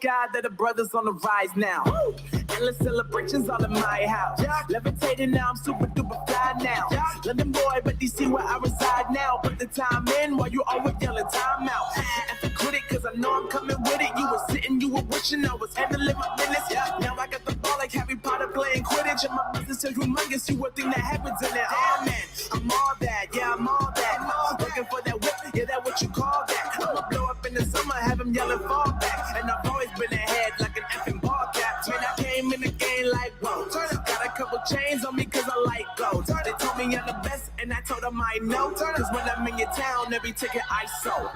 God that the brothers on the rise now. Woo! Endless celebrations all in my house. Yeah. Levitating now, I'm super duper fly now. Yeah. London boy, but DC where I reside now. Put the time in while you always yelling time out. And to quit it, cause I know I'm coming with it. You were sitting, you were wishing I was handling my business. Yeah. Now I got the ball like Harry Potter playing Quidditch. And my business is humongous, you would think that happens in it. Oh man, I'm all that, yeah, I'm all that. Looking for that whip, yeah, that what you call that. I'ma blow up in the summer, have them yelling fall back. And I've always been ahead like an effing ball cap. Man, I came in the game like, whoa. Got a couple chains on me cause I like gold. They told me I'm the best and I told them I know. Cause when I'm in your town, every ticket I sold.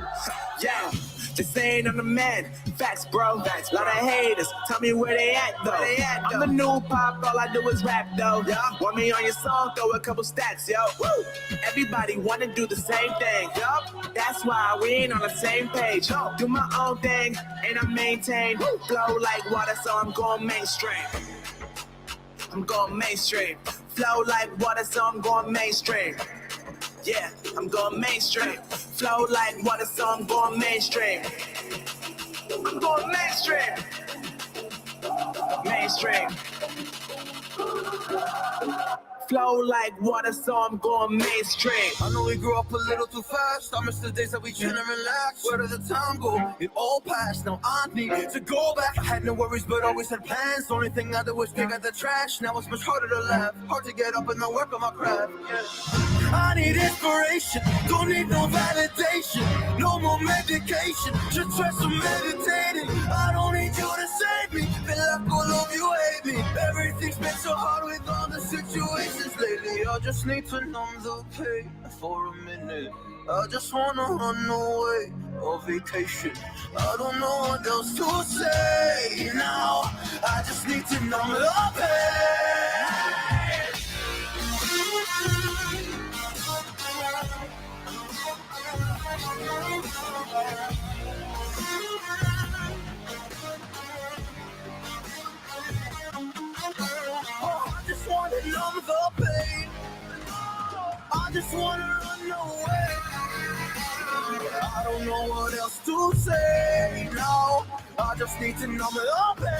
Yeah, they saying I'm the man. Facts, bro. Facts, lot of haters. Tell me where they at though. I'm the new pop, all I do is rap though. Want me on your song, throw a couple stats, yo. Woo. Everybody wanna do the same thing. Yup, that's why we ain't on the same page. Do my own thing and I maintain. Flow like water, so I'm going mainstream. I'm going mainstream. Flow like water, so I'm going mainstream. Yeah, I'm going mainstream. Flow like water, so I'm going mainstream. I'm going mainstream. Mainstream. Flow like water, so I'm going mainstream. I know we grew up a little too fast. I miss the days that we chill and relax. Where did the time go? It all passed. Now I need to go back. I had no worries, but always had plans. The only thing I did was pick out the trash. Now it's much harder to laugh. Hard to get up and not work on my craft. Yeah. I need inspiration. Don't need no validation. No more medication. Just try some meditating. I don't need you to save me. Feel like all of you hate me. Everything's been so hard with all the situations lately. I just need to numb the pain for a minute. I just wanna run away on vacation. I don't know what else to say now. I just need to numb the pain. I just wanna numb the pain. I just wanna run away. I don't know what else to say now. I just need to numb the pain.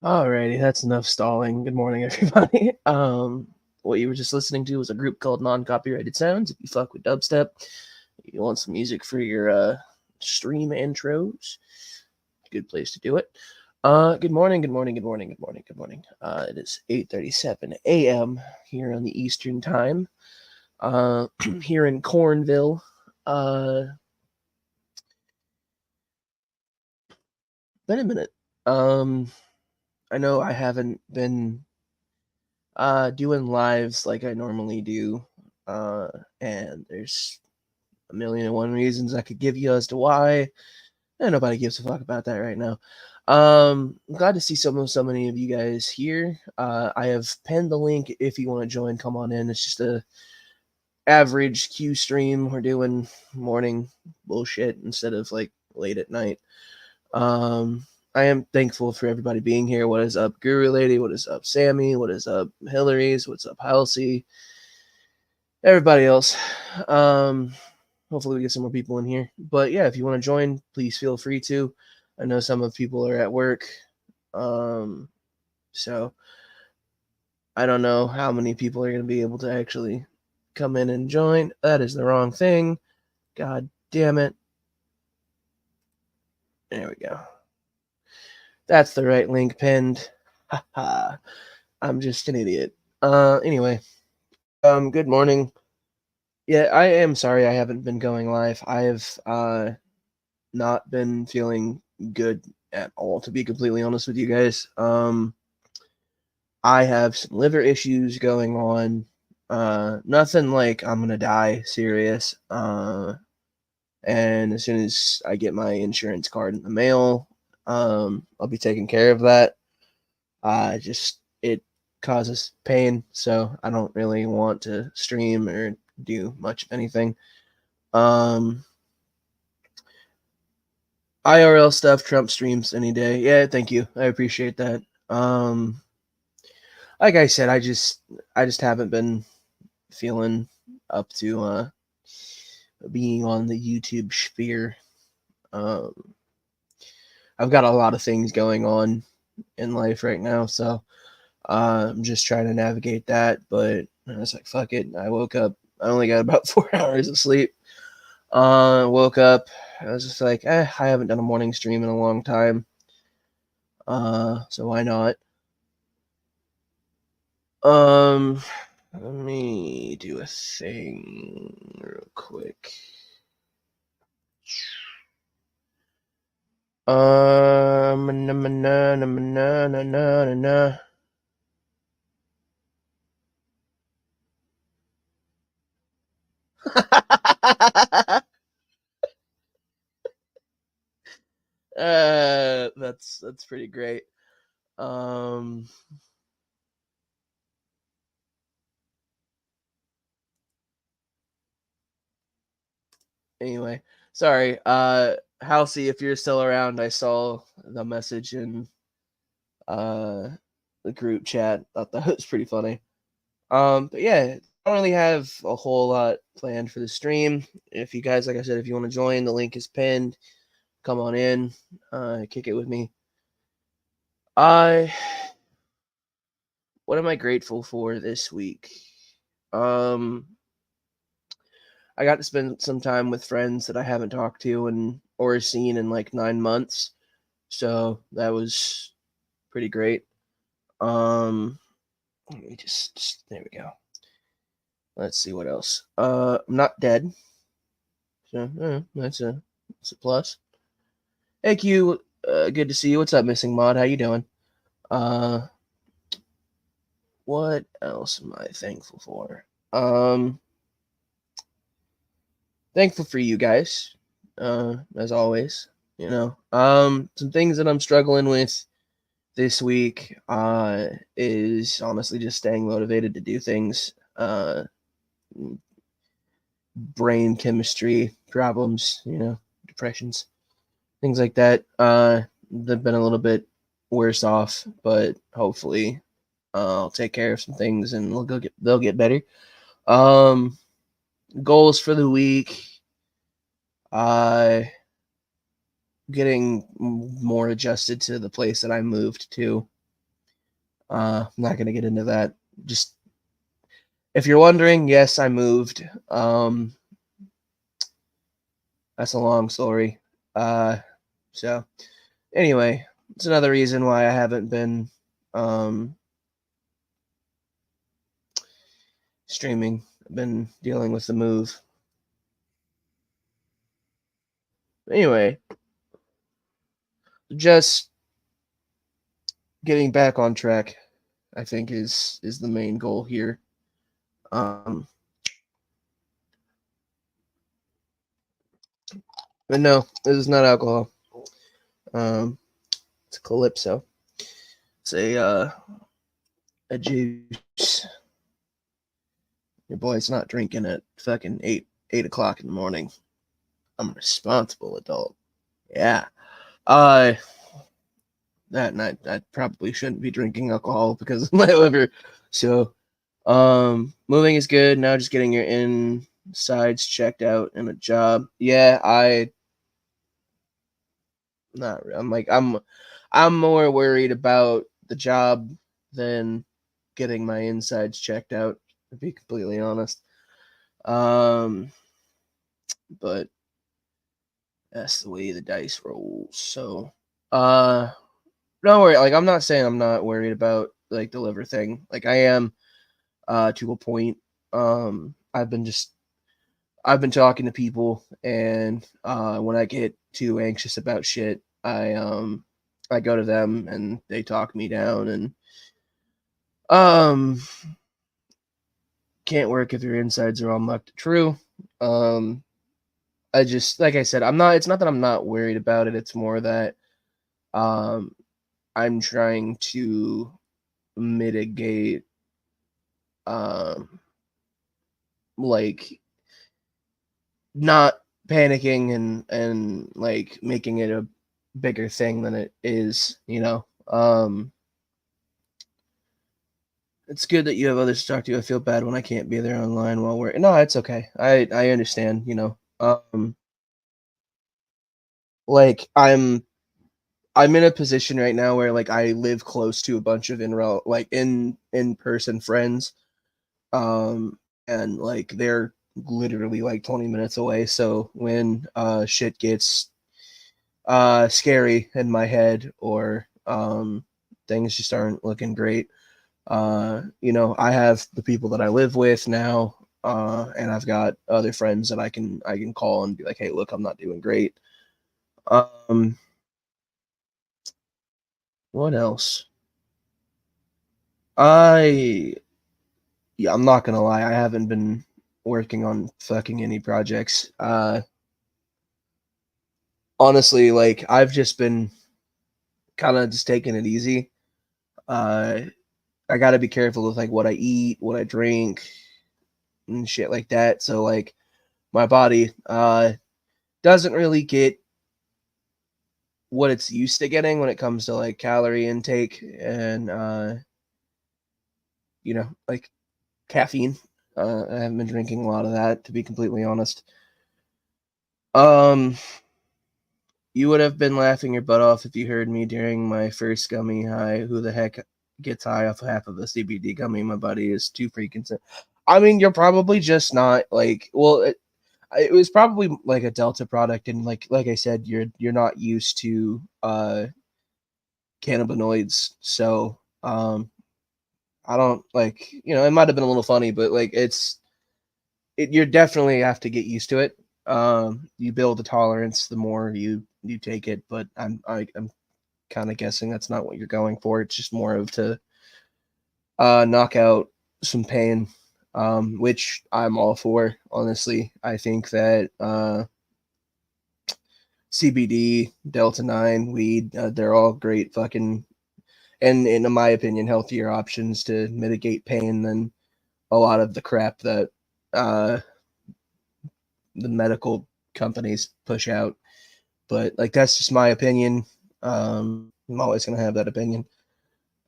Alrighty, that's enough stalling. Good morning, everybody. What you were just listening to was a group called Non-Copyrighted Sounds. If you fuck with dubstep, you want some music for your stream intros, good place to do it. Good morning. It is 8:37 a.m. here on the Eastern Time. Here in Cornville. Been a minute. I know I haven't been doing lives like I normally do, and there's a million and one reasons I could give you as to why, and nobody gives a fuck about that right now. I'm glad to see so many of you guys here. I have pinned the link if you want to join. Come on in. It's just a average Q stream. We're doing morning bullshit instead of like late at night. I am thankful for everybody being here. What is up, Guru Lady? What is up, Sammy? What is up, Hillary's? What's up, Halsey? Everybody else. Hopefully we get some more people in here. But yeah, if you want to join, please feel free to. I know some of people are at work. So I don't know how many people are going to be able to actually come in and join. That is the wrong thing. God damn it. There we go. That's the right link pinned. Haha. I'm just an idiot. Anyway. Good morning. Yeah, I am sorry I haven't been going live. I have not been feeling good at all, to be completely honest with you guys. I have some liver issues going on. Nothing like I'm gonna die serious. And as soon as I get my insurance card in the mail, I'll be taking care of that. Just it causes pain, so I don't really want to stream or do much of anything. IRL stuff, Trump streams any day. Yeah, thank you. I appreciate that. Like I said, I just haven't been feeling up to being on the YouTube sphere. I've got a lot of things going on in life right now, so I'm just trying to navigate that. But I was like, fuck it. I woke up. I only got about 4 hours of sleep. Woke up. I was just like, I haven't done a morning stream in a long time. So why not? Let me do a thing real quick. That's pretty great. Anyway, sorry. Halsey, if you're still around, I saw the message in the group chat. Thought that was pretty funny. But yeah, I don't really have a whole lot planned for the stream. If you guys, like I said, if you want to join, the link is pinned. Come on in, kick it with me. What am I grateful for this week? I got to spend some time with friends that I haven't talked to or seen in like 9 months. So that was pretty great. Let me just there we go. Let's see what else. I'm not dead. So that's a plus. Hey Q, good to see you. What's up, Missing Mod? How you doing? What else am I thankful for? Thankful for you guys, as always. You know, some things that I'm struggling with this week is honestly just staying motivated to do things. Brain chemistry problems, you know, depressions, things like that. They've been a little bit worse off, but hopefully I'll take care of some things and they'll get better. Goals for the week. Getting more adjusted to the place that I moved to. I'm not gonna get into that. Just if you're wondering, yes, I moved. That's a long story. So anyway, it's another reason why I haven't been streaming. I've been dealing with the move. Anyway, just getting back on track, I think is the main goal here. But no, this is not alcohol. It's a Calypso. It's a juice. Your boy's not drinking at fucking 8 o'clock in the morning. I'm a responsible adult. Yeah. That night I probably shouldn't be drinking alcohol because of my liver. So moving is good. Now just getting your insides checked out and a job. Yeah, I'm more worried about the job than getting my insides checked out, to be completely honest. But that's the way the dice rolls. So don't worry, like I'm not saying I'm not worried about like the liver thing. Like I am to a point. I've been talking to people, and when I get too anxious about shit, I go to them and they talk me down, and can't work if your insides are all mucked. True. I just, like I said, it's not that I'm not worried about it, it's more that I'm trying to mitigate like not panicking and like making it a bigger thing than it is, you know. It's good that you have others to talk to. I feel bad when I can't be there online while we're no, it's okay. I understand, you know. Like I'm in a position right now where like I live close to a bunch of in-person friends. And like they're literally like 20 minutes away. So when shit gets scary in my head, or things just aren't looking great, you know, I have the people that I live with now, and I've got other friends that I can call and be like, hey, look, I'm not doing great. What else? Yeah, I'm not gonna lie, I haven't been working on fucking any projects. Honestly, like I've just been kind of just taking it easy. I gotta be careful with like what I eat, what I drink, and shit like that. So like my body doesn't really get what it's used to getting when it comes to like calorie intake and you know, like caffeine. I haven't been drinking a lot of that, to be completely honest. You would have been laughing your butt off if you heard me during my first gummy high. Who the heck gets high off half of a CBD gummy? My buddy is too freaking. I mean, you're probably just not like. Well, it was probably like a Delta product, and like I said, you're not used to cannabinoids, so I don't like. You know, it might have been a little funny, but like you definitely have to get used to it. You build a tolerance the more you take it, but I'm kind of guessing that's not what you're going for. It's just more of to knock out some pain, which I'm all for. Honestly, I think that CBD, Delta 9, weed, they're all great fucking, and in my opinion, healthier options to mitigate pain than a lot of the crap that the medical companies push out. But like that's just my opinion. I'm always gonna have that opinion.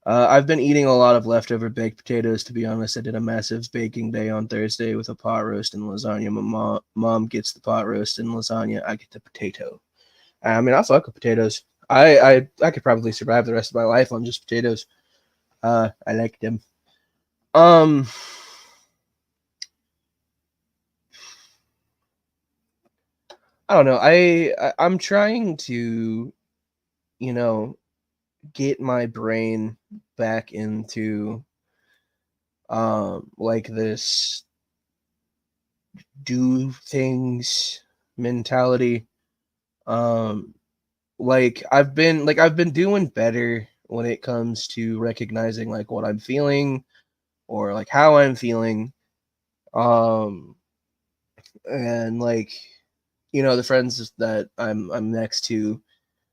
I've been eating a lot of leftover baked potatoes, to be honest. I did a massive baking day on Thursday with a pot roast and lasagna. My mom gets the pot roast and lasagna. I get the potato. I mean, I fuck with potatoes. I could probably survive the rest of my life on just potatoes. I liked him. Um, I don't know. I'm trying to, you know, get my brain back into like this do things mentality. Um I've been doing better when it comes to recognizing like what I'm feeling or like how I'm feeling. Um and like the friends that I'm next to,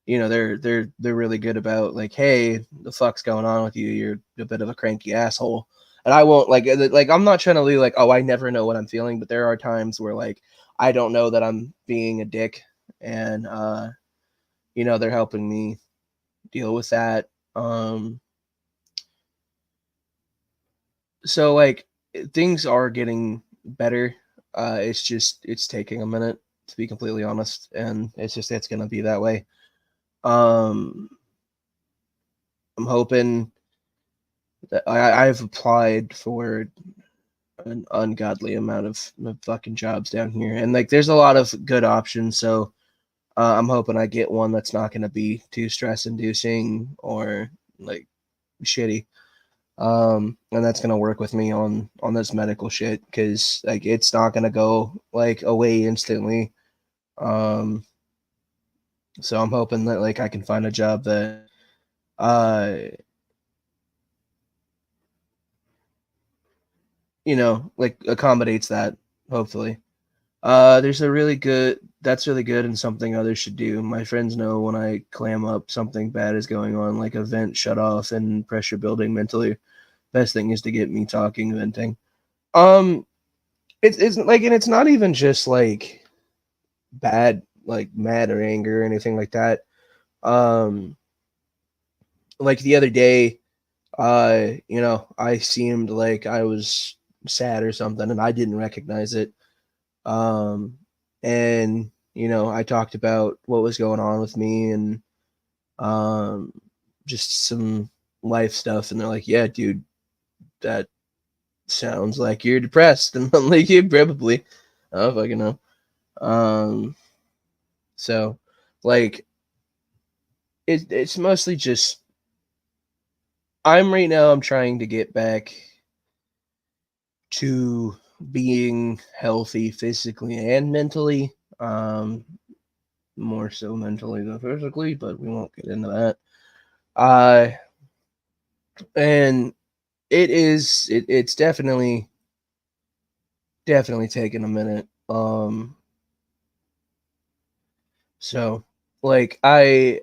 they're really good about like, hey, the fuck's going on with you? You're a bit of a cranky asshole. And I won't like I'm not trying to be like, oh, I never know what I'm feeling, but there are times where like I don't know that I'm being a dick, and they're helping me deal with that. So like things are getting better. It's taking a minute, to be completely honest, and it's gonna be that way. Um I'm hoping that I've applied for an ungodly amount of fucking jobs down here, and like there's a lot of good options. So I'm hoping I get one that's not going to be too stress inducing or like shitty. And that's going to work with me on this medical shit, because like it's not going to go like away instantly. Um, so I'm hoping that like I can find a job that uh like accommodates that, hopefully. There's a really good that's really good and something others should do. My friends know when I clam up, something bad is going on, like a vent shut off and pressure building mentally. Best thing is to get me talking, venting. Um, it's like, and it's not even just like bad, like mad or anger or anything like that. Um, like the other day, I seemed like I was sad or something, and I didn't recognize it. Um, and I talked about what was going on with me, and um, just some life stuff, and they're like, "Yeah, dude, that sounds like you're depressed." And I'm like, "Yeah, probably. I don't fucking know." Um, so like it's mostly just I'm trying to get back to being healthy physically and mentally. More so mentally than physically, but we won't get into that. Uh, and it's definitely taken a minute. So like I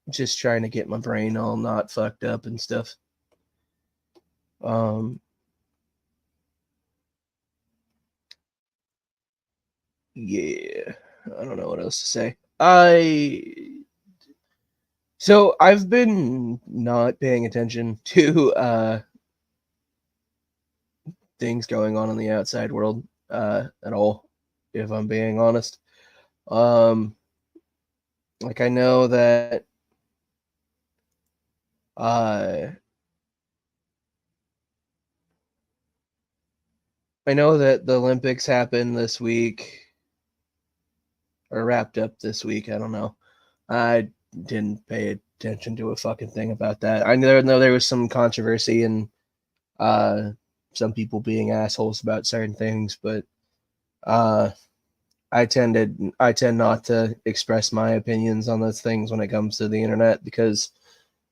just trying to get my brain all not fucked up and stuff. Um, yeah, I don't know what else to say. I've been not paying attention to things going on in the outside world at all, if I'm being honest. Um, like uh I know that the Olympics happened this week or wrapped up this week. I don't know. I didn't pay attention to a fucking thing about that. I know there was some controversy and uh some people being assholes about certain things, but uh I tend not to express my opinions on those things when it comes to the internet, because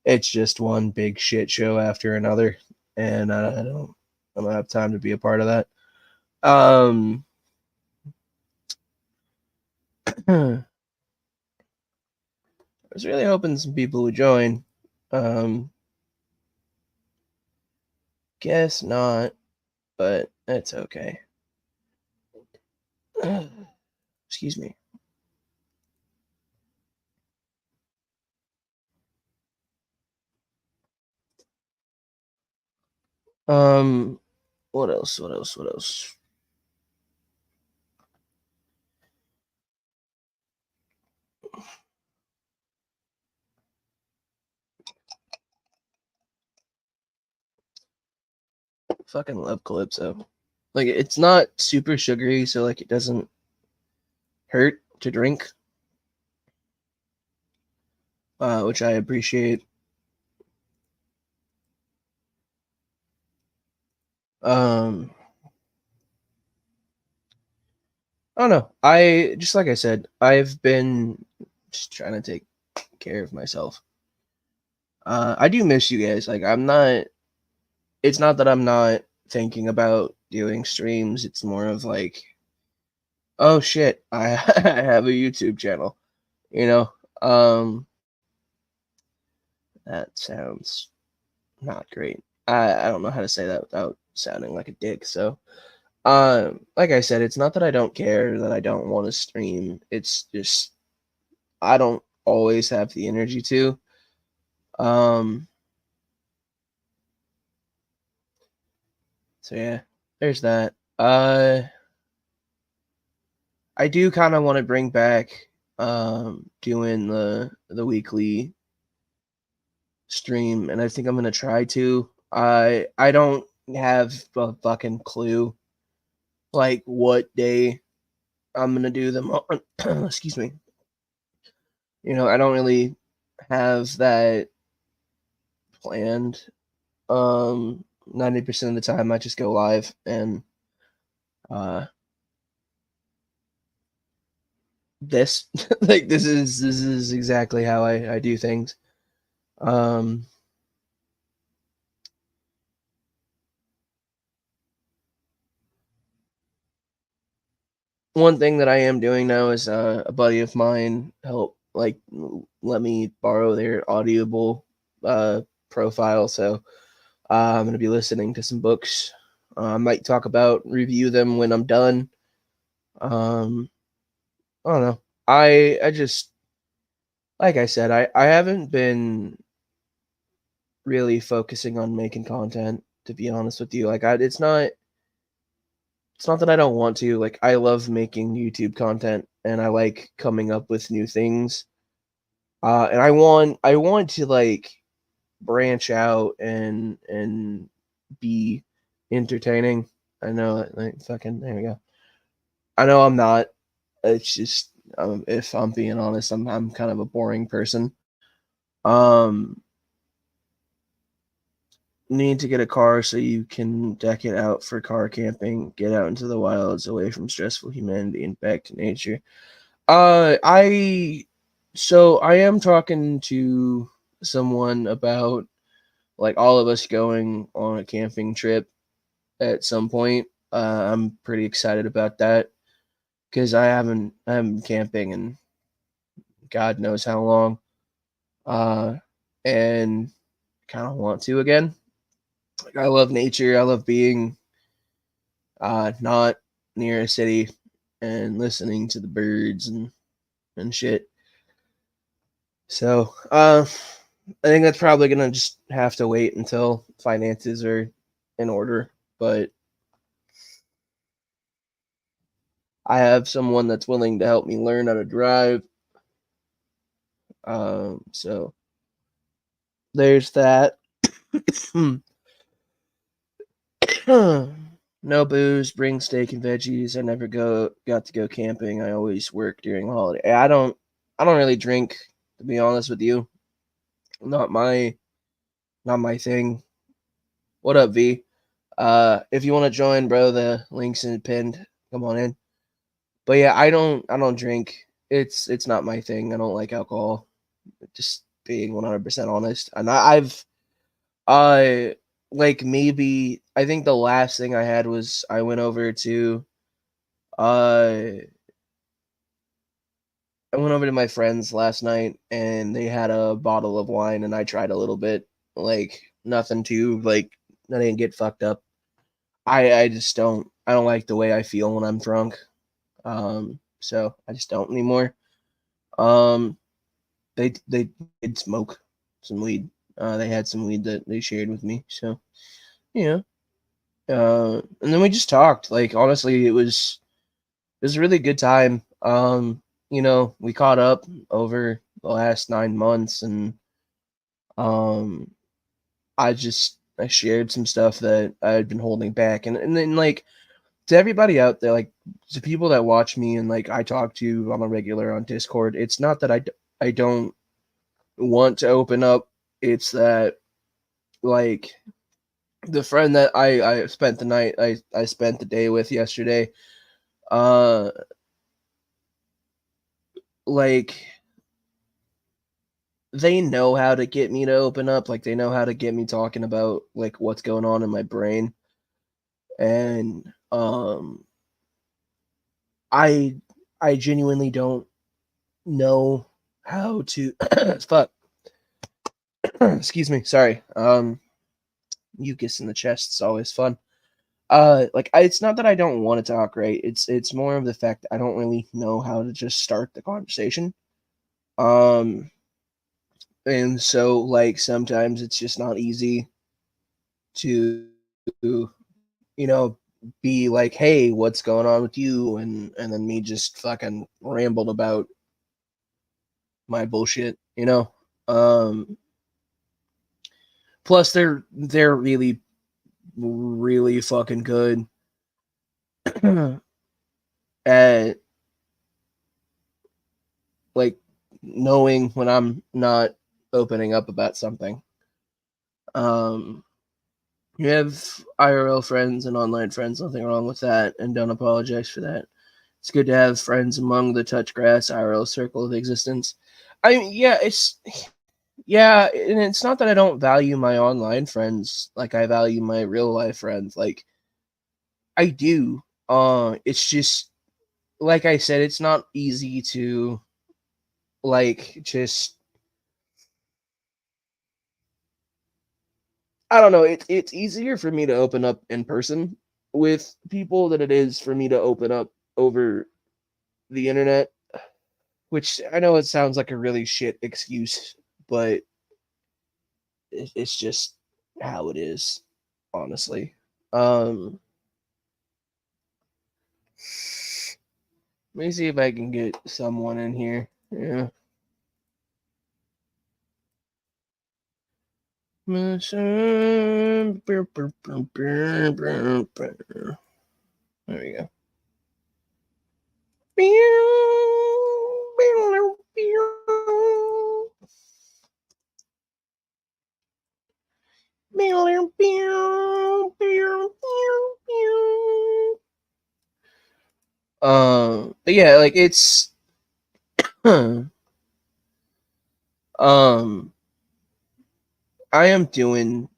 it's just one big shit show after another, and I don't have time to be a part of that. Um I was really hoping some people would join. Um Guess not, but that's okay. Excuse me. Um what else? What else? What else? fucking love Calypso. Like, it's not super sugary, so like it doesn't hurt to drink, which I appreciate. I don't know. I just like I said, I've been just trying to take care of myself. I do miss you guys. Like, I'm not. It's not that I'm not thinking about doing streams. It's more of like, oh shit, I I have a YouTube channel. You know, that sounds not great. I don't know how to say that without sounding like a dick. So, like I said, it's not that I don't care that I don't want to stream. It's just I don't always have the energy to. So yeah, there's that. I do kind of want to bring back doing the weekly stream, and I think I'm gonna try to. I don't have a fucking clue like what day I'm gonna do them on. Excuse me. You know, I don't really have that planned. 90% of the time I just go live, and this like this is exactly how I do things. One thing that I am doing now is a buddy of mine let me borrow their Audible profile, so I'm gonna be listening to some books. I might talk about review them when I'm done. I don't know. I just like I said, I haven't been really focusing on making content, to be honest with you. Like it's not that I don't want to. Like, I love making YouTube content and I like coming up with new things. And I want to like branch out and be entertaining. I know, like, fucking there we go. I know I'm not. It's just if I'm being honest, I'm kind of a boring person. Need to get a car so you can deck it out for car camping, get out into the wilds, away from stressful humanity, and back to nature. I am talking to someone about like all of us going on a camping trip at some point. I'm pretty excited about that because I haven't been camping in God knows how long. And kind of want to again. Like, I love nature. I love being not near a city and listening to the birds and shit. So I think that's probably gonna just have to wait until finances are in order. But I have someone that's willing to help me learn how to drive. So there's that. No booze, bring steak and veggies. I never got to go camping. I always work during holiday. I don't really drink, to be honest with you. Not my thing. What up, V? If you want to join, bro, the link's in pinned. Come on in. But yeah, I don't drink. It's not my thing. I don't like alcohol. Just being 100% honest. And like maybe I think the last thing I had was I went over to my friends last night and they had a bottle of wine and I tried a little bit. Like, nothing too, like, I didn't get fucked up. I just don't like the way I feel when I'm drunk. So I just don't anymore. They did smoke some weed. They had some weed that they shared with me. So yeah. And then we just talked. Like, honestly, it was a really good time. You know, we caught up over the last 9 months, and I just I shared some stuff that I had been holding back, and then like to everybody out there, like to people that watch me and like I talk to on a regular on Discord, it's not that I don't want to open up. It's that like the friend that I spent the night I spent the day with yesterday, uh like they know how to get me to open up, like they know how to get me talking about like what's going on in my brain. And I I genuinely don't know how to fuck. Excuse me, sorry. Mucus in the chest is always fun. It's not that I don't want to talk, right? It's more of the fact that I don't really know how to just start the conversation. Um and so like sometimes it's just not easy to you know be like, hey, what's going on with you? And then me just fucking rambled about my bullshit, you know? Plus they're really really fucking good at like knowing when I'm not opening up about something. Um, you have IRL friends and online friends, nothing wrong with that, and don't apologize for that. It's good to have friends among the touchgrass IRL circle of existence. I mean, yeah, and it's not that I don't value my online friends like I value my real life friends. Like I do. It's just like I said, it's not easy to like just I don't know. It's easier for me to open up in person with people than it is for me to open up over the internet. Which I know it sounds like a really shit excuse, but it's just how it is, honestly. Um, Let me see if I can get someone in here. Yeah. There we go. But yeah, like it's um I am doing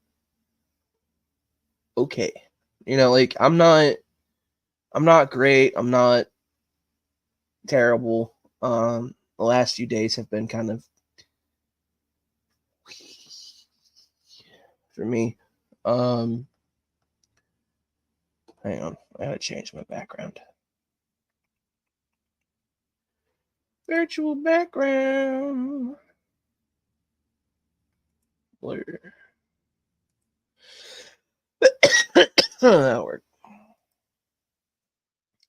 okay. You know, like I'm not great, I'm not terrible. The last few days have been kind of for me. Um Hang on, I gotta change my background. Virtual background. Blur. That'll work.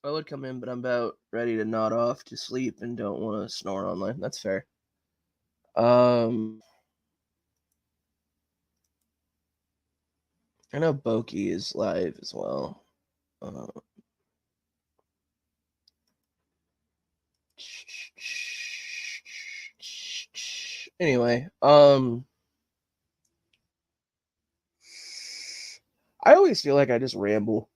I would come in, but I'm about ready to nod off to sleep and don't want to snore online. That's fair. I know Boki is live as well. Anyway, I always feel like I just ramble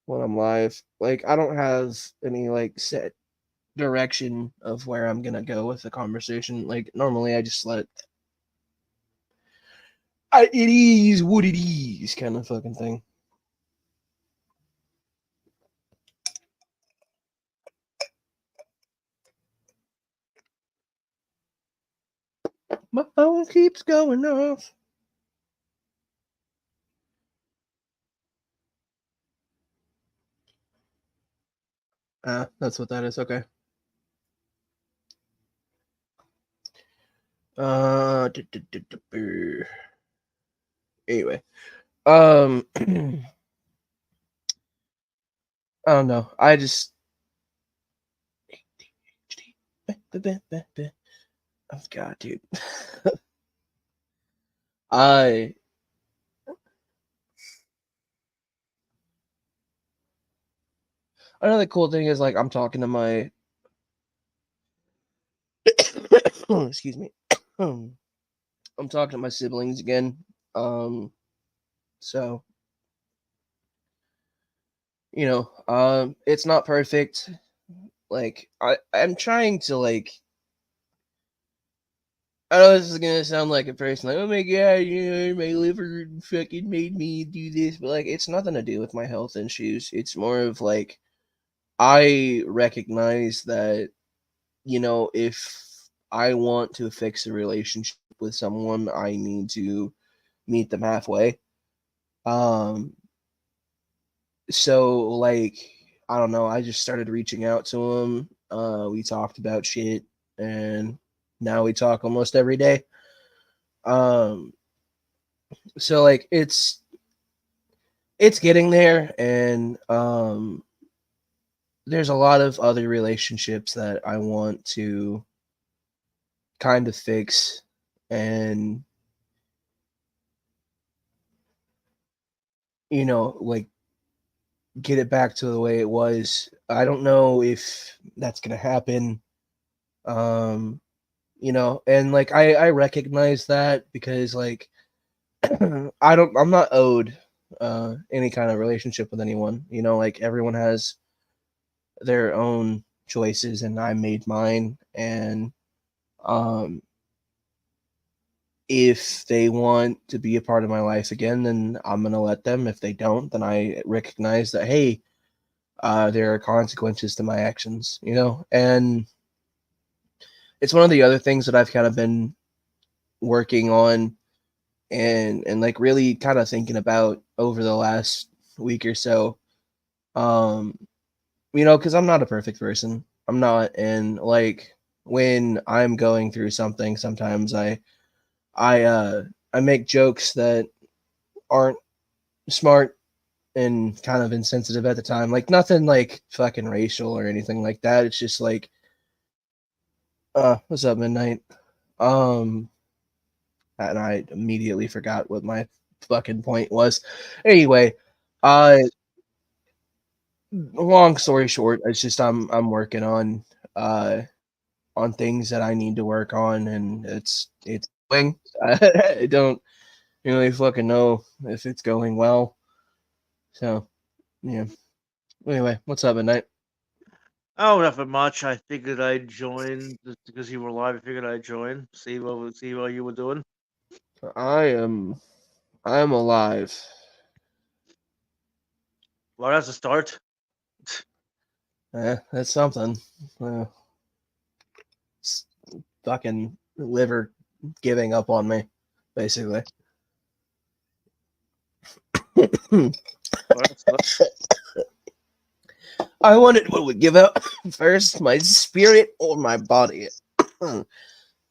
when I'm live. Like I don't have any like set direction of where I'm gonna go with the conversation. Like normally I just let it is what it is kind of fucking thing. My phone keeps going off. That's what that is. Okay. Anyway, I don't know. I just oh god, dude. I another cool thing is like I'm talking to my excuse me. I'm talking to my siblings again. So it's not perfect. Like I'm trying to like I know this is gonna sound like a person like, oh my god, my liver fucking made me do this, but like it's nothing to do with my health issues. It's more of like I recognize that, if I want to fix a relationship with someone, I need to meet them halfway. Um so like I don't know, I just started reaching out to him. We talked about shit and now we talk almost every day. Um so like it's getting there, and there's a lot of other relationships that I want to kind of fix and like get it back to the way it was. I don't know if that's going to happen. um and like I recognize that because like I'm not owed any kind of relationship with anyone. Like everyone has their own choices and I made mine, and um if they want to be a part of my life again, then I'm going to let them. If they don't, then I recognize that hey, there are consequences to my actions, and it's one of the other things that I've kind of been working on and like really kind of thinking about over the last week or so. um because I'm not a perfect person. I'm not. And like when I'm going through something, sometimes I uh I make jokes that aren't smart and kind of insensitive at the time. Like nothing like fucking racial or anything like that. It's just like what's up, Midnight? Um and I immediately forgot what my fucking point was. Anyway, uh long story short, it's just I'm working on things that I need to work on, and it's going. I don't really fucking know if it's going well. So yeah. Anyway, what's up, Midnight? Oh, nothing much. I figured I'd join just because you were live. I figured I'd join, see what you were doing. I'm alive. Well, that's a start. That's something. Fucking liver giving up on me, basically. Well, that's I wanted what would give up first, my spirit or my body.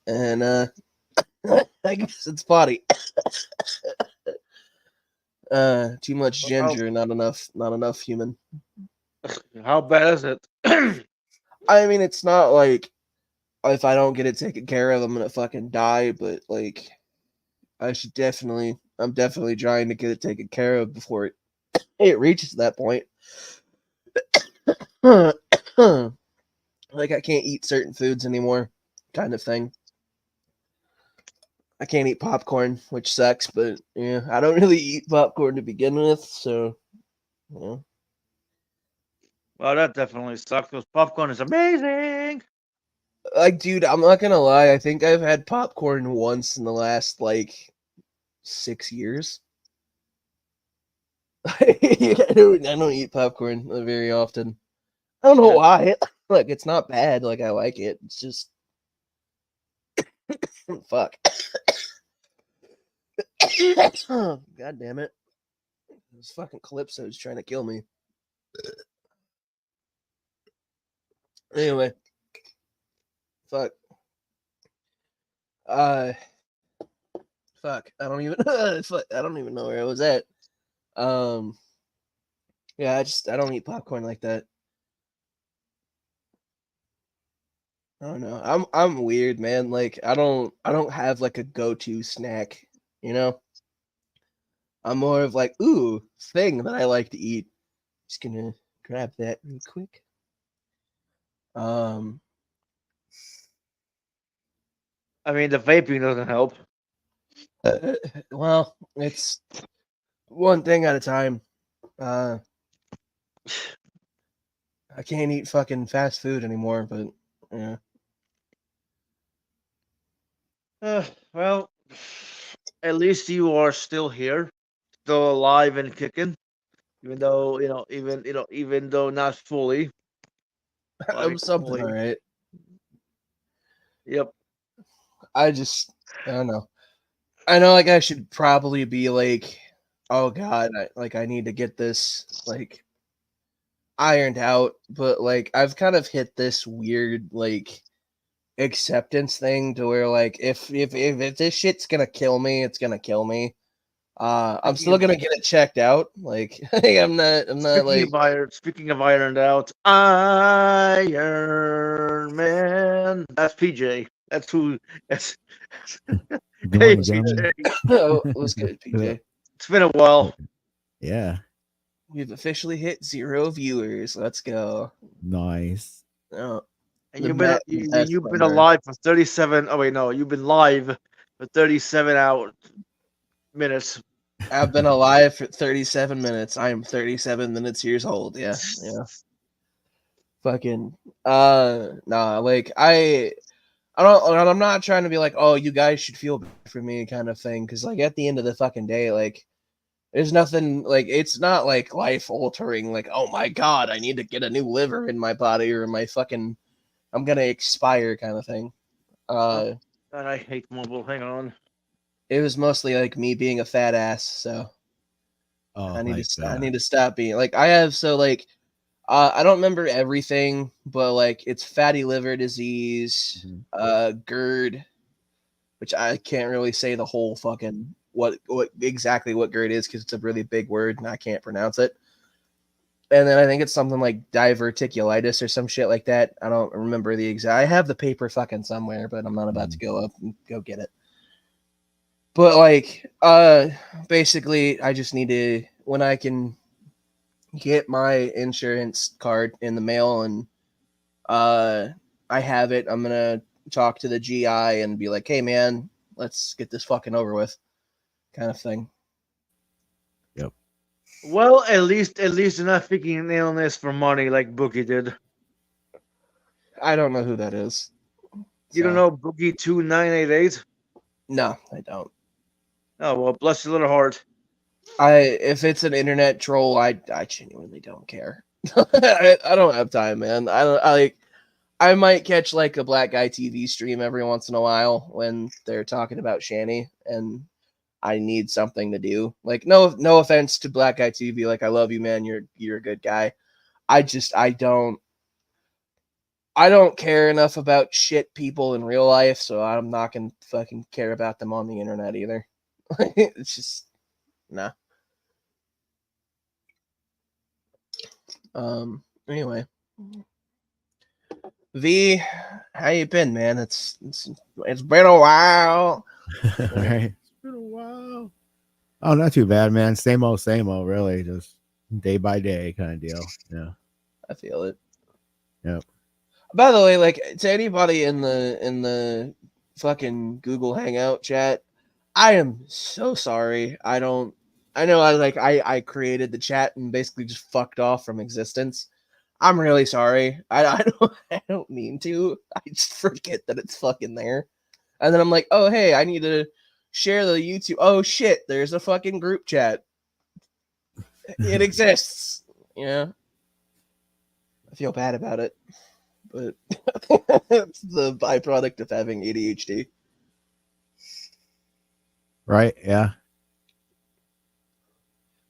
And I guess it's body. Too much ginger, not enough human. how bad is it? I mean, it's not like if I don't get it taken care of, I'm gonna fucking die, but like I'm definitely trying to get it taken care of before it reaches that point. Like I can't eat certain foods anymore, kind of thing. I can't eat popcorn, which sucks, but yeah, I don't really eat popcorn to begin with, so yeah. Well, that definitely sucks because popcorn is amazing. Like, dude, I'm not gonna lie. I think I've had popcorn once in the last like 6 years. I don't eat popcorn very often. I don't know why. Like, it's not bad. Like, I like it. It's just fuck. God damn it! This fucking Calypso's trying to kill me. Anyway, fuck. Fuck. I don't even. Fuck, I don't even know where I was at. Yeah, I don't eat popcorn like that. I don't know. I'm weird, man. Like I don't have like a go-to snack, you know? I'm more of like, ooh, thing that I like to eat. Just gonna grab that real quick. Um, I mean, the vaping doesn't help. well, it's one thing at a time. I can't eat fucking fast food anymore, but yeah. Well, at least you are still here, still alive and kicking, even though even though not fully. I'm Like something fully. all right. Yep. I don't know. I know, like, I should probably be like, oh god, I need to get this like ironed out, but like I've kind of hit this weird like acceptance thing to where like if this shit's gonna kill me, it's gonna kill me. I'm Speaking still of gonna get it checked out. Like I'm not like speaking of ironed out, Iron Man. That's PJ. That's who. That's, Good hey morning, gentlemen. PJ. oh, what's good, PJ? It's been a while. Yeah, We've officially hit 0 viewers. Let's go. nice. Oh, And the best you've been number. alive for 37. Oh wait, no, you've been live for 37 hours minutes. I've been alive for 37 minutes. I am 37 minutes years old. Yeah, yeah. Fucking nah, like I'm not trying to be like, oh, you guys should feel bad for me kind of thing, because like at the end of the fucking day, like there's nothing, like it's not like life altering, like, oh my god, I need to get a new liver in my body or my fucking I'm gonna expire kind of thing. God, I hate mobile. Hang on. It was mostly like me being a fat ass, so Oh, I need like to I need to stop being like I have so like I don't remember everything, but like it's fatty liver disease, GERD, which I can't really say the whole fucking what exactly what GERD is because it's a really big word and I can't pronounce it. And then I think it's something like diverticulitis or some shit like that. I don't remember the exact. I have the paper fucking somewhere, but I'm not about to go up and go get it. But like, basically, I just need to when I can get my insurance card in the mail and I have it. I'm gonna talk to the GI and be like, "Hey, man, let's get this fucking over with," kind of thing. Yep. Well, at least you're not faking an illness for money like Boogie did. I don't know who that is. You don't know Boogie 2988? No, I don't. Oh well, bless your little heart. If it's an internet troll, I genuinely don't care. I don't have time, man. I might catch like a Black Guy TV stream every once in a while when they're talking about Shanny and I need something to do. Like no offense to Black Guy TV, like I love you, man. You're a good guy. I don't care enough about shit people in real life, so I'm not gonna fucking care about them on the internet either. It's just nah. Anyway. V, how you been, man? It's been a while. Right. It's been a while. Oh, not too bad, man. Same old, really. Just day by day kind of deal. Yeah. I feel it. Yep. By the way, like to anybody in the fucking Google Hangout chat, I am so sorry. I know I created the chat and basically just fucked off from existence. I'm really sorry. I don't mean to. I just forget that it's fucking there. And then I'm like, oh hey, I need to share the YouTube. Oh shit, there's a fucking group chat. It exists. Yeah. I feel bad about it. But it's the byproduct of having ADHD. Right, yeah.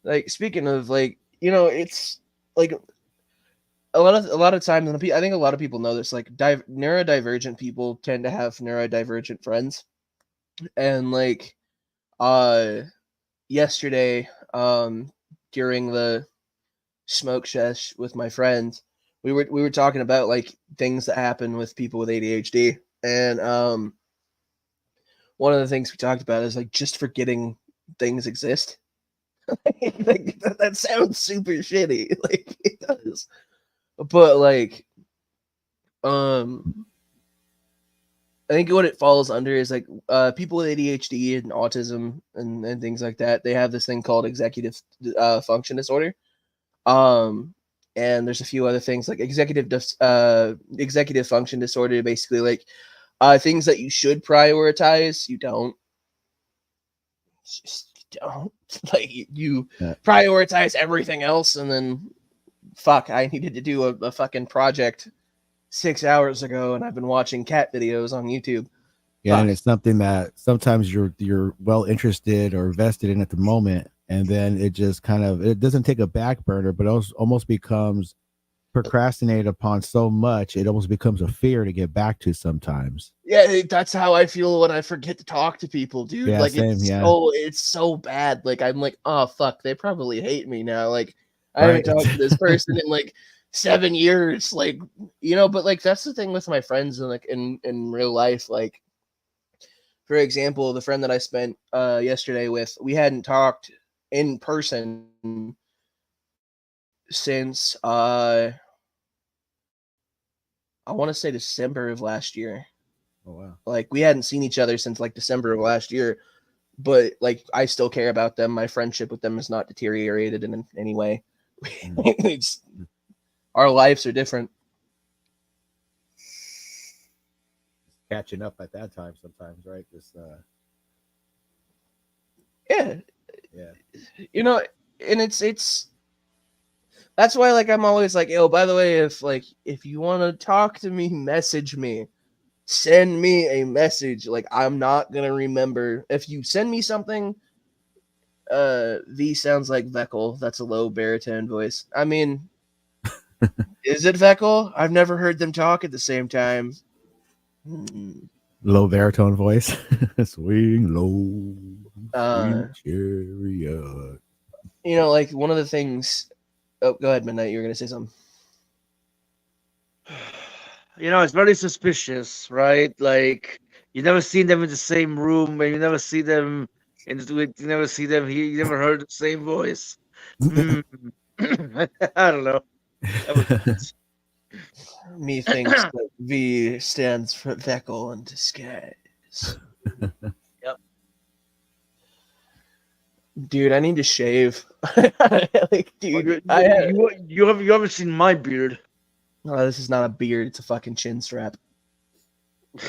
Like speaking of like, it's like a lot of times, and I think a lot of people know this. Like neurodivergent people tend to have neurodivergent friends, and like, yesterday, during the smoke sesh with my friends, we were talking about like things that happen with people with ADHD, and one of the things we talked about is like just forgetting things exist. Like, that sounds super shitty. Like it does. But like, I think what it falls under is like people with ADHD and autism and things like that. They have this thing called executive function disorder. And there's a few other things like executive function disorder. Basically, like things that you should prioritize, you don't. Just don't. Like you Yeah. prioritize everything else, and then fuck, I needed to do a fucking project 6 hours ago, and I've been watching cat videos on YouTube. Yeah, Fuck. and it's something that sometimes you're well interested or vested in at the moment, and then it just kind of it doesn't take a back burner, but it almost becomes procrastinated upon so much it almost becomes a fear to get back to sometimes. Yeah, that's how I feel when I forget to talk to people, dude. Yeah, Like same, yeah. it's so bad. Like I'm like, oh fuck, they probably hate me now. Like I Right. haven't talked to this person in like 7 years. Like, you know, but like that's the thing with my friends and like in real life. Like, for example, the friend that I spent yesterday with, we hadn't talked in person since I want to say December of last year. Oh wow. Like we hadn't seen each other since like December of last year, but like I still care about them. My friendship with them is not deteriorated in any way. It's, our lives are different. Catching up at that time sometimes, right? Just Yeah, yeah. you know, and it's that's why like I'm always like, yo, by the way, if you want to talk to me, message me. Send me a message. Like I'm not gonna remember. If you send me something, V sounds like Veckel. That's a low baritone voice. I mean, is it Veckel? I've never heard them talk at the same time. Low baritone voice. Swing low. Uh, Swing chariot. You know, like one of the things. Oh, go ahead, Midnight. You were gonna say something. You know, it's very suspicious, right? Like you never seen them in the same room, and you never see them you never see them here. You never heard the same voice. I don't know. That was Me thinks that V stands for Veckel in disguise. Yep. Dude, I need to shave. Like, dude, you haven't seen my beard. No, this is not a beard. It's a fucking chin strap.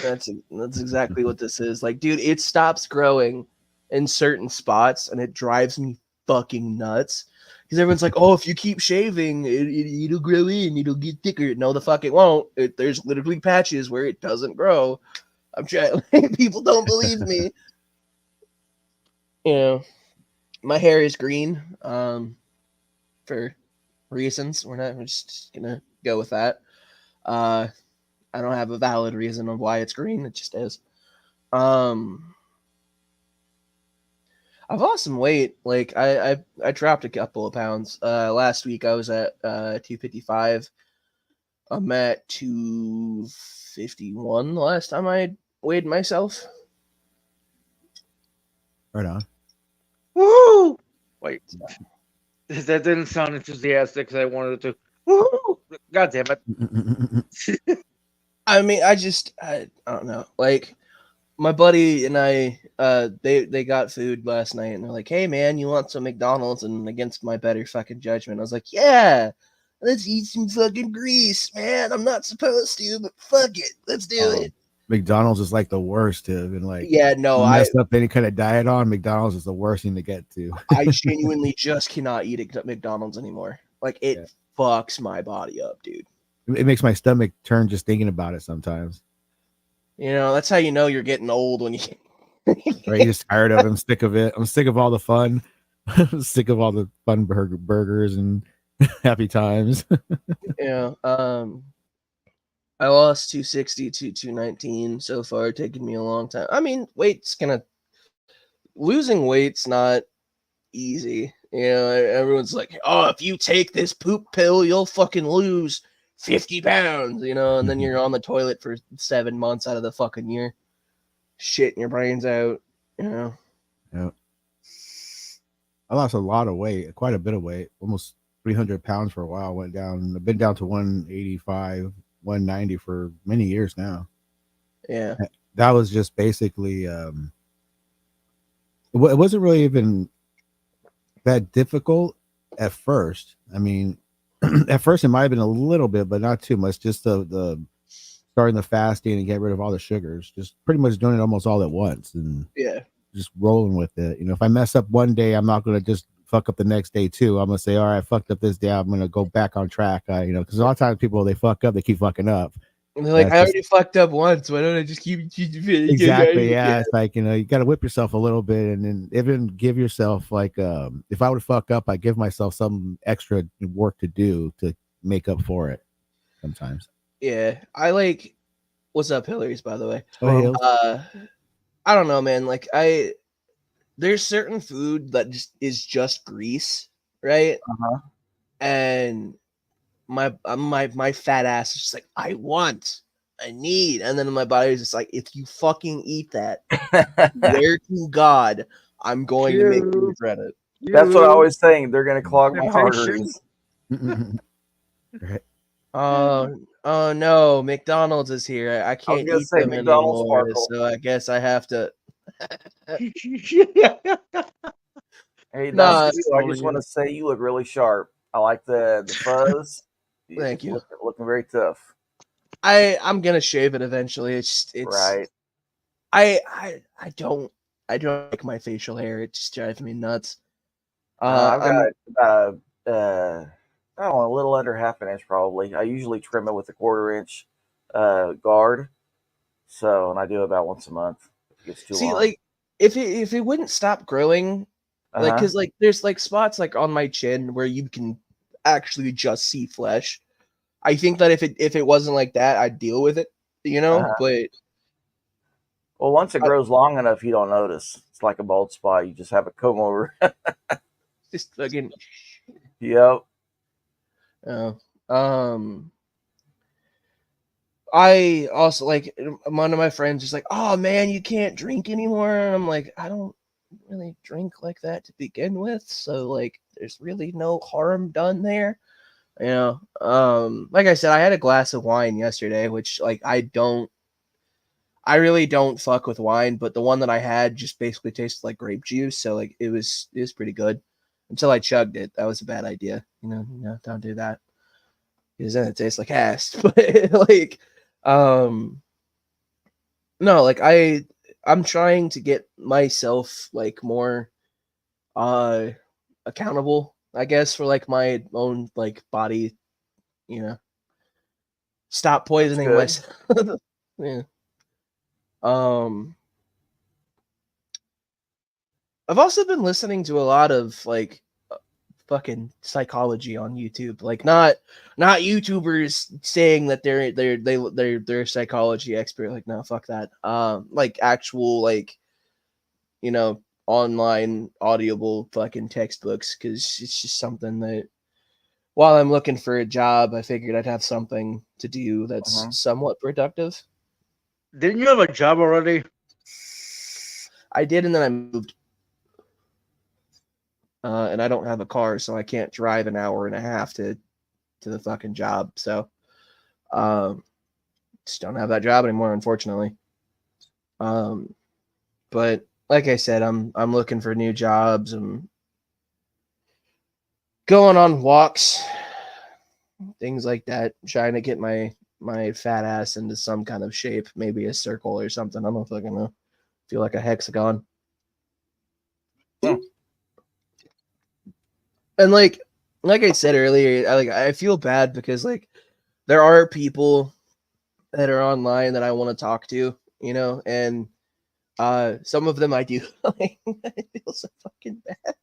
That's exactly what this is. Like, dude, it stops growing in certain spots, and it drives me fucking nuts. Because everyone's like, "Oh, if you keep shaving, it'll grow in. It'll get thicker." No, the fuck it won't. There's literally patches where it doesn't grow. I'm trying. People don't believe me. You know, my hair is green. For reasons. We're just gonna go with that. I don't have a valid reason of why it's green. It just is. I've lost some weight. Like I dropped a couple of pounds. Last week I was at 255. I'm at 251 the last time I weighed myself. Right on. Woo! Wait, that didn't sound enthusiastic because I wanted it to. Woo! God damn it! I mean, I don't know. Like my buddy and I, they got food last night, and they're like, "Hey, man, you want some McDonald's?" And against my better fucking judgment, I was like, "Yeah, let's eat some fucking grease, man. I'm not supposed to, but fuck it, let's do it." McDonald's is like the worst to have been like. Yeah, no, I messed up any kind of diet on. McDonald's is the worst thing to get to. I genuinely just cannot eat at McDonald's anymore. Like it fucks my body up, dude. It makes my stomach turn just thinking about it sometimes. You know, that's how you know you're getting old when you. Right, you're just tired of it. I'm sick of it. I'm sick of all the fun. I'm sick of all the fun burgers and happy times. Yeah. I lost 260 to 219 so far, taking me a long time. I mean, losing weight's not easy. You know, everyone's like, "Oh, if you take this poop pill, you'll fucking lose 50 pounds," you know, and then you're on the toilet for 7 months out of the fucking year, shitting your brains out, you know. Yeah. I lost a lot of weight, quite a bit of weight, almost 300 pounds for a while. Went down, I've been down to 185, 190 for many years now. Yeah. That was just basically, it wasn't really even that difficult at first. I mean, at first it might have been a little bit, but not too much. Just the starting the fasting and get rid of all the sugars, just pretty much doing it almost all at once and Yeah. just rolling with it. You know, if I mess up one day, I'm not going to just fuck up the next day too. I'm going to say, all right, I fucked up this day. I'm going to go back on track. You know, because a lot of times people, they fuck up, they keep fucking up. And they're like, That's I just- already fucked up once. Why don't I just keep Exactly. Yeah. It's like, you know, you got to whip yourself a little bit and then even give yourself like, if I would fuck up, I give myself some extra work to do to make up for it sometimes. Yeah. I like, what's up, Hillary's, by the way? Oh, Hills. I don't know, man. Like there's certain food that just is just grease, right? Uh-huh. And my fat ass is just like, I need, and then my body's just like, if you fucking eat that, swear to God, I'm going to make you regret it. That's what I was saying. They're gonna clog my Perfection. arteries. Right. Oh no, McDonald's is here. I can't gonna eat say them McDonald's anymore, Sparkle. so I guess I have to. Hey, Nah, Dusty, I just want to say you look really sharp. I like the fuzz. Thank you. Looking very tough. I'm gonna shave it eventually. It's Right. I don't like my facial hair. It just drives me nuts. I've I'm- got I don't know, a little under half an inch probably. I usually trim it with a 1/4 inch guard. So, and I do about once a month. It gets too see long. like if it wouldn't stop growing, like Uh-huh. because like there's like spots like on my chin where you can actually just see flesh. I think that if it wasn't like that, I'd deal with it, you know. Uh-huh. But Well, once it grows long enough, you don't notice. It's like a bald spot. You just have a comb over. just fucking. Yep. I also like one of my friends is like, oh man, you can't drink anymore. And I'm like, I don't really drink like that to begin with. So like there's really no harm done there. You know, like I said, I had a glass of wine yesterday, which like I really don't fuck with wine, but the one that I had just basically tasted like grape juice. So like it was pretty good until I chugged it. That was a bad idea. You know, don't do that. Because then it tastes like ass. But like, no, like I'm trying to get myself like more accountable, I guess, for like my own like body, you know. Stop poisoning good. myself. Yeah. I've also been listening to a lot of like fucking psychology on YouTube, like not YouTubers saying that they're psychology expert. Like no, fuck that. Like actual like, you know, online audible fucking textbooks, because it's just something that while I'm looking for a job, I figured I'd have something to do that's somewhat productive. Didn't you have a job already? I did, and then I moved. And I don't have a car, so I can't drive an hour and a half to the fucking job. So, just don't have that job anymore, unfortunately. But like I said, I'm looking for new jobs. I'm going on walks, things like that, trying to get my fat ass into some kind of shape, maybe a circle or something. I don't fucking know. Feel like a hexagon. And like I said earlier, I feel bad because like there are people that are online that I want to talk to, you know, and some of them I do. Like, I feel so fucking bad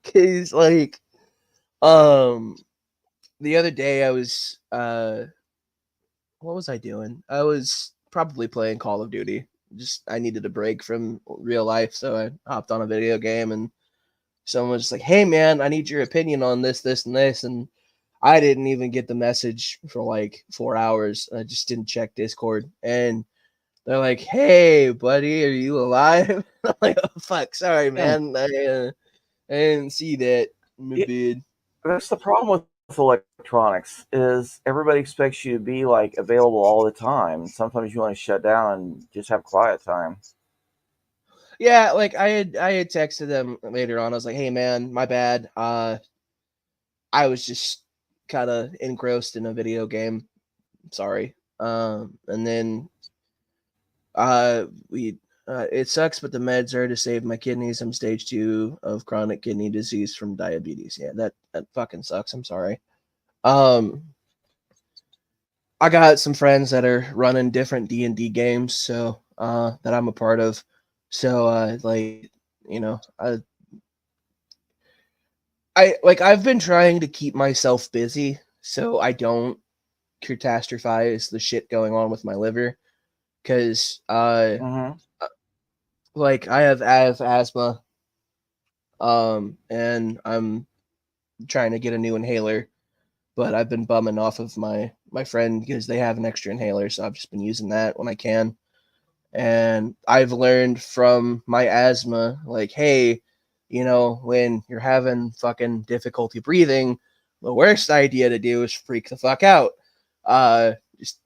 because like the other day I was what was I doing? I was probably playing Call of Duty. Just I needed a break from real life, so I hopped on a video game, and someone was just like, hey man, I need your opinion on this, and this. And I didn't even get the message for like 4 hours. I just didn't check Discord. And they're like, hey buddy, are you alive? I'm like, oh fuck, sorry man. I didn't see that in the It- bid. That's the problem with electronics is everybody expects you to be like available all the time. Sometimes you want to shut down and just have quiet time. Yeah, like I had texted them later on. I was like, "Hey man, my bad. I was just kind of engrossed in a video game. Sorry." And then we it sucks, but the meds are to save my kidneys. I'm stage 2 of chronic kidney disease from diabetes. Yeah, that fucking sucks. I'm sorry. I got some friends that are running different D&D games, so that I'm a part of. So like, you know, I've been trying to keep myself busy so I don't catastrophize the shit going on with my liver, because Mm-hmm. like I have asthma, and I'm trying to get a new inhaler, but I've been bumming off of my friend because they have an extra inhaler, so I've just been using that when I can. And I've learned from my asthma, like, hey, you know, when you're having fucking difficulty breathing, the worst idea to do is freak the fuck out. Just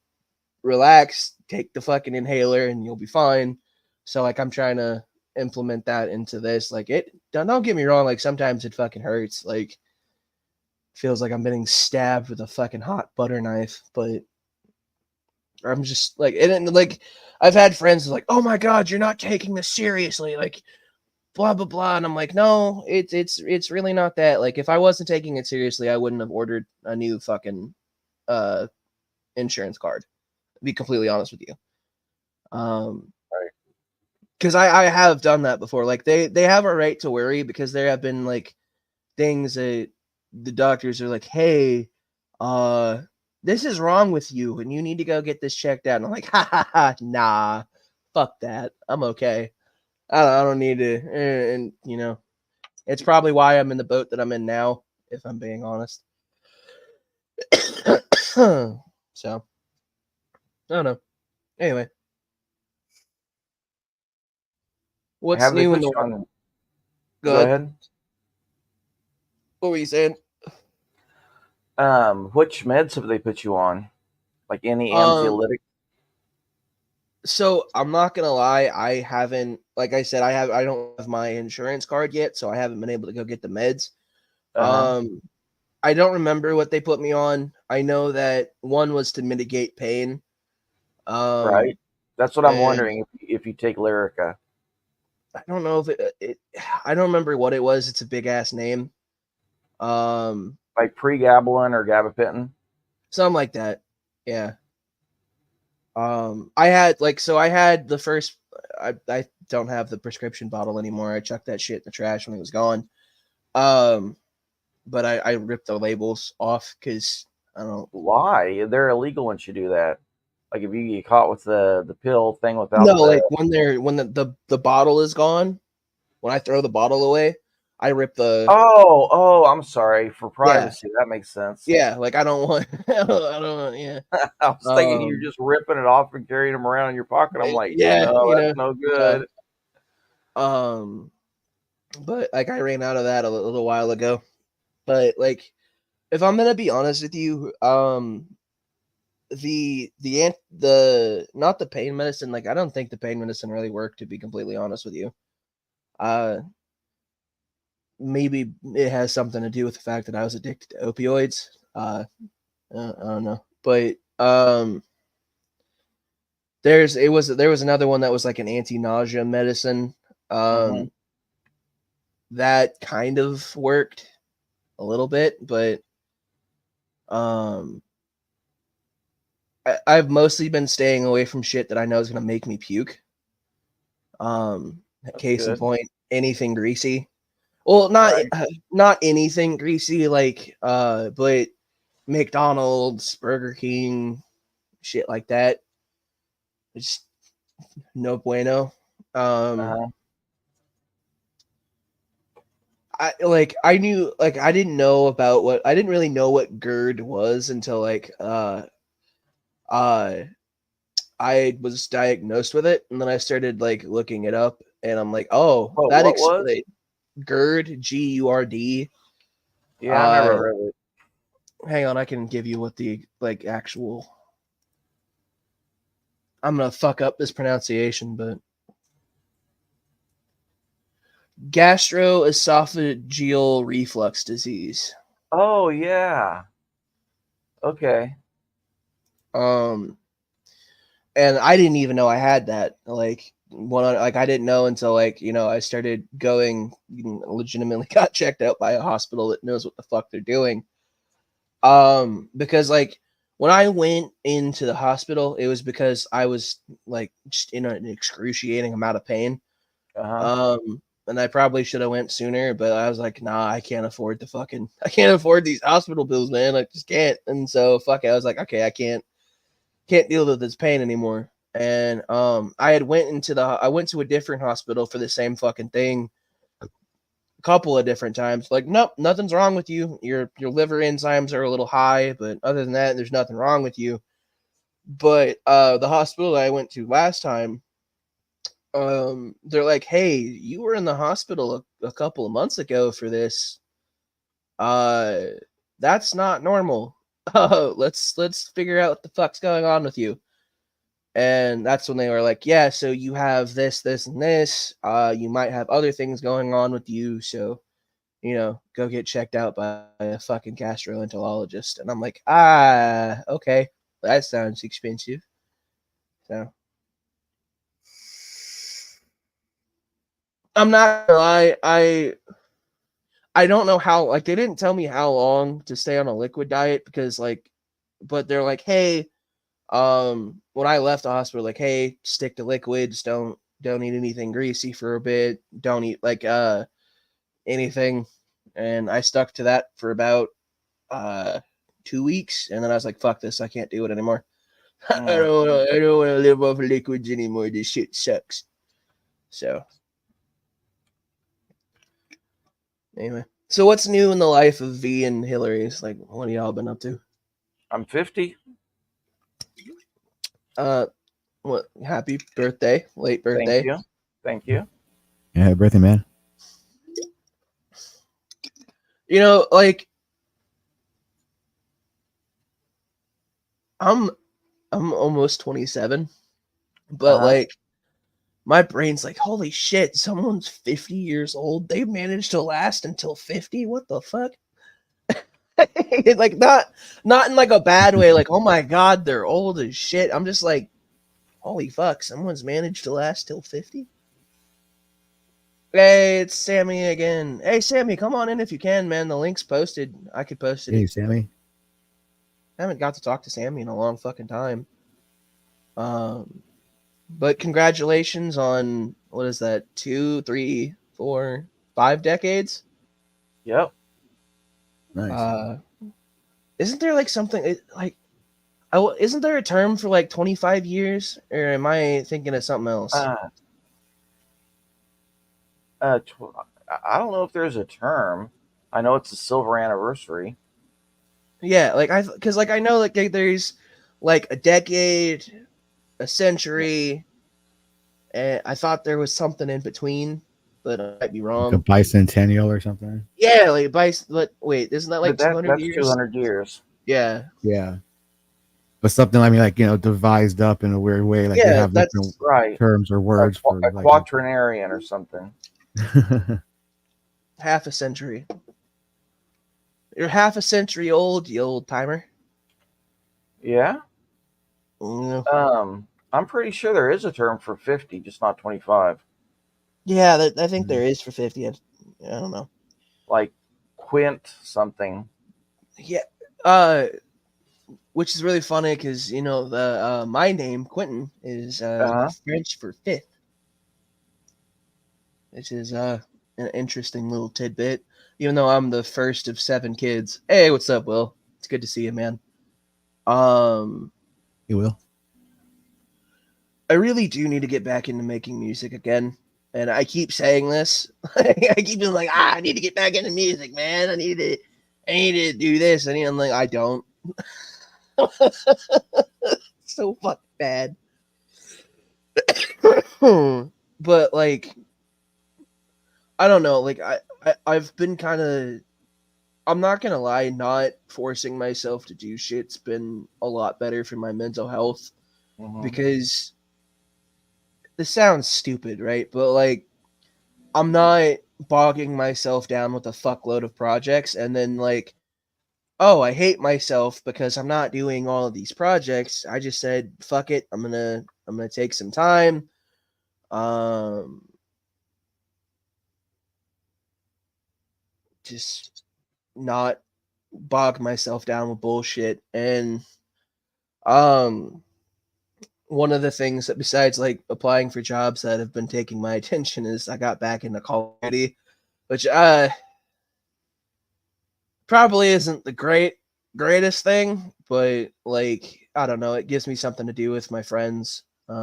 relax, take the fucking inhaler, and you'll be fine. So like, I'm trying to implement that into this. Like, it don't get me wrong, like sometimes it fucking hurts. Like, feels like I'm getting stabbed with a fucking hot butter knife, but I'm just like, and like, I've had friends like, "Oh my god, you're not taking this seriously," like, blah blah blah, and I'm like, no, it's really not that. Like, if I wasn't taking it seriously, I wouldn't have ordered a new fucking uh insurance card. To be completely honest with you, Right. because I have done that before. Like, they have a right to worry because there have been like things that the doctors are like, hey, this is wrong with you and you need to go get this checked out. And I'm like, ha ha ha, nah, fuck that. I'm okay. I don't need to. And, you know, it's probably why I'm in the boat that I'm in now, if I'm being honest. So, I don't know. Anyway, I what's have they new in put the you world? on? Go Go ahead. ahead. What were you saying? Which meds have they put you on? Like any Um, anxiolytic? So I'm not gonna lie, I haven't, like I said, I don't have my insurance card yet, so I haven't been able to go get the meds. Uh-huh. I don't remember what they put me on. I know that one was to mitigate pain. Right. That's what I'm And wondering if you take Lyrica. I don't know if I don't remember what it was. It's a big ass name. Like pregabalin or gabapentin. Something like that. Yeah. I had the first. I don't have the prescription bottle anymore. I chucked that shit in the trash when it was gone. But I ripped the labels off because I don't know. Why? They're illegal once you do that. Like if you get caught with the pill thing No, without the like when the bottle is gone, when I throw the bottle away, I rip the Oh, I'm sorry. For yeah privacy, that makes sense. yeah. Like I don't want I don't want, yeah. I was thinking you're Um, just ripping it off and carrying them around in your pocket. I'm like, yeah, no, you that's know. no good. But like I ran out of that a little while ago. But like, if I'm gonna be honest with you, the not the pain medicine, like I don't think the pain medicine really worked, to be completely honest with you. Maybe it has something to do with the fact that I was addicted to opioids. I don't know. But there was another one that was like an anti-nausea medicine. Mhm. That kind of worked a little bit, but I've mostly been staying away from shit that I know is gonna make me puke. Case in good. point, anything greasy. Well, Right. not anything greasy, like but McDonald's, Burger King, shit like that. It's no bueno. Uh-huh. I knew, like, I didn't know about what I didn't really know what GERD was until like I was diagnosed with it, and then I started like looking it up, and I'm like, oh, But that what was? explains. GERD, GURD. Yeah, I never heard of it. Hang on, I can give you what the like actual. I'm gonna fuck up this pronunciation, but gastroesophageal reflux disease. Oh yeah. Okay. And I didn't even know I had that. Like I didn't know until like I started going, legitimately got checked out by a hospital that knows what the fuck they're doing. Because like when I went into the hospital, it was because I was like just in an excruciating amount of pain. And I probably should have went sooner, but I was like, nah, I can't afford these hospital bills, man. I just can't. And so fuck it. I was like, okay, I can't deal with this pain anymore. And I went to a different hospital for the same fucking thing a couple of different times. Like, nope, nothing's wrong with you. Your liver enzymes are a little high, but other than that, there's nothing wrong with you. But the hospital I went to last time, they're like, hey, you were in the hospital a couple of months ago for this. That's not normal. Let's figure out what the fuck's going on with you. And that's when they were like, yeah, so you have this, and this. You might have other things going on with you, so go get checked out by a fucking gastroenterologist. And I'm like, okay, that sounds expensive. So I'm not gonna lie, I don't know how, like, they didn't tell me how long to stay on a liquid diet because but they're like, hey, when I left the hospital, like, hey, stick to liquids, don't eat anything greasy for a bit, don't eat like anything. And I stuck to that for about 2 weeks, and then I was like, fuck this, I can't do it anymore. I don't want to live off liquids anymore. This shit sucks. So anyway, so what's new in the life of V and Hillary's? Like, what have y'all been up to? I'm 50. What? Happy birthday, late birthday. Thank you. Yeah, happy birthday, man. Like, I'm almost 27, but like, my brain's like, holy shit, someone's 50 years old. They managed to last until 50. What the fuck? Like, not in like a bad way. Like, oh my god, they're old as shit. I'm just like, holy fuck, someone's managed to last till 50. Hey, it's Sammy again. Hey, Sammy, come on in if you can, man. The link's posted. I could post it. Hey, Sammy. I haven't got to talk to Sammy in a long fucking time. But congratulations on, what is that, 2, 3, 4, 5 decades? Yep. Nice. Isn't there like something like, isn't there a term for like 25 years, or am I thinking of something else? I don't know if there's a term. I know it's a silver anniversary. Yeah, like because like I know like there's like a decade, a century, and I thought there was something in between, but I might be wrong. Like a bicentennial or something. Yeah, like but wait, isn't that like 200 years? 200 years. Yeah. Yeah. But something, I mean, like, devised up in a weird way. Like, Yeah, they have that's different right. terms or words for a like, quaternarian or something. Half a century. You're half a century old, you old timer. Yeah. Mm. I'm pretty sure there is a term for 50, just not 25. Yeah, I think there is for 50. I don't know. Like quint something. Yeah. Which is really funny because the my name Quentin is French for fifth, which is an interesting little tidbit. Even though I'm the first of 7 kids. Hey, what's up, Will? It's good to see you, man. You will. I really do need to get back into making music again, and I keep saying this. I keep being like, I need to get back into music, man. I need to do this, and I'm like, I don't. So fucking bad. But like, I don't know. Like I've been kind of. I'm not gonna lie, not forcing myself to do shit's been a lot better for my mental health Mm-hmm. because this sounds stupid, right? But like, I'm not bogging myself down with a fuckload of projects and then like, oh, I hate myself because I'm not doing all of these projects. I just said, fuck it, I'm gonna take some time. Um, just not bog myself down with bullshit. And um one of the things that besides like applying for jobs that have been taking my attention is I got back into Call of Duty, which probably isn't the greatest thing, but like I don't know, it gives me something to do with my friends. I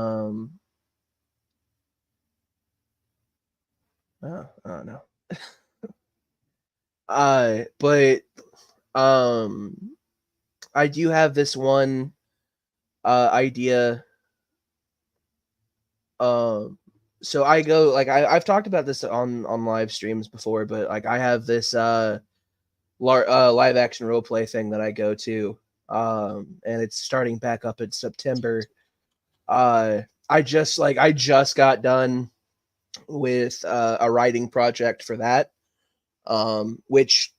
don't know. But um I do have this one idea. Um so I go like I've talked about this on live streams before, but like I have this live action role play thing that I go to, and it's starting back up in September. I just got done with a writing project for that, which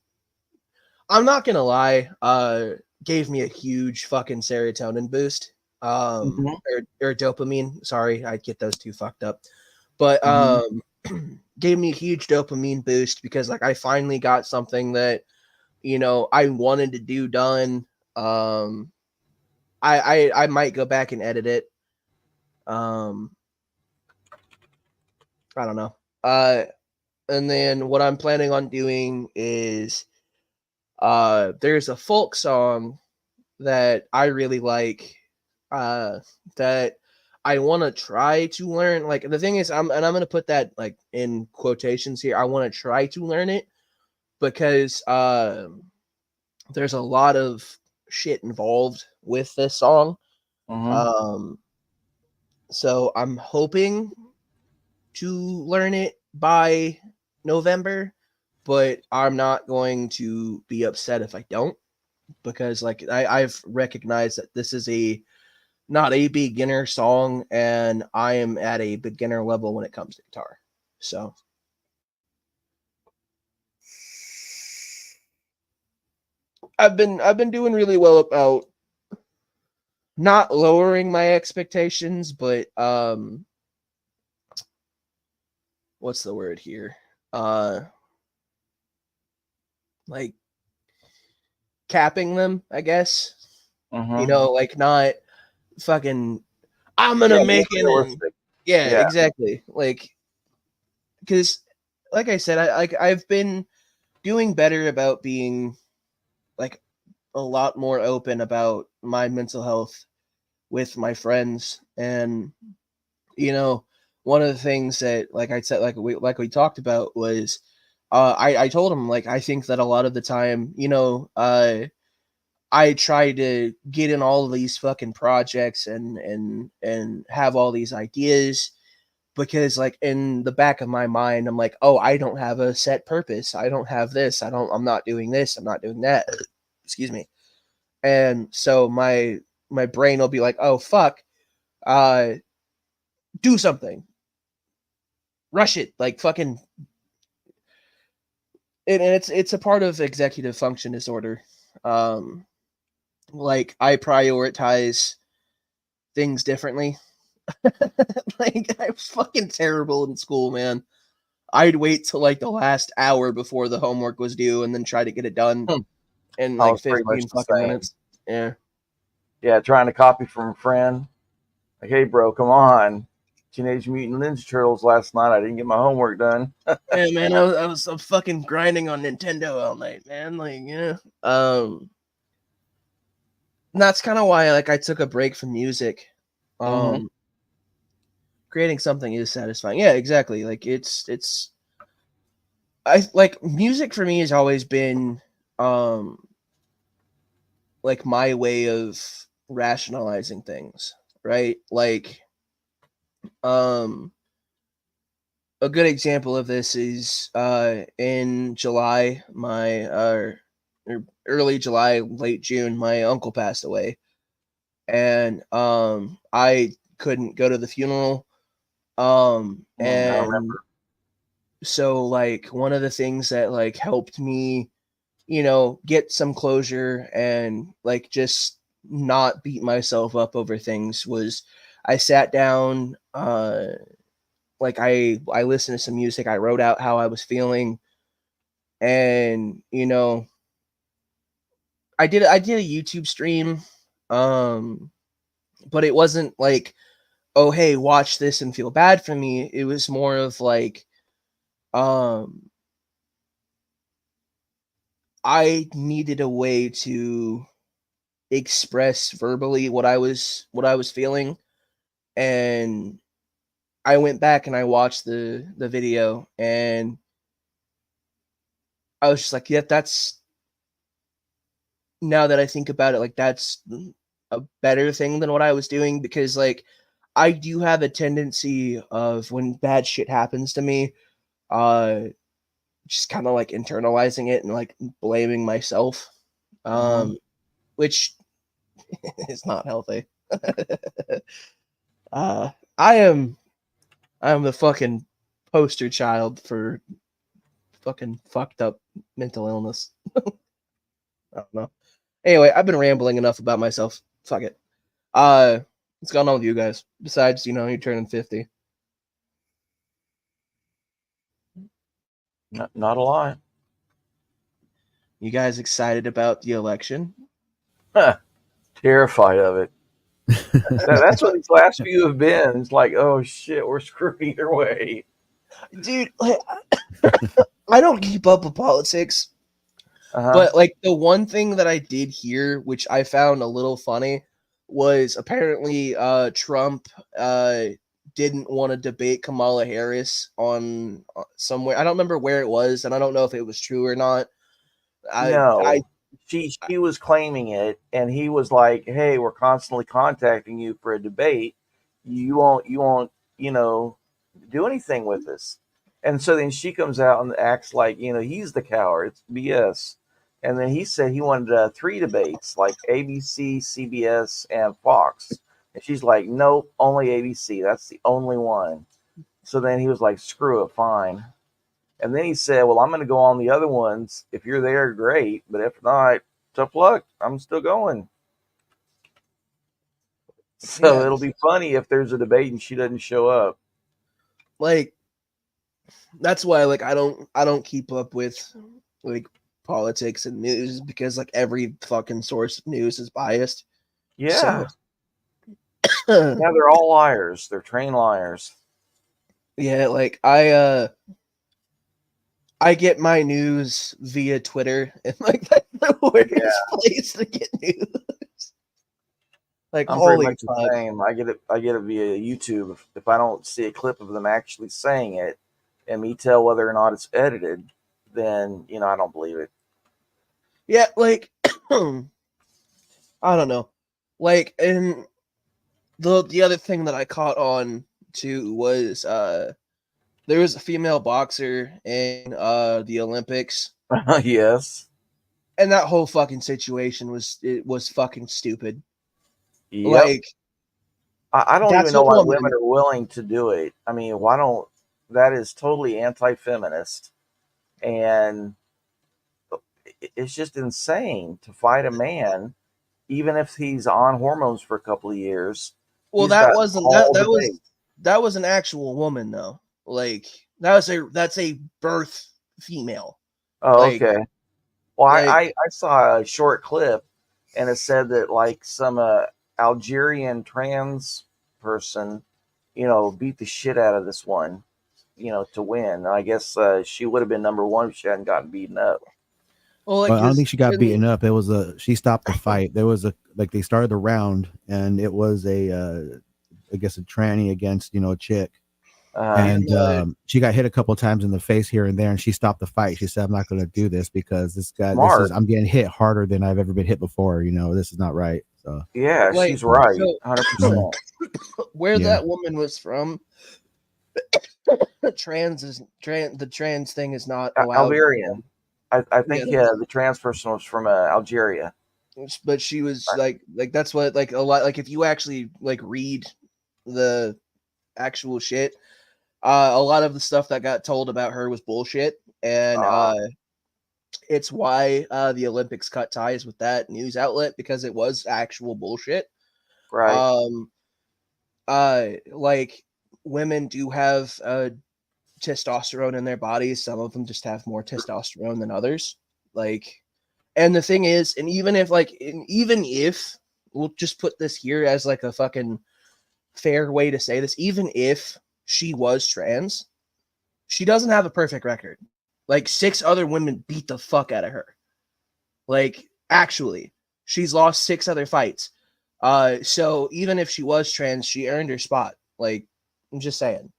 I'm not gonna lie, gave me a huge fucking serotonin boost, Mm-hmm. or dopamine. Sorry, I get those two fucked up, but Mm-hmm. gave me a huge dopamine boost because like I finally got something that I wanted to do done. Um, I might go back and edit it. Um, I don't know. And then what I'm planning on doing is there's a folk song that I really like that I want to try to learn. Like the thing is, I'm gonna put that like in quotations here. I want to try to learn it because there's a lot of shit involved with this song. Mm-hmm. Um, so I'm hoping to learn it by November, but I'm not going to be upset if I don't because like I've recognized that this is a not a beginner song and I am at a beginner level when it comes to guitar. So I've been doing really well about not lowering my expectations, but what's the word here? Like capping them, I guess. Mm-hmm. Like not fucking I'm gonna Yeah, being make it and realistic. yeah, Yeah. exactly. Like because like I said, I've been doing better about being like a lot more open about my mental health with my friends and you know one of the things that like I said like we talked about was I told him like I think that a lot of the time I try to get in all of these fucking projects and have all these ideas because like in the back of my mind I'm like, oh, I don't have a set purpose, I don't have this, I'm not doing this, I'm not doing that. Excuse me. And so my brain will be like, oh fuck, uh do something, rush it, like fucking. And it's a part of executive function disorder. um like I prioritize things differently. Like I was fucking terrible in school, man. I'd wait till like the last hour before the homework was due and then try to get it done Hmm. in I like was pretty much 15 the fucking same. minutes. Yeah. Yeah, trying to copy from a friend. Like, hey, bro, come on. Teenage Mutant Ninja Turtles last night. I didn't get my homework done. Yeah, man, I'm fucking grinding on Nintendo all night, man. Like, yeah. And that's kind of why like I took a break from music. Mm-hmm. Um creating something is satisfying. Yeah, exactly. Like it's I like music for me has always been um like my way of rationalizing things, right? Like um a good example of this is in July, my or early July, late June, my uncle passed away, and I couldn't go to the funeral. I And remember. so like one of the things that like helped me, you know, get some closure and like just not beat myself up over things was I sat down, like I listened to some music, I wrote out how I was feeling, and you know, I did a YouTube stream, but it wasn't like, oh hey, watch this and feel bad for me. It was more of like, I needed a way to express verbally what I was feeling, and I went back and I watched the video, and I was just like, yeah, that's, now that I think about it, like that's a better thing than what I was doing, because like I do have a tendency of when bad shit happens to me, uh just kind of like internalizing it and like blaming myself, which is not healthy. I am the fucking poster child for fucking fucked up mental illness. I don't know. Anyway, I've been rambling enough about myself. Fuck it. What's going on with you guys? Besides, you know, you're turning 50. Not a lot. You guys excited about the election? Terrified of it. That's what these last few have been. It's like, oh shit, we're screwed either way. Dude, like, I don't keep up with politics, Uh-huh. but like the one thing that I did hear, which I found a little funny, was apparently Trump didn't want to debate Kamala Harris on somewhere. I don't remember where it was, and I don't know if it was true or not. No, she was claiming it, and he was like, "Hey, we're constantly contacting you for a debate. You won't, you know, do anything with us." And so then she comes out and acts like, you know, he's the coward. It's BS. And then he said he wanted 3 debates, like ABC, CBS, and Fox. And she's like, "Nope, only ABC. That's the only one." So then he was like, "Screw it, fine." And then he said, "Well, I'm going to go on the other ones. If you're there, great. But if not, tough luck. I'm still going." So Yeah. it'll be funny if there's a debate and she doesn't show up. Like, that's why like I don't keep up with like politics and news, because like every fucking source of news is biased. Yeah. So, Yeah, they're all liars. They're trained liars. yeah, like I get my news via Twitter, and like that's the worst place to get news. Like, I'm pretty holy much the fuck. same. I get it via YouTube. If I don't see a clip of them actually saying it and me tell whether or not it's edited, then, you know, I don't believe it. Yeah, like I don't know. Like, and the other thing that I caught on to was there was a female boxer in the Olympics, Yes. and that whole fucking situation was fucking stupid. Yep. Like, I don't that's even know a why woman. women are willing to do it. I mean, why don't, that is totally anti-feminist, and it's just insane to fight a man, even if he's on hormones for a couple of years. Well, He's that got wasn't all that the was bait. that was an actual woman though. Like, that's a birth female. Oh, Like, okay. Well, like I saw a short clip, and it said that like some Algerian trans person, you know, beat the shit out of this one, you know, to win. I guess she would have been number 1 if she hadn't gotten beaten up. well, like, Well, I don't think she got in beaten up. It was she stopped the fight. There was like they started the round, and it was I guess a tranny against, you know, a chick. And she got hit a couple of times in the face here and there, and she stopped the fight. She said, "I'm not going to do this because I'm getting hit harder than I've ever been hit before. You know, this is not right." So Yeah, Like, she's right, so- 100%. where Yeah. that woman was from, the trans thing is not allowed. Algerian. I think Yeah. the trans person was from Algeria. But she was like that's what like a lot like if you actually like read the actual shit, a lot of the stuff that got told about her was bullshit, and it's why the Olympics cut ties with that news outlet, because it was actual bullshit. Right. Like women do have testosterone in their bodies. Some of them just have more testosterone than others. Like, and the thing is, and even if we'll just put this here as like a fucking fair way to say this, even if she was trans, she doesn't have a perfect record. Like 6 other women beat the fuck out of her. Like, actually, she's lost 6 other fights. So even if she was trans, she earned her spot. Like, I'm just saying.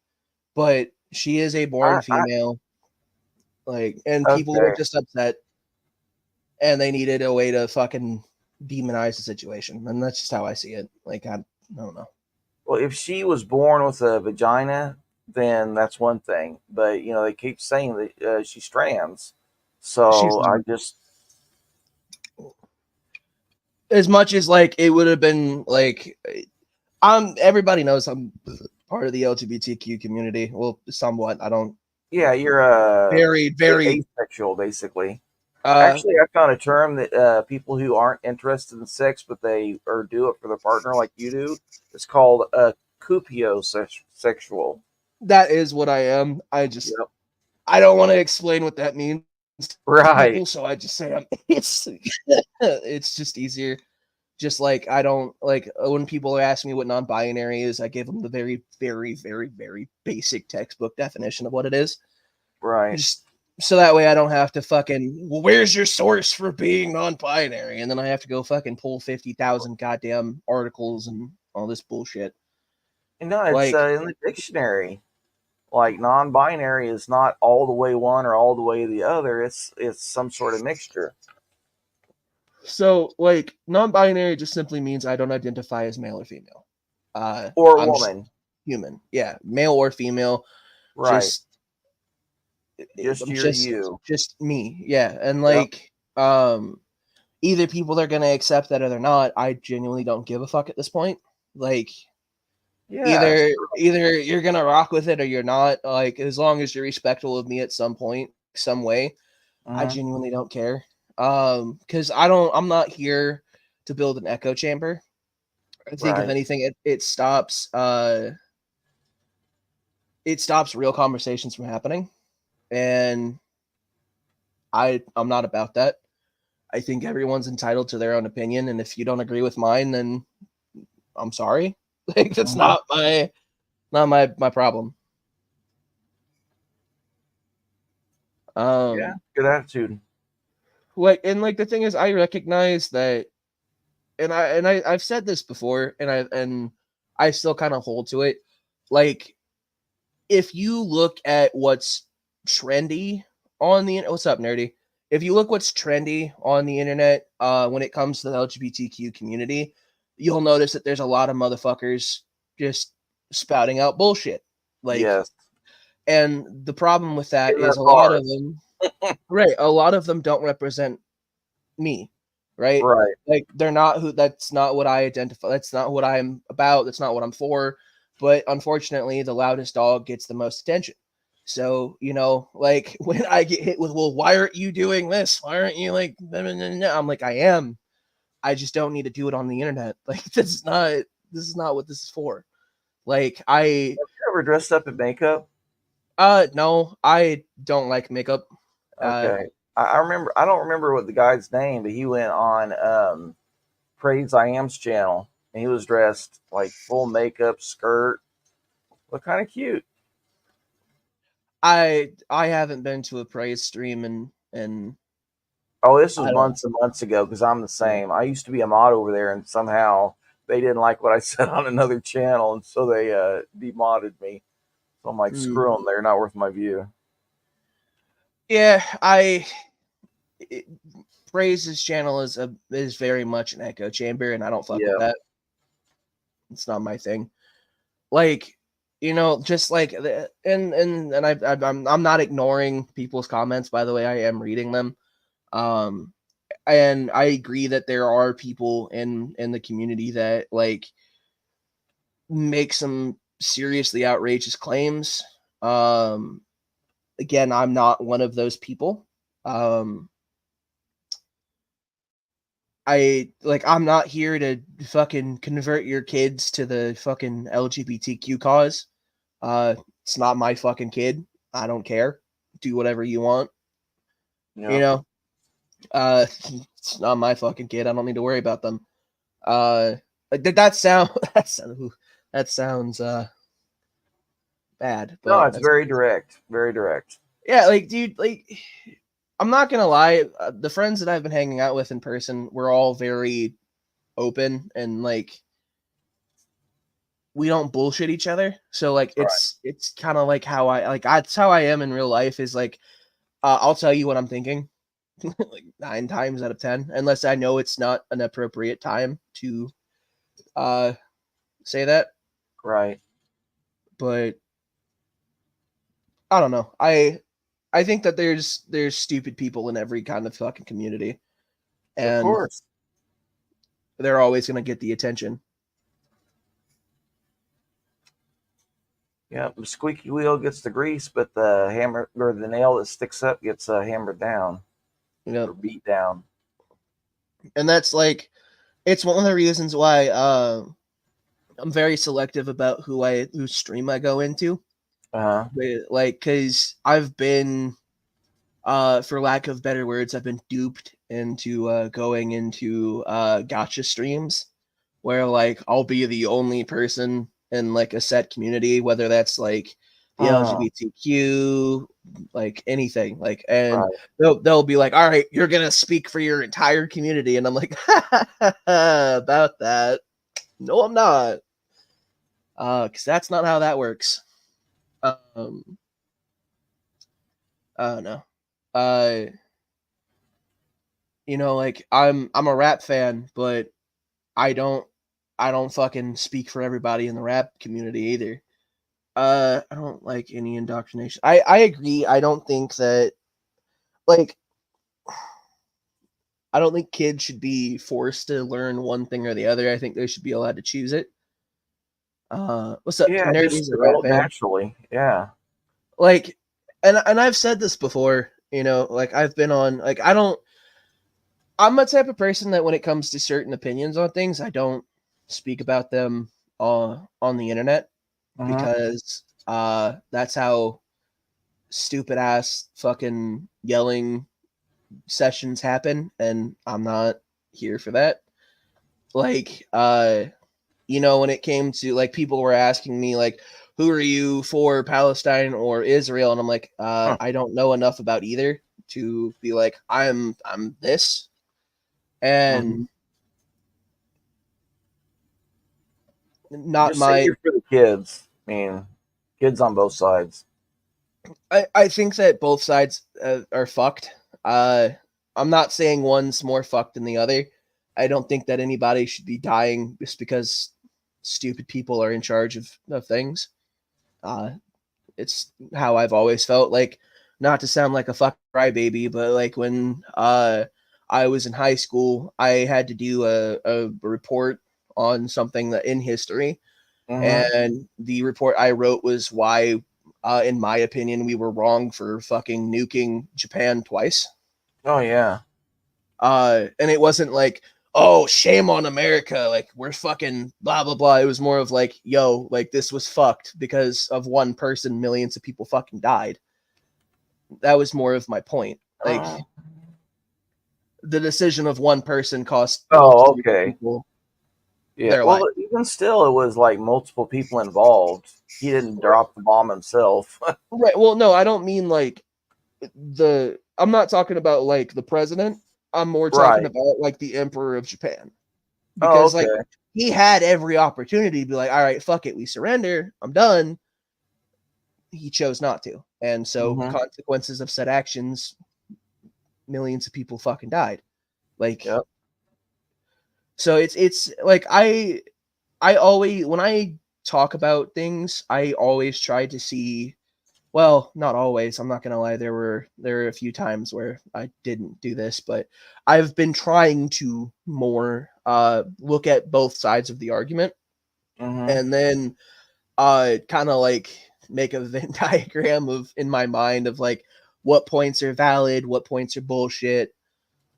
But she is a born female. Like, and people were just upset, and they needed a way to fucking demonize the situation, and that's just how I see it. Like, I don't know. Well, if she was born with a vagina, then that's one thing. But they keep saying that she's trans, so I just, as much as like it would have been like, everybody knows I'm part of the LGBTQ community. Well, somewhat. I don't. Yeah, you're very asexual, basically. Actually, I found a term that people who aren't interested in sex, but they do it for their partner, like you do. It's called cupiosexual. That is what I am. I just I don't want to explain what that means to people, so I just say it's just easier. Just like I don't like when people ask me what non-binary is, I give them the very, very, very, very basic textbook definition of what it is. Right. Just so that way I don't have to fucking, well, where's your source for being non-binary? And then I have to go fucking pull 50,000 goddamn articles and all this bullshit. No, it's in the dictionary. Like, non-binary is not all the way one or all the way the other. It's some sort of mixture. So, like, non-binary just simply means I don't identify as male or female. Or a woman. Human. Yeah, male or female. Right. Just me. Yeah, and like, either people are gonna accept that or they're not. I genuinely don't give a fuck at this point. Like, either you're gonna rock with it or you're not. Like, as long as you're respectful of me at some point, some way, I genuinely don't care. Because I'm not here to build an echo chamber. I think if anything, it stops real conversations from happening, and I'm not about that. I think everyone's entitled to their own opinion, and if you don't agree with mine, then I'm sorry. Like, that's not my problem. Yeah, good attitude. Like, and like the thing is, I recognize that, and I've said this before, and I still kind of hold to it. Like, if you look at what's trendy on the internet, what's up, nerdy? If you look what's trendy on the internet, when it comes to the LGBTQ community, you'll notice that there's a lot of motherfuckers just spouting out bullshit. Like, and the problem with that is a lot of them, a lot of them don't represent me, right? Like, they're not that's not what I identify. That's not what I'm about. That's not what I'm for. But unfortunately, the loudest dog gets the most attention. So, like, when I get hit with, well, why aren't you doing this? Why aren't you like, I'm like, I am. I just don't need to do it on the internet. Like, this is not what this is for. Like, have you ever dressed up in makeup? No, I don't like makeup. Okay. I don't remember what the guy's name, but he went on Praise I Am's channel, and he was dressed like full makeup, skirt. Looked kind of cute. I haven't been to a Praise stream and oh, this was months and months ago, because I'm the same. I used to be a mod over there, and somehow they didn't like what I said on another channel, and so they demodded me. So I'm like, screw them, they're not worth my view. Yeah, Praise's channel is very much an echo chamber, and I don't fuck with that. It's not my thing. Like, you know, just like and I'm not ignoring people's comments. By the way, I am reading them. And I agree that there are people in the community that like make some seriously outrageous claims. Again, I'm not one of those people. I'm not here to fucking convert your kids to the fucking LGBTQ cause. It's not my fucking kid. I don't care. Do whatever you want. Yeah. You know, it's not my fucking kid. I don't need to worry about them. That sounds bad. But No, it's very direct. Very direct. Yeah, like, dude, like, I'm not gonna lie. The friends that I've been hanging out with in person, we're all very open and like we don't bullshit each other. So like, it's kind of like how that's how I am in real life. Is like, I'll tell you what I'm thinking, like 9 times out of 10, unless I know it's not an appropriate time to say that. Right. But I don't know. I think that there's stupid people in every kind of fucking community, and Of course. they're always gonna get the attention. Yeah, the squeaky wheel gets the grease, but the hammer or the nail that sticks up gets hammered down You or know, beat down. and that's like, it's one of the reasons why I'm very selective about whose stream I go into. Uh-huh. Like, because I've been, for lack of better words, I've been duped into going into gotcha streams where like I'll be the only person in like a set community, whether that's like the LGBTQ, like anything, like, and they'll be like, all right, you're gonna speak for your entire community, and I'm like, about that, no, I'm not, because that's not how that works. I don't know. You know, like I'm a rap fan, but I don't fucking speak for everybody in the rap community either. I don't like any indoctrination. I agree. I don't think that, like, I don't think kids should be forced to learn one thing or the other. I think they should be allowed to choose it. What's up? Yeah, Nerd just is a rap develop fan. naturally. Yeah. Like, and I've said this before, you know, like I've been on, like, I'm the type of person that when it comes to certain opinions on things, I don't speak about them on the internet, because that's how stupid ass fucking yelling sessions happen, and I'm not here for that. Like, you know, when it came to like people were asking me like, who are you for, Palestine or Israel? And I'm like, I don't know enough about either to be like, I'm this. And not just my, for the kids. I mean, kids on both sides. I think that both sides are fucked. I'm not saying one's more fucked than the other. I don't think that anybody should be dying just because stupid people are in charge of things. It's how I've always felt. Like, not to sound like a fuck crybaby, but like when I was in high school, I had to do a report on something that in history, and the report I wrote was why, in my opinion, we were wrong for fucking nuking Japan twice. Oh yeah. And it wasn't like, oh, shame on America, like we're fucking blah blah blah. It was more of like, yo, like this was fucked because of one person, millions of people fucking died. That was more of my point. Like, the decision of one person cost. Oh, okay. Yeah. Well, life. Even still, it was like multiple people involved. He didn't drop the bomb himself. Right. Well, no, I don't mean like I'm not talking about like the president. I'm more talking about like the emperor of Japan, because like he had every opportunity to be like, all right, fuck it, we surrender, I'm done. He chose not to, and so consequences of said actions, millions of people fucking died. Like, so it's like I always, when I talk about things, I always try to see, well, not always, I'm not gonna lie, there were a few times where I didn't do this, but I've been trying to more look at both sides of the argument, and then kind of like make a Venn diagram of, in my mind, of like what points are valid, what points are bullshit,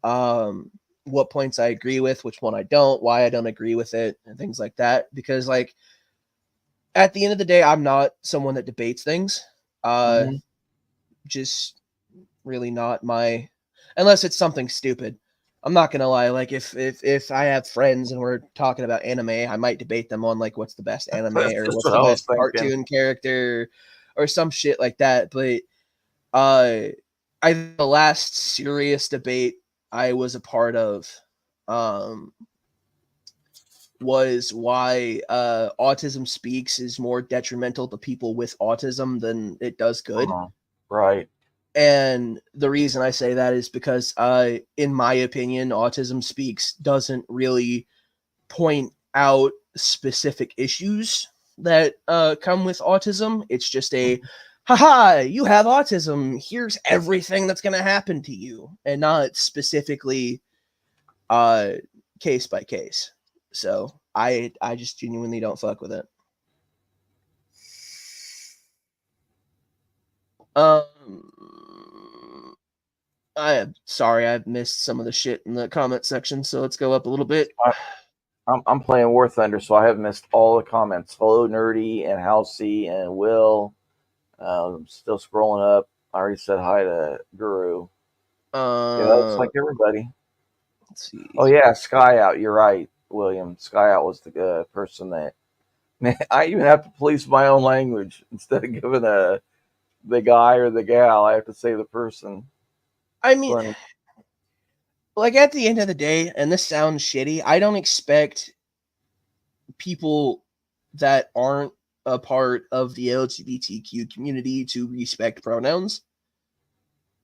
what points I agree with, which one I don't, why I don't agree with it, and things like that. Because like at the end of the day, I'm not someone that debates things. Just really not my, unless it's something stupid. I'm not gonna lie. Like if I have friends and we're talking about anime, I might debate them on like what's the best anime That's or just what's what the I was best thinking. cartoon character or some shit like that. But I think the last serious debate I was a part of was why Autism Speaks is more detrimental to people with autism than it does good. Right. And the reason I say that is because, in my opinion, Autism Speaks doesn't really point out specific issues that come with autism. It's just a, haha, you have autism. Here's everything that's going to happen to you, and not specifically case by case. So I just genuinely don't fuck with it. I am sorry, I've missed some of the shit in the comment section, so let's go up a little bit. I'm playing War Thunder, so I have missed all the comments. Hello, Nerdy and Halsey and Will. I'm still scrolling up. I already said hi to Guru. Yeah, that's like everybody. Let's see. Oh yeah, Sky Out. You're right, William. Sky Out was the person that. Man, I even have to police my own language instead of giving the guy or the gal. I have to say the person. I mean, like at the end of the day, and this sounds shitty, I don't expect people that aren't a part of the LGBTQ community to respect pronouns.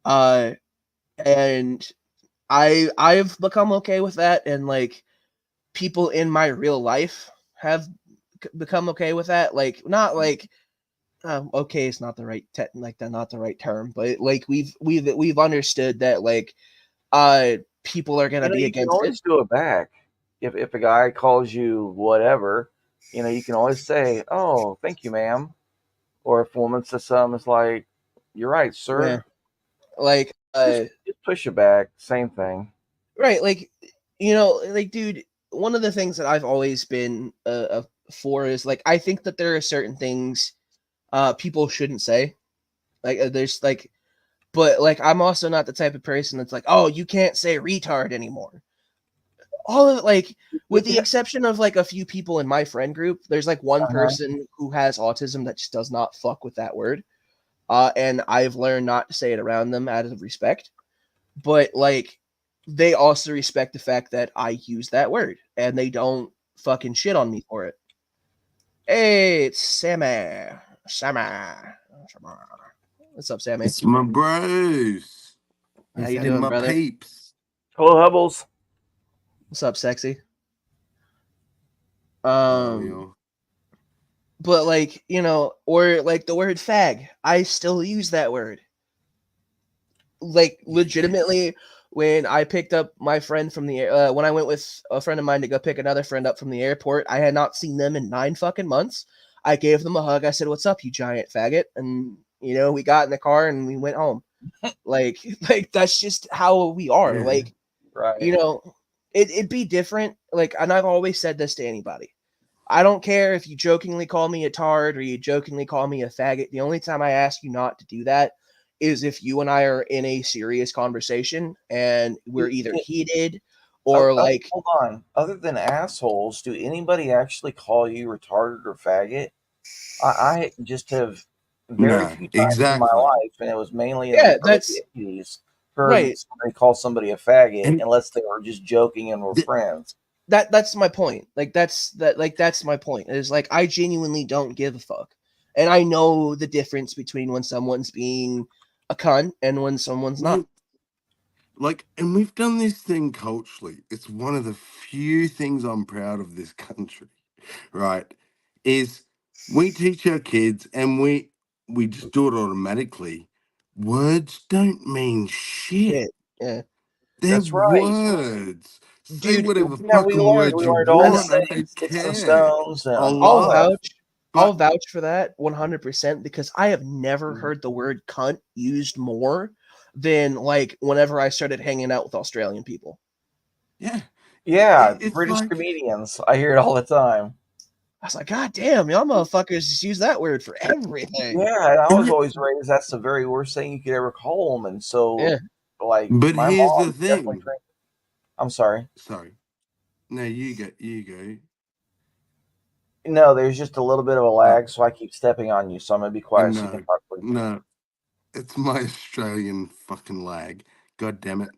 And I've become okay with that, and like people in my real life have become okay with that. Like not like okay, it's not the right not the right term, but like we've understood that like people are gonna be against it. You can always do it back. If a guy calls you whatever, you can always say, "Oh, thank you, ma'am," or if a woman says something, it's like, "You're right, sir." Yeah. Like just push it back. Same thing. Right, like like dude, one of the things that I've always been for is like I think that there are certain things people shouldn't say. Like there's like, but like I'm also not the type of person that's like, oh, you can't say retard anymore. All of it, like with the exception of like a few people in my friend group, there's like one person who has autism that just does not fuck with that word. And I've learned not to say it around them out of respect. But like they also respect the fact that I use that word and they don't fucking shit on me for it. Hey, it's Sammy. What's up, Sammy? It's my bros. How you doing, my brother? peeps. Hello, Hubbles. What's up, sexy? Yeah. But like, or like the word fag, I still use that word. Like legitimately, when I picked up my friend from the when I went with a friend of mine to go pick another friend up from the airport, I had not seen them in 9 fucking months. I gave them a hug. I said, "What's up, you giant faggot?" And we got in the car and we went home. like that's just how we are. Yeah. Like, right. It'd be different. Like, and I've always said this to anybody. I don't care if you jokingly call me a tard or you jokingly call me a faggot. The only time I ask you not to do that is if you and I are in a serious conversation and we're either heated or like. Hold on. Other than assholes, do anybody actually call you retarded or faggot? I just have very few times in my life, and it was mainly in the early 80s, heard somebody call somebody a faggot, unless they were just joking and were friends. That's my point. Like that's my point. Is like I genuinely don't give a fuck. And I know the difference between when someone's being a cunt and when someone's not. Like, and we've done this thing culturally. It's one of the few things I'm proud of this country, right? Is we teach our kids, and we just do it automatically. Words don't mean shit. Yeah. They're That's right. words. Say Dude, whatever Yeah, we fucking learned. words We you learned all I the know. want. I sayings, don't sticks and care. stones, and I all I'll that. love. I'll But vouch for that 100% because I have never heard the word cunt used more than like whenever I started hanging out with Australian people. yeah, Yeah, it's British like comedians. I hear it all the time. I was like, God damn, y'all motherfuckers just use that word for everything. Yeah, and I was always raised that's the very worst thing you could ever call them, and so Yeah. like But my here's the mom definitely thing. trained. I'm sorry. Sorry. No, you go. You go. No, there's just a little bit of a lag, so I keep stepping on you. So I'm gonna be quiet so you can No, talk. Please. no, it's my Australian fucking lag. God damn it.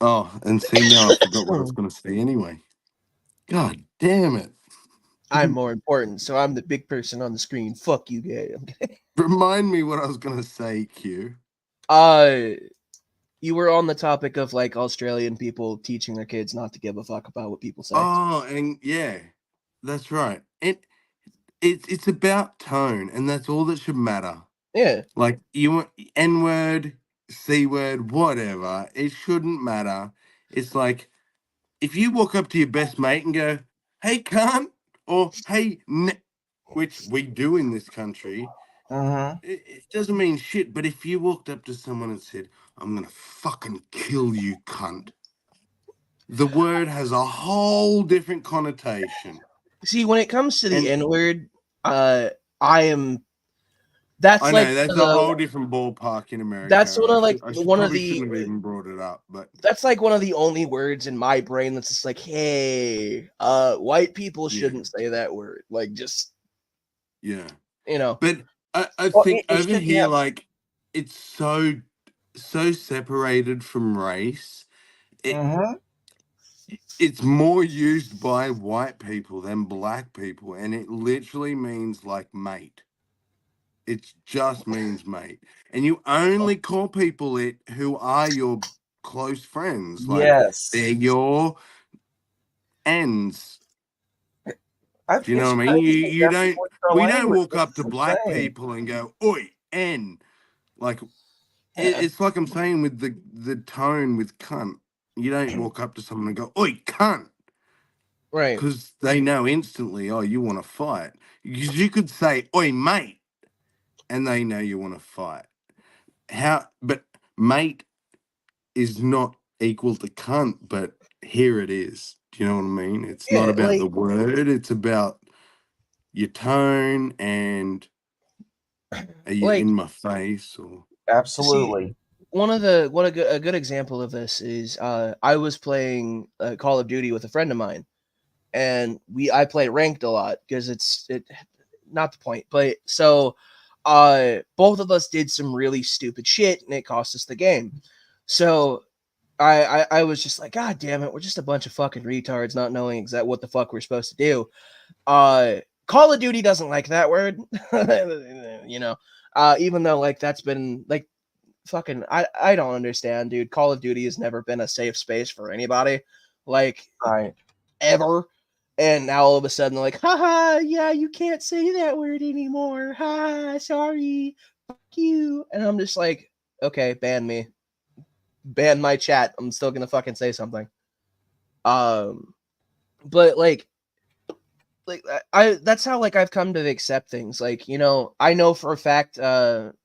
Oh, and see now I forgot what I was going to say anyway. God damn it. I'm more important, so I'm the big person on the screen. Fuck you, gay. I'm kidding. Remind me what I was going to say, Q. You were on the topic of like Australian people teaching their kids not to give a fuck about what people say. Oh, and yeah, that's right. It's about tone, and that's all that should matter. Yeah. Like you want N word, C word, whatever. It shouldn't matter. It's like if you walk up to your best mate and go, "Hey, cunt," or "Hey," which we do in this country, it doesn't mean shit. But if you walked up to someone and said, "I'm gonna fucking kill you, cunt," the word has a whole different connotation. See, when it comes to the And N word, I am. That's I like know that's a whole different ballpark in America. That's sort of like I one of probably the. shouldn't have even brought it up, but That's like one of the only words in my brain that's just like, hey, white people shouldn't say that word. Like, just yeah. you know. But I Well, think it over should here, have. like it's so separated from race. It's more used by white people than black people, and it literally means like mate. It just means mate, and you only call people it who are your close friends. Like Yes. they're your ends. Do you know what I mean? crazy. You That's don't. what's our We don't language. walk up It's to black insane. people and go, "Oi, N." Like Yeah. it's like I'm saying with the tone with cunt. You don't walk up to someone and go, "Oi, cunt," Right. because they know instantly, oh, you want to fight. Because you could say, "Oi, mate," and they know you want to fight. But mate is not equal to cunt, but here it is. Do you know what I mean? It's not Yeah, about like the word, it's about your tone and are you like in my face or Absolutely. see, a good example of this is I was playing Call of Duty with a friend of mine, and I play ranked a lot because it's not the point, but so both of us did some really stupid shit and it cost us the game. So I was just like, God damn it, we're just a bunch of fucking retards not knowing exactly what the fuck we're supposed to do. Call of Duty doesn't like that word, you know. Even though like that's been like fucking I don't understand, dude. Call of Duty has never been a safe space for anybody, like Right. ever. And now all of a sudden they're like, haha, yeah, you can't say that word anymore. Ha, sorry, fuck you. And I'm just like, okay, ban me, ban my chat. I'm still gonna fucking say something. But like I that's how like I've come to accept things. Like, you know, I know for a fact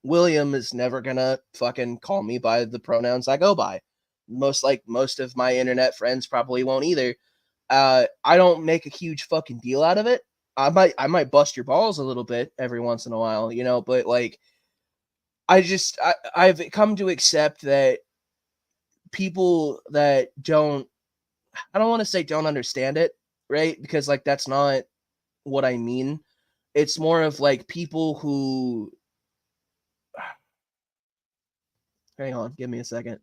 William is never gonna fucking call me by the pronouns I go by. Most of my internet friends probably won't either. I don't make a huge fucking deal out of it. I might bust your balls a little bit every once in a while, you know, but like I've come to accept that people that I don't want to say don't understand it, right? Because like that's not what I mean. It's more of like people who hang on, give me a second.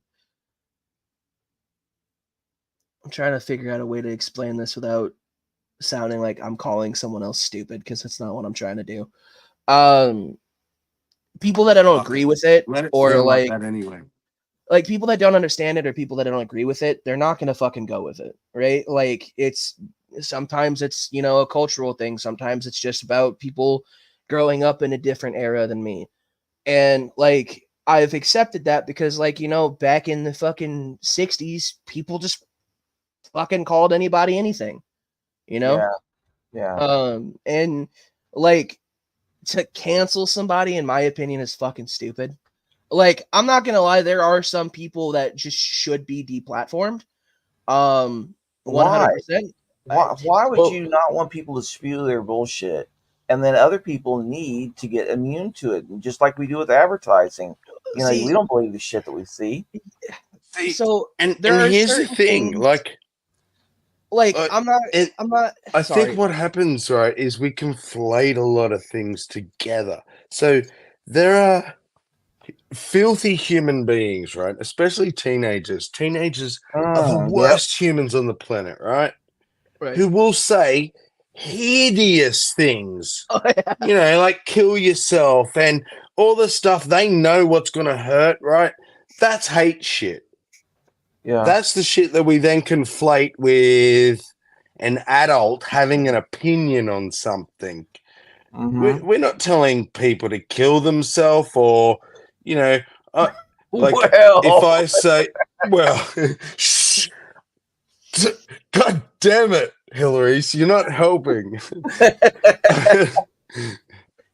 I'm trying to figure out a way to explain this without sounding like I'm calling someone else stupid because that's not what I'm trying to do. People that I don't agree with it, let it or sound like that anyway. like people that don't understand it or people that don't agree with it, they're not gonna fucking go with it, right? Like sometimes it's, you know, a cultural thing. Sometimes it's just about people growing up in a different era than me. And like, I've accepted that because, like, you know, back in the fucking 60s, people just fucking called anybody anything, you know? And like, to cancel somebody, in my opinion, is fucking stupid. Like, I'm not gonna lie, there are some people that just should be deplatformed. 100%. Why would Well- you not want people to spew their bullshit, and then other people need to get immune to it, just like we do with advertising? You know, we don't believe the shit that we see. So And there are here's the certain thing, things- like I'm not. I sorry. think what happens, right, is we conflate a lot of things together. So there are filthy human beings, right? Especially teenagers. Teenagers are the worst humans on the planet, right? Right. Who will say hideous things. Oh, yeah. You know, like kill yourself and all the stuff. They know what's going to hurt, right? That's hate shit. Yeah. That's the shit that we then conflate with an adult having an opinion on something. We're not telling people to kill themselves or, you know, like if I say, well, God damn it, Hillary, so you're not helping.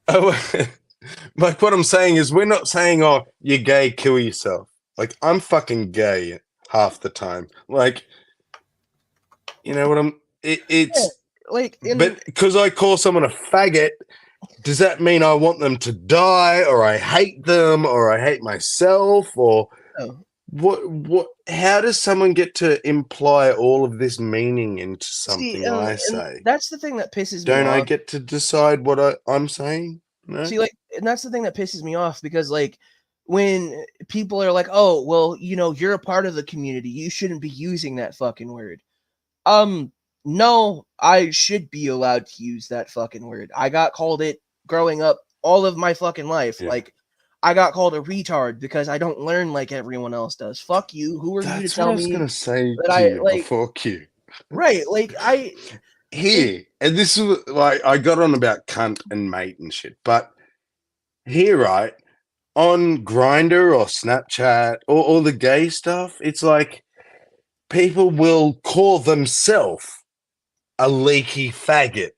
Like what I'm saying is we're not saying, oh, you're gay, kill yourself. Like I'm fucking gay half the time. Like, you know what it's like, but because I call someone a faggot, does that mean I want them to die or I hate them or I hate myself or what how does someone get to imply all of this meaning into something I say? That's the thing that pisses me Don't off. I get to decide what I'm saying? No? See, like, and that's the thing that pisses me off because, like, when people are like, oh, well, you know, you're a part of the community, you shouldn't be using that fucking word. No, I should be allowed to use that fucking word. I got called it growing up all of my fucking life. Yeah. Like, I got called a retard because I don't learn like everyone else does. Fuck you. Who are you to tell me? That's what I was going to say that to I, you like, before Q. Right, like, Here, and this is like I got on about cunt and mate and shit, but here, right, on Grindr or Snapchat or all the gay stuff, it's like people will call themselves a leaky faggot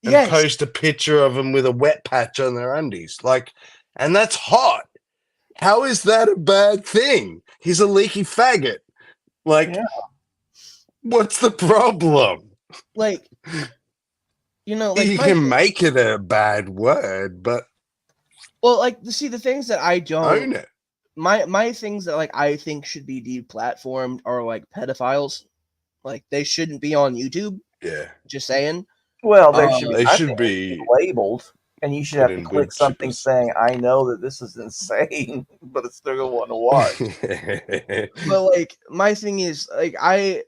and post a picture of them with a wet patch on their undies. Like, and that's hot. How is that a bad thing? He's a leaky faggot. Like, what's the problem? Like, you know, like you can make it a bad word, but well, like, see, the things that I don't own it. My things that, like, I think should be deplatformed are like pedophiles. Like, they shouldn't be on YouTube. Yeah. Just saying. Well, they should be labeled, and you should have to click something saying, "I know that this is insane, but it's still gonna want to watch." But like, my thing is, like, I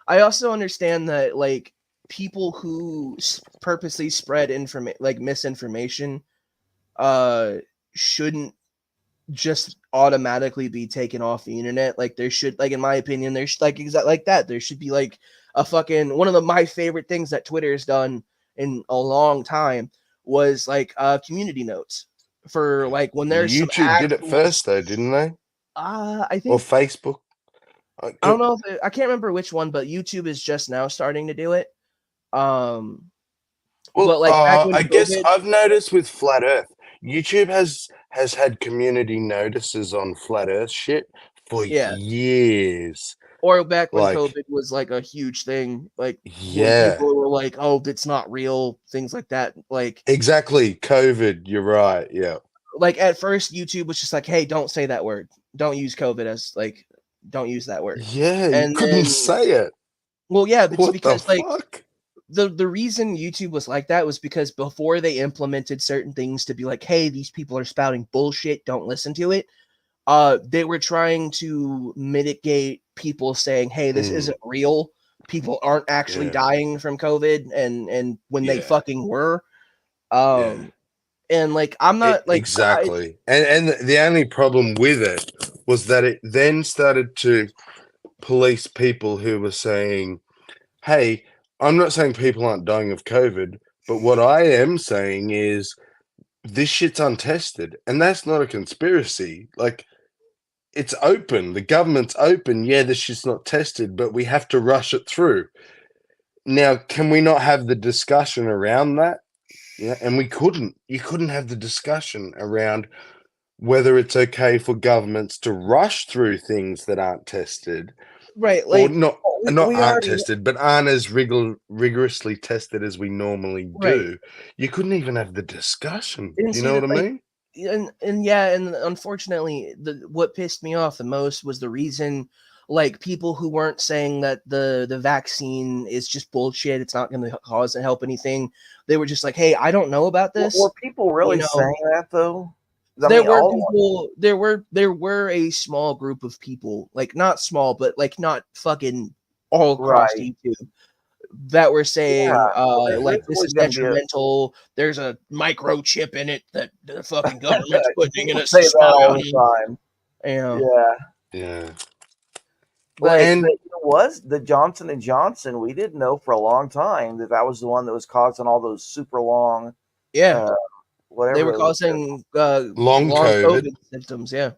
also understand that, like, people who purposely spread misinformation, shouldn't just automatically be taken off the internet. Like, there should, like, in my opinion, there's like exactly like that. There should be like a fucking one of my favorite things that Twitter has done in a long time was like community notes for like when there's YouTube did it first though, didn't they? I think, or Facebook. I don't know if I can't remember which one, but YouTube is just now starting to do it. Well, but like I guess I've noticed with Flat Earth, YouTube has had community notices on Flat Earth shit for years. Or back when like, COVID was like a huge thing, like yeah, people were like, "Oh, it's not real," things like that. Like exactly, COVID. You're right. Yeah. Like at first, YouTube was just like, "Hey, don't say that word. Don't use COVID as like, don't use that word." Yeah, and you couldn't say it. Well, yeah, but what because the like fuck? the reason YouTube was like that was because before they implemented certain things to be like, "Hey, these people are spouting bullshit. Don't listen to it." They were trying to mitigate people saying, "Hey, this isn't real. People aren't actually dying from COVID," and when they fucking were, and like I'm not like exactly. And the only problem with it was that it then started to police people who were saying, "Hey, I'm not saying people aren't dying of COVID, but what I am saying is this shit's untested, and that's not a conspiracy. Like, it's open. The government's open. Yeah, this shit's not tested, but we have to rush it through. Now, can we not have the discussion around that? Yeah, and we couldn't. You couldn't have the discussion around whether it's okay for governments to rush through things that aren't tested, Right, or like not we aren't already tested, but aren't as rigorously tested as we normally right. do. You couldn't even have the discussion. And You see know that, what I like, mean? and yeah, and unfortunately, what pissed me off the most was the reason, like, people who weren't saying that the vaccine is just bullshit, it's not going to cause and help anything. They were just like, hey, I don't know about this. Were people really know, saying that though? I There mean, were all people. There were a small group of people, like not small, but like not fucking all across right. YouTube, that were saying, Yeah, like, there's this always is gonna be a detrimental. There's a microchip in it that the fucking government's putting in people us say to that spy all on the them. time. You know, Yeah, Yeah. like, And it was the Johnson and Johnson. We didn't know for a long time that was the one that was causing all those super long, yeah, whatever they were it was. causing long COVID. COVID symptoms. Yeah,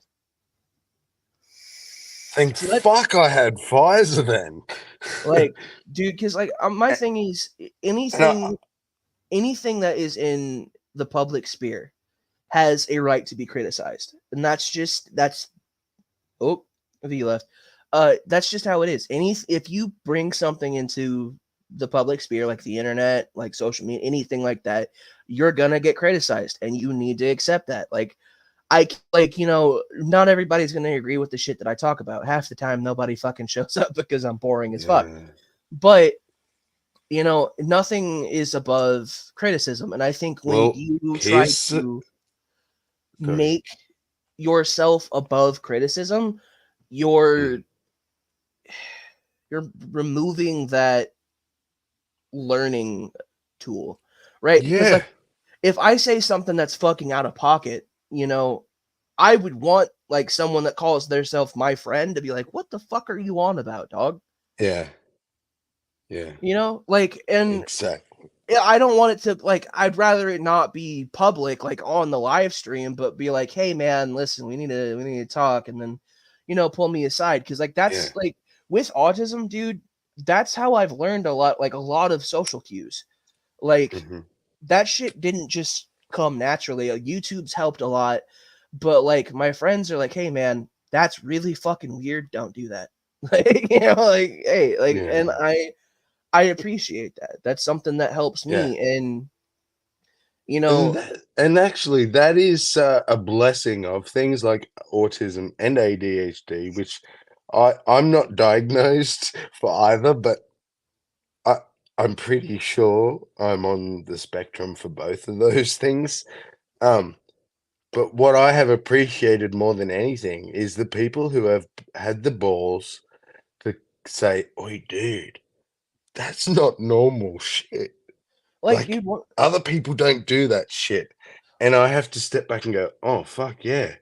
Thank so that, fuck I had Pfizer then. like, dude, because like my And thing is I, anything that is in the public sphere has a right to be criticized, and that's oh, V left. That's just how it is. If you bring something into the public sphere, like the internet, like social media, anything like that, you're gonna get criticized, and you need to accept that. Like, not everybody's gonna agree with the shit that I talk about. Half the time, nobody fucking shows up because I'm boring as fuck. yeah. But nothing is above criticism, and I think when Well, you try here's to go ahead. make yourself above criticism, you're removing that learning tool, right? Because Yeah. like, if I say something that's fucking out of pocket, I would want like someone that calls theirself my friend to be like, what the fuck are you on about, dog? Yeah. Yeah. Like, and Exactly. I don't want it to, like, I'd rather it not be public, like on the live stream, but be like, hey man, listen, we need to talk, and then pull me aside, because like that's Yeah. like with autism, dude, that's how I've learned a lot of social cues. Like, Mhm. that shit didn't just come naturally. YouTube's helped a lot, but like my friends are like, hey man, that's really fucking weird, don't do that. Like, like, hey, like, and Yeah. I appreciate that. That's something that helps me, and And actually, that is a blessing of things like autism and ADHD, which I'm not diagnosed for either, but I'm pretty sure I'm on the spectrum for both of those things. But what I have appreciated more than anything is the people who have had the balls to say, "Oi, dude, that's not normal shit." like, dude, Like, other people don't do that shit. And I have to step back and go, "Oh, fuck yeah.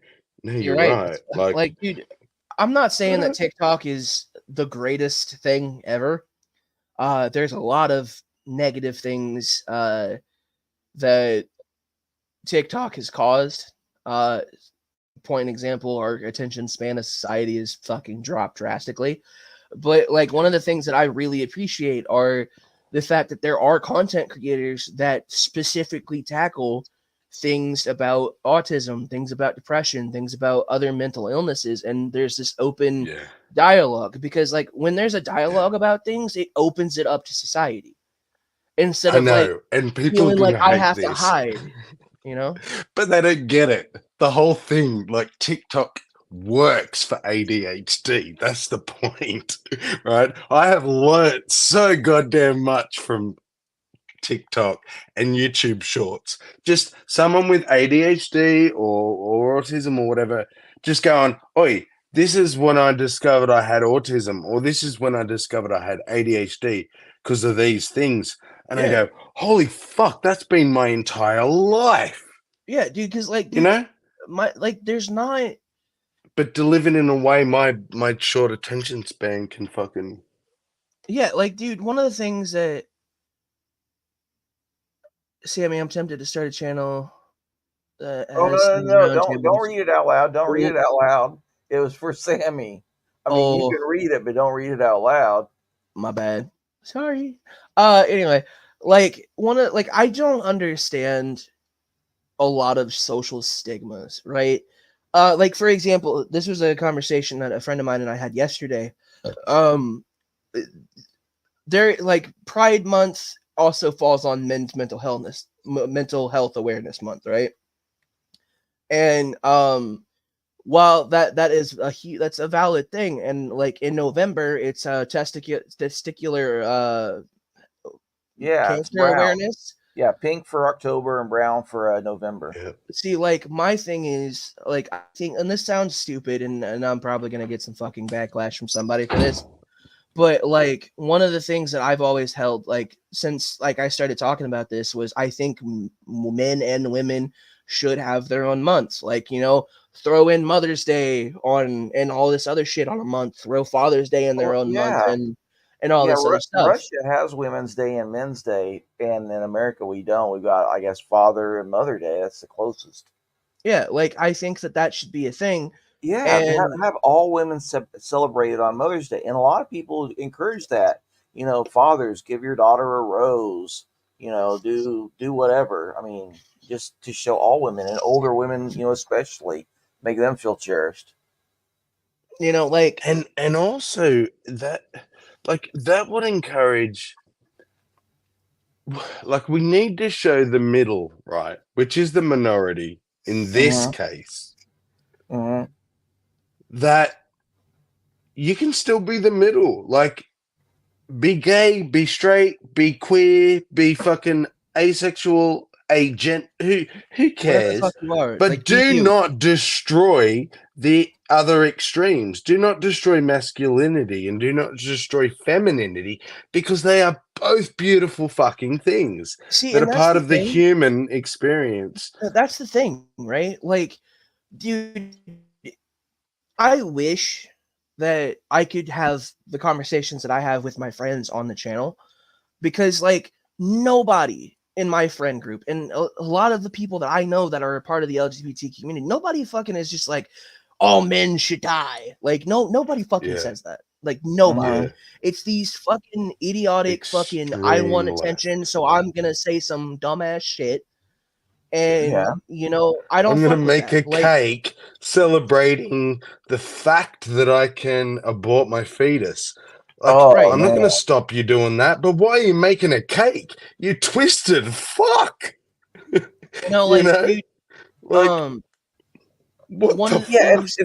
No, you're you're right. right." Like, Like, dude, I'm not saying that TikTok is the greatest thing ever. There's a lot of negative things that TikTok has caused. Point example, our attention span of society is fucking dropped drastically. But like, one of the things that I really appreciate are the fact that there are content creators that specifically tackle things about autism, things about depression, things about other mental illnesses, and there's this open yeah. dialogue, because like when there's a dialogue about things, it opens it up to society instead I of like know. And people are feeling like gonna I hate have to this. hide, But they don't get it. The whole thing, like TikTok works for ADHD. That's the point, right? I have learnt so goddamn much from TikTok and YouTube shorts. Just someone with ADHD or autism or whatever, just going, "Oi, this is when I discovered I had autism, or this is when I discovered I had ADHD because of these things." And I Yeah. go, "Holy fuck, that's been my entire life." Yeah, dude, because like, You know? there's not. But delivered in a way my short attention span can fucking Yeah, like, dude, one of the things that Sammy, I'm tempted to start a channel. Oh Has no, these no, no! round Don't tables. read it out loud. Don't read Oh, it out loud. It was for Sammy. I mean, you oh, can read it, but don't read it out loud. my bad. Sorry. Anyway, like I don't understand a lot of social stigmas, right? Like for example, this was a conversation that a friend of mine and I had yesterday. There, like, Pride Month also falls on men's mental health awareness month, right? And while that is that's a valid thing, and like in November it's testicular Yeah, it's cancer brown. awareness. Yeah, pink for October and brown for November. Yeah. See, like, my thing is, like, I think, and this sounds stupid, and I'm probably gonna get some fucking backlash from somebody for this, but like one of the things that I've always held, like, since like I started talking about this, was I think men and women should have their own months. Like, you know, throw in Mother's Day on and all this other shit on a month. Throw Father's Day in their Well, own month, yeah, and all yeah. this other stuff. Russia has Women's Day and Men's Day, and in America we don't. We've got, I guess, Father and Mother Day. That's the closest. Yeah, like I think that should be a thing. Yeah, And have all women celebrated on Mother's Day, and a lot of people encourage that. You know, fathers, give your daughter a rose. You know, do whatever. I mean, just to show all women and older women, you know, especially make them feel cherished. you know, like, And also that, like, that would encourage, like, we need to show the middle, right, which is the minority in this case, Mm-hmm. that you can still be the middle. Like, be gay, be straight, be queer, be fucking asexual, agent, who whatever the cares? fuck you are, But like, be do you. not destroy the other extremes. Do not destroy masculinity and do not destroy femininity, because they are both beautiful fucking things See, that and are that's part the of the thing. human experience. That's the thing, right? Like, dude, I wish that I could have the conversations that I have with my friends on the channel, because like nobody in my friend group and a lot of the people that I know that are a part of the LGBT community, nobody fucking is just like, all men should die. Like, nobody fucking Yeah. says that. Like, nobody. Yeah. It's these fucking idiotic fucking I want Extreme attention, left. so I'm gonna say some dumbass shit. And Yeah. you know, I don't I'm gonna fuck with make that. a Like, cake celebrating the fact that I can abort my fetus. Like, Oh right. I'm not man, gonna stop you doing that, but why are you making a cake? You twisted fuck. You know, You like, know? dude, Like, what one the of the yeah. fuck? things,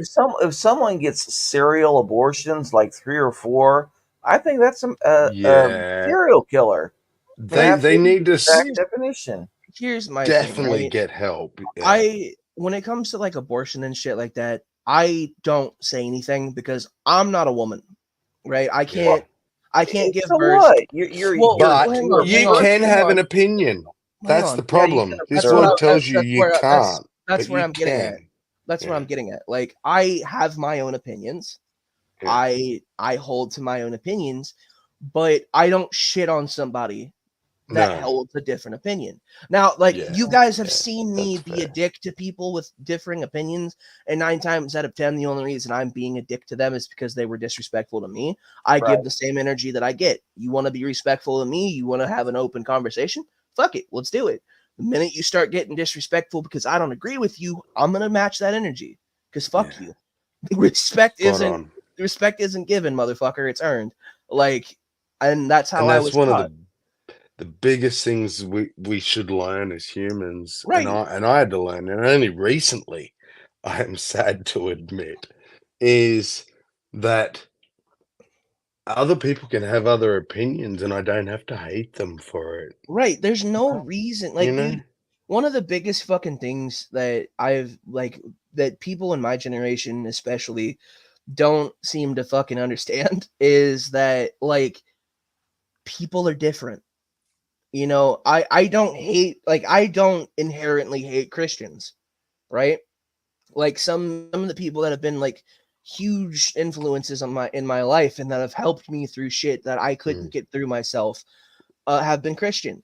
If someone gets serial abortions, like 3 or 4, I think that's a Yeah. serial killer. They need to Exact definition. here's my thing, definitely right? get help. Yeah. When it comes to like abortion and shit like that, I don't say anything because I'm not a woman, right? I can't give So birth. what? You're Well, But hang you're on, you hang can on, have hang an on, opinion. hang That's on. the Yeah, you problem. can This That's what world tells you that's you where can't. that's but where you I'm getting at. can. That's where I'm Yeah. getting at. Like, I have my own opinions. Yeah. I hold to my own opinions, but I don't shit on somebody that No. holds a different opinion. Now, like, Yeah. you guys have Yeah. seen me That's be a fair. dick to people with differing opinions, and 9 times out of 10, the only reason I'm being a dick to them is because they were disrespectful to me. I Right. give the same energy that I get. You want to be respectful to me? You want to have an open conversation? Fuck it, let's do it. The minute you start getting disrespectful because I don't agree with you, I'm gonna match that energy. Because fuck Yeah. you. Respect Spot isn't on. respect isn't given, motherfucker. It's earned. Like, and that's how And I that's was one taught. of the biggest things we should learn as humans. Right. And I had to learn, and only recently, I am sad to admit, is that other people can have other opinions and I don't have to hate them for it. Right. There's no reason. You Like, know? dude, one of the biggest fucking things that I've like that people in my generation especially don't seem to fucking understand is that, like, people are different. You know, I don't hate, like, I don't inherently hate Christians, right? Like, some of the people that have been like huge influences on in my life and that have helped me through shit that I couldn't get through myself have been Christian.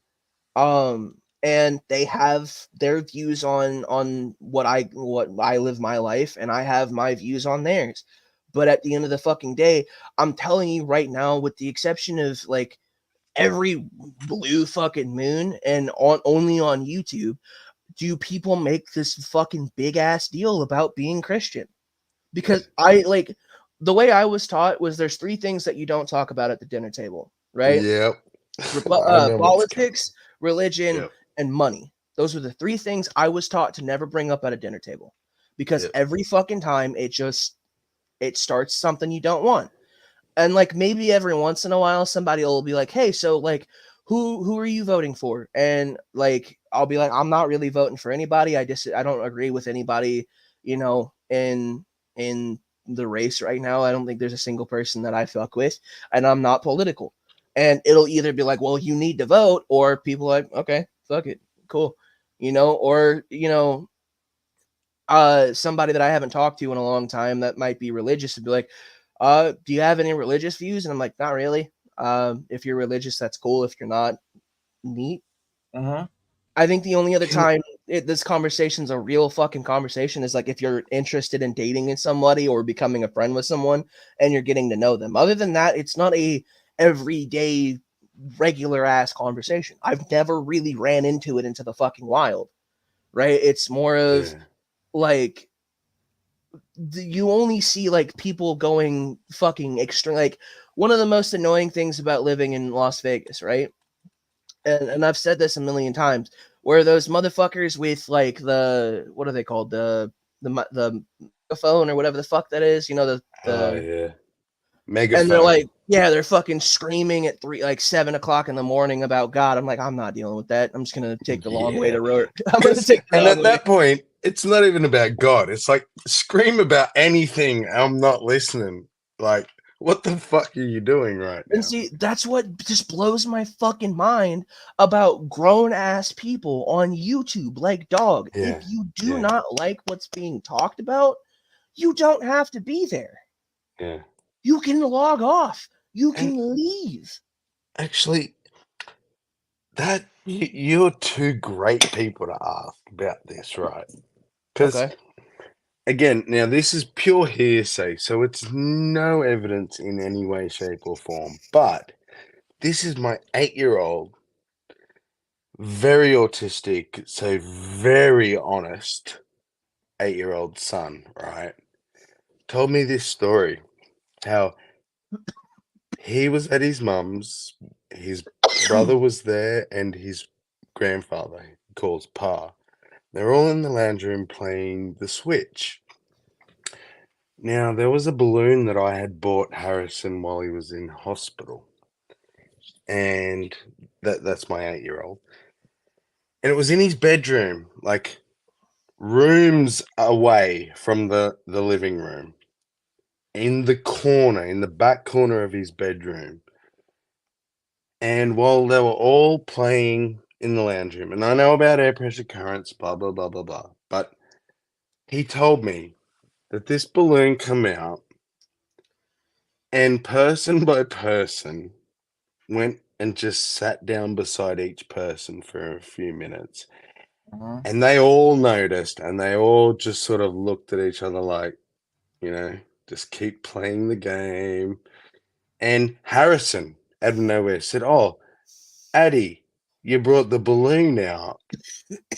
and they have their views on what I live my life, and I have my views on theirs. But at the end of the fucking day, I'm telling you right now, with the exception of like every blue fucking moon and only on YouTube, do people make this fucking big ass deal about being Christian. Because I like the way I was taught was there's 3 things that you don't talk about at the dinner table, right? Yep. I know what's Politics, religion, Yep. and money. Those are the 3 things I was taught to never bring up at a dinner table. Because Yep. every fucking time it starts something you don't want. And like maybe every once in a while somebody will be like, "Hey, so like who are you voting for?" And like I'll be like, "I'm not really voting for anybody. I don't agree with anybody, you know, in the race right now. I don't think there's a single person that I fuck with, and I'm not political." And it'll either be like, "Well, you need to vote," or people are like, "Okay, fuck it. Cool." You know, or somebody that I haven't talked to in a long time that might be religious would be like, do you have any religious views? And I'm like, not really. If you're religious, that's cool. If you're not, neat. Uh-huh. I think the only other time this conversation's a real fucking conversation is like if you're interested in dating somebody or becoming a friend with someone and you're getting to know them. Other than that, it's not a everyday regular ass conversation. I've never really ran into it into the fucking wild, right? It's more of like you only see like people going fucking extreme. Like one of the most annoying things about living in Las Vegas, right? And I've said this a million times, where those motherfuckers with like what are they called? The phone or whatever the fuck that is, you know, yeah. And they're like, yeah, they're fucking screaming at 7 o'clock in the morning about God. I'm like, I'm not dealing with that. I'm just gonna take the long way to work. I'm gonna take the and long at that point, it's not even about God. It's like scream about anything. I'm not listening. Like, what the fuck are you doing right now? And see, that's what just blows my fucking mind about grown ass people on YouTube. Like, dog, if you do not like what's being talked about, you don't have to be there. Yeah. You can log off. You can leave. Actually, that you're 2 great people to ask about this, right? Because again, now this is pure hearsay, so it's no evidence in any way, shape, or form. But this is my 8-year-old, very autistic, so very honest 8-year-old son, right? Told me this story, how he was at his mum's, his brother was there, and his grandfather, he calls Pa. They're all in the lounge room playing the Switch. Now, there was a balloon that I had bought Harrison while he was in hospital. And that's my 8-year-old. And it was in his bedroom, like rooms away from the living room. In the corner, in the back corner of his bedroom. And while they were all playing in the lounge room, and I know about air pressure currents, blah, blah, blah, blah, blah. But he told me that this balloon come out and person by person went and just sat down beside each person for a few minutes. And they all noticed and they all just sort of looked at each other like, just keep playing the game. And Harrison, out of nowhere, said, "Oh, Addie, you brought the balloon out."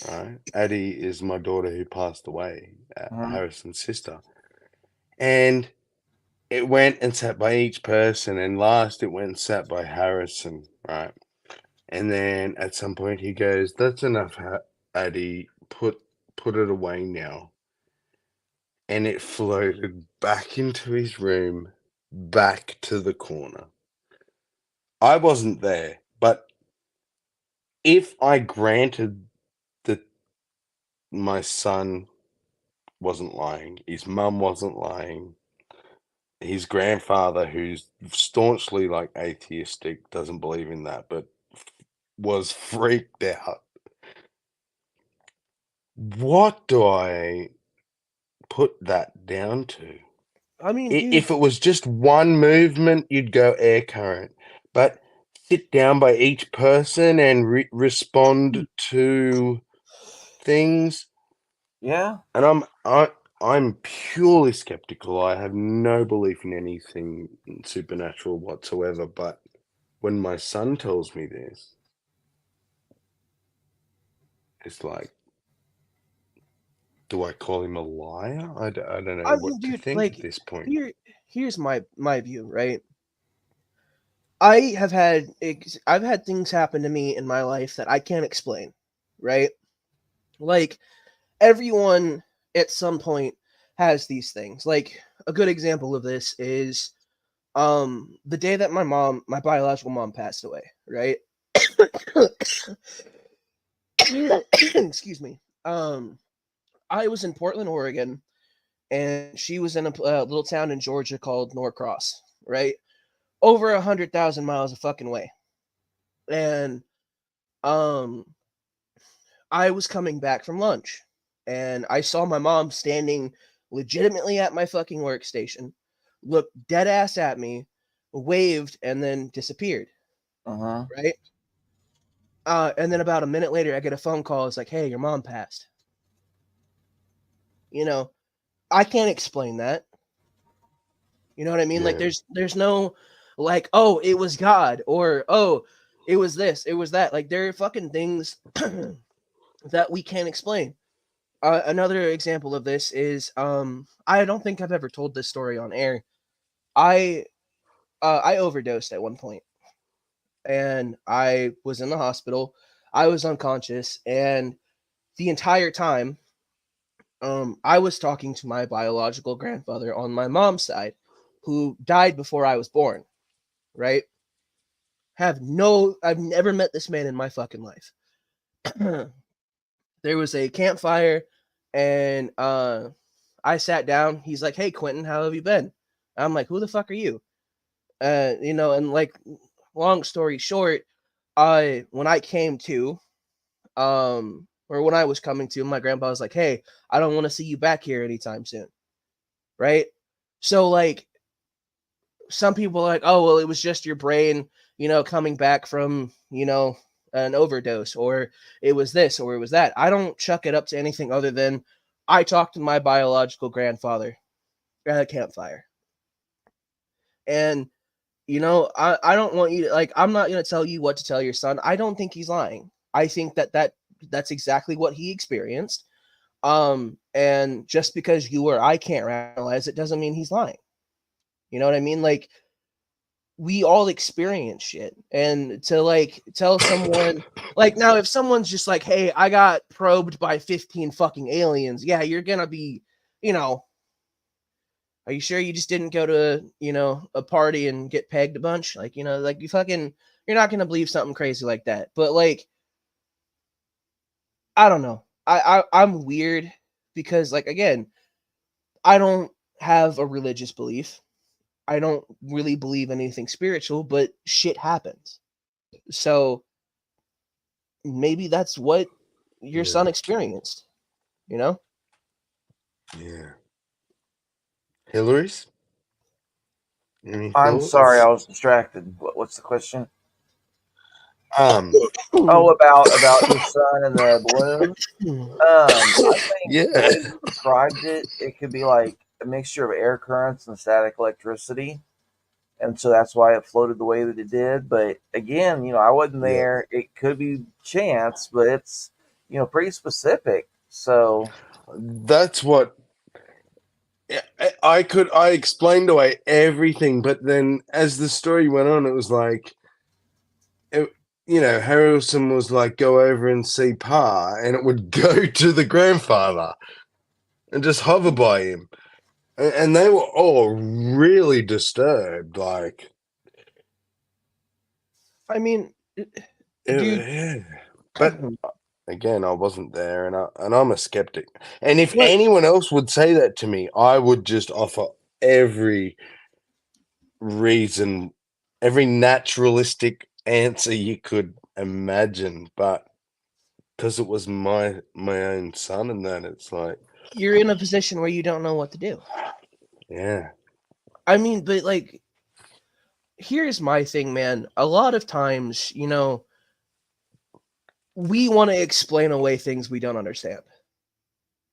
Right? Addie is my daughter who passed away, Harrison's sister. And it went and sat by each person, and last it went and sat by Harrison, right? And then at some point he goes, "That's enough, Addie, put it away now." And it floated back into his room, back to the corner. I wasn't there, but if I granted that my son wasn't lying, his mum wasn't lying, his grandfather, who's staunchly like atheistic, doesn't believe in that, but was freaked out. What do I put that down to? I mean, If it was just one movement, you'd go air current. But sit down by each person and respond to things. Yeah. And I'm purely skeptical. I have no belief in anything supernatural whatsoever. But when my son tells me this, it's like, do I call him a liar? I don't know I mean, what to dude, think like at this point. here's my view, right? I've had things happen to me in my life that I can't explain, right? Like everyone at some point has these things. Like a good example of this is the day that my biological mom passed away, right? Excuse me. I was in Portland, Oregon, and she was in a little town in Georgia called Norcross, right? Over 100,000 miles of fucking way. And um I was coming back from lunch and I saw my mom standing legitimately at my fucking workstation, looked dead ass at me, waved, and then disappeared. Uh-huh. Right? And then about a minute later, I get a phone call. It's like, hey, your mom passed. You know, I can't explain that. You know what I mean? Like, Yeah. there's no, like, oh, it was God, or oh, it was this, it was that. Like, there are fucking things that we can't explain. Another example of this is, I don't think I've ever told this story on air. I overdosed at one point, and I was in the hospital. I was unconscious, and the entire time, I was talking to my biological grandfather on my mom's side, who died before I was born. Right? I've never met this man in my fucking life. There was a campfire, and I sat down. He's like, "Hey, Quentin, how have you been?" I'm like, "Who the fuck are you?" And like, long story short, when I came to, or when I was coming to, my grandpa was like, "Hey, I don't want to see you back here anytime soon," right? So like, some people are like, "Oh, well, it was just your brain, coming back from, an overdose, or it was this, or it was that." I don't chuck it up to anything other than I talked to my biological grandfather at a campfire. And, I don't want you to, like, I'm not going to tell you what to tell your son. I don't think he's lying. I think that's exactly what he experienced. And just because you or I can't rationalize it doesn't mean he's lying. You know what I mean? Like, we all experience shit, and to like tell someone, like, now if someone's just like, hey, I got probed by 15 fucking aliens, yeah, you're gonna be, are you sure you just didn't go to a party and get pegged a bunch? Like, like, you're not gonna believe something crazy like that. But like, I don't know, I'm weird because, like, again, I don't have a religious belief. I don't really believe anything spiritual, but shit happens. So maybe that's what your son experienced, you know? Yeah. Hillary's? Any I'm sorry, I thoughts? was distracted. What's the question? Um, Oh, about his son and the balloon. I think the yeah. way you described it, it could be like a mixture of air currents and static electricity, and so that's why it floated the way that it did. But again, I wasn't Yeah. there. It could be chance, but it's pretty specific. So That's what I explained away everything, but then as the story went on, it was like, Harrelson was like, go over and see Pa, and it would go to the grandfather and just hover by him. And they were all really disturbed. Like, I mean, dude, yeah. But again, I wasn't there, and I'm a skeptic. And if like, anyone else would say that to me, I would just offer every reason, every naturalistic answer you could imagine. But because it was my own son, and that it's like, you're in a position where you don't know what to do. yeah, I mean, but like, here's my thing, man. A lot of times, we want to explain away things we don't understand.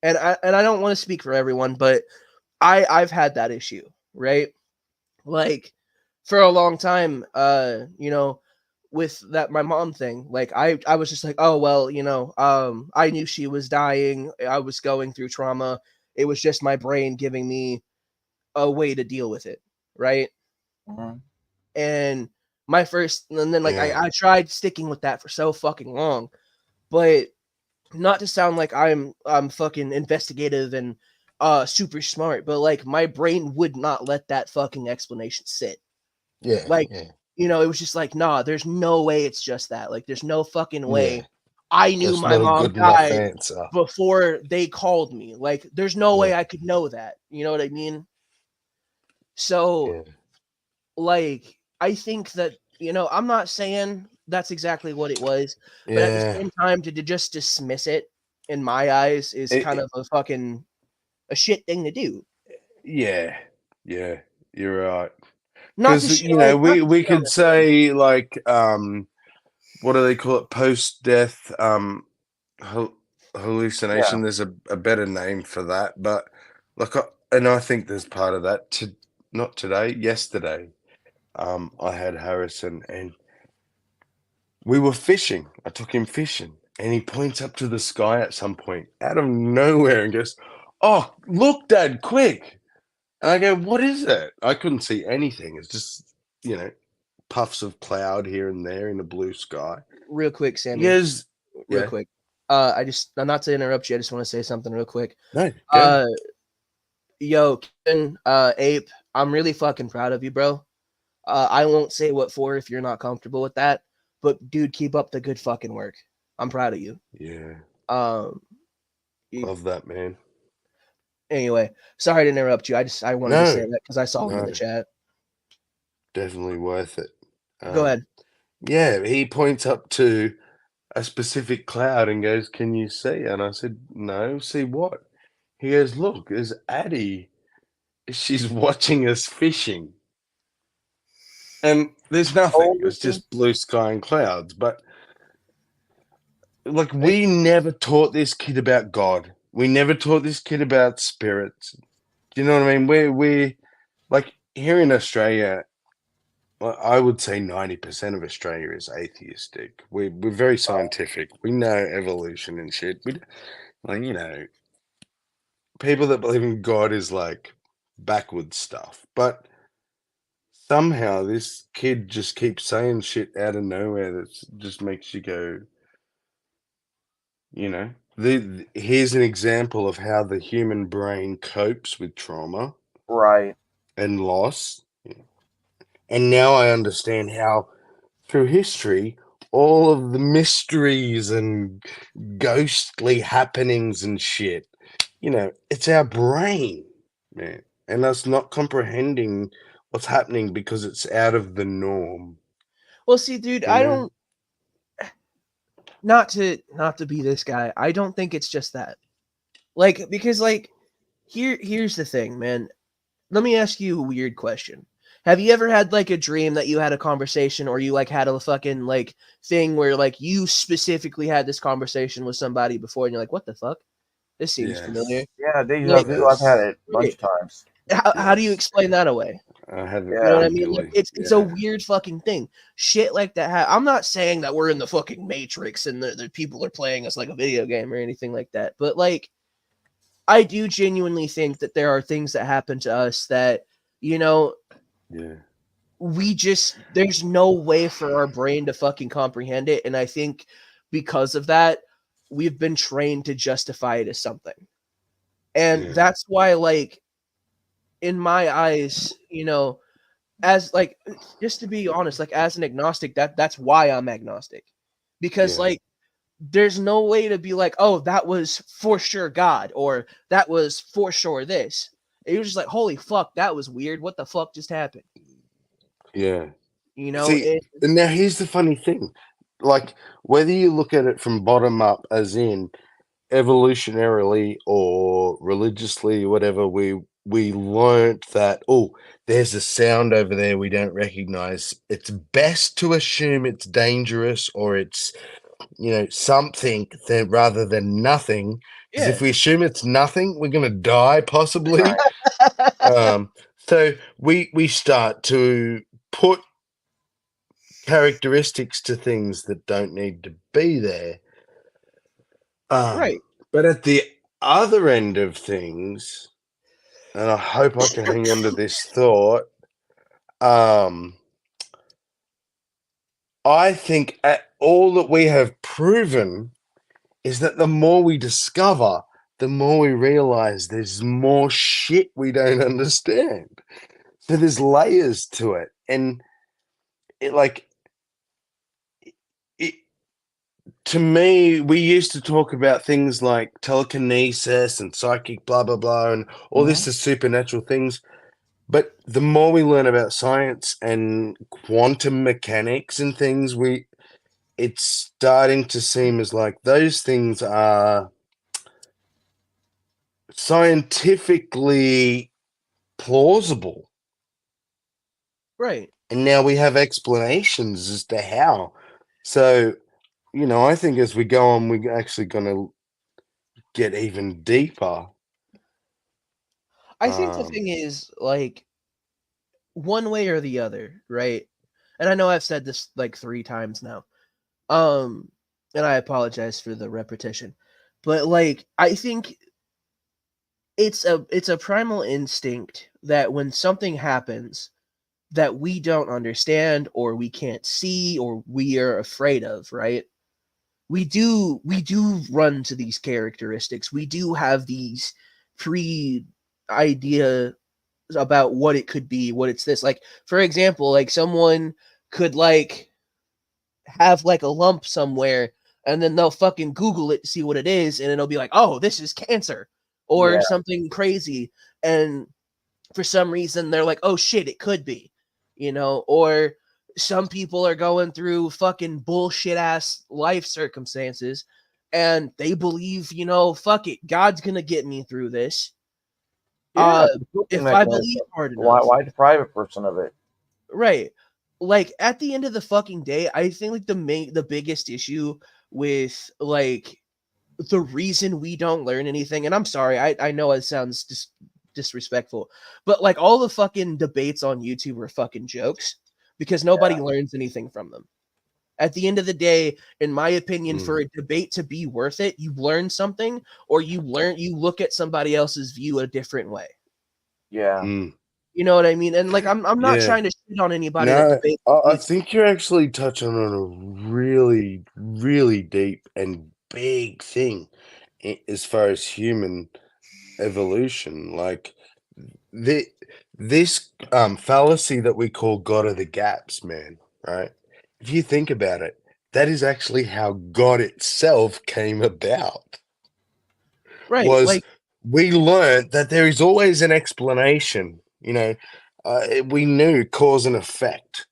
And I don't want to speak for everyone, but I've had that issue, right? Like for a long time, with that my mom thing, like I was just like, oh well, I knew she was dying. I was going through trauma. It was just my brain giving me a way to deal with it, right? Mhm. And and then like Yeah. I tried sticking with that for so fucking long, but not to sound like I'm fucking investigative and super smart, but like my brain would not let that fucking explanation sit. Yeah. Like, Yeah. it was just like, nah, there's no way it's just that. Like, there's no fucking way. Yeah. I knew That's my not a mom good enough died answer. before they called me. Like, there's no way Yeah. I could know that. You know what I mean? So, Yeah. like, I think that, I'm not saying that's exactly what it was, but at the Yeah. same time, to just dismiss it, in my eyes, is kind of a shit thing to do. Yeah. Yeah. You're right. Not to Because shit on, not to we shit on could it. say like what do they call it? Post death hallucination. Yeah. There's a better name for that, but like and I think there's part of that to not today, yesterday. I had Harrison and we were fishing. I took him fishing and he points up to the sky at some point out of nowhere and goes, "Oh, look, Dad, quick." And I go, "What is that?" I couldn't see anything. It's just, puffs of cloud here and there in the blue sky. Real quick, Sammy. Yes. Real Yeah. quick. Not to interrupt you. I just want to say something real quick. No, go. Yo, Kevin, Ape, I'm really fucking proud of you, bro. I won't say what for if you're not comfortable with that, but dude, keep up the good fucking work. I'm proud of you. Yeah. You- Love that, man. anyway, sorry to interrupt you. I wanted to say No. that because I saw it in No. the chat. Definitely worth it. Go ahead. Yeah, he points up to a specific cloud and goes, "Can you see?" And I said, "No, see what?" He goes, "Look, there's Addie. She's watching us fishing." And there's nothing. It was just blue sky and clouds. But like we never taught this kid about God. We never taught this kid about spirits. Do you know what I mean? We like here in Australia, well, I would say 90% of Australia is atheistic. We're very scientific. We know evolution and shit. We like people that believe in God is like backward stuff. But somehow this kid just keeps saying shit out of nowhere that just makes you go, here's an example of how the human brain copes with trauma Right. and loss. And now I understand how through history all of the mysteries and ghostly happenings and shit, it's our brain, man. And us not comprehending what's happening because it's out of the norm. Well, see, dude, I don't. Not to be this guy. I don't think it's just that. Like, because like, here's the thing, man. Let me ask you a weird question. Have you ever had like a dream that you had a conversation, or you like had a fucking like thing where like you specifically had this conversation with somebody before, and you're like, what the fuck? This seems familiar. Yeah, deja Like, vu. I've had it a bunch of times. How do you explain that away? I have it. You know what I mean? Like, regularly. it's a weird fucking thing. Shit like that. I'm not saying that we're in the fucking Matrix and the people are playing us like a video game or anything like that. But like, I do genuinely think that there are things that happen to us that, there's no way for our brain to fucking comprehend it. And I think because of that, we've been trained to justify it as something. And that's why, like, in my eyes, as like, just to be honest, like as an agnostic, that's why I'm agnostic, because like there's no way to be like, oh, that was for sure God, or that was for sure this. It was just like, holy fuck, that was weird. What the fuck just happened? Yeah. See, and now here's the funny thing. Like, whether you look at it from bottom up, as in evolutionarily or religiously, whatever, we learned that, there's a sound over there we don't recognize. It's best to assume it's dangerous or it's, something rather than nothing. Because if Yeah. we assume it's nothing, we're going to die possibly. Right. So we start to put characteristics to things that don't need to be there. Right. But at the other end of things, and I hope I can hang on to this thought, I think all that we have proven is that the more we discover, the more we realize there's more shit we don't understand. So there's layers to it. And to me, we used to talk about things like telekinesis and psychic blah, blah, blah, and all this is supernatural things. But the more we learn about science and quantum mechanics and things, it's starting to seem as like those things are scientifically plausible. Right. And now we have explanations as to how. So, I think as we go on, we're actually going to get even deeper. I think the thing is, like, one way or the other, right? And I know I've said this like 3 times now. And I apologize for the repetition. But like I think it's a primal instinct that when something happens that we don't understand or we can't see or we are afraid of, right? We do run to these characteristics. We do have these pre idea about what it could be, what it's this. Like, for example, like someone could like have like a lump somewhere and then they'll fucking Google it to see what it is, and it'll be like, oh, this is cancer or Yeah. something crazy. And for some reason they're like, oh shit, it could be, or some people are going through fucking bullshit ass life circumstances and they believe, fuck it, God's gonna get me through this. Yeah, If I believe hard enough. why deprive a person of it? Right. Like at the end of the fucking day, I think like the biggest issue with like the reason we don't learn anything, and I'm sorry, I know it sounds disrespectful, but like all the fucking debates on YouTube are fucking jokes because nobody learns anything from them. At the end of the day, in my opinion, for a debate to be worth it, you learn something or you look at somebody else's view a different way. Yeah. You know what I mean? And like I'm not Yeah. trying to shit on anybody No, that debates. I think you're actually touching on a really, really deep and big thing as far as human evolution. Like this fallacy that we call God of the gaps, man, right? If you think about it, that is actually how God itself came about. Right. Was like we learned that there is always an explanation. We knew cause and effect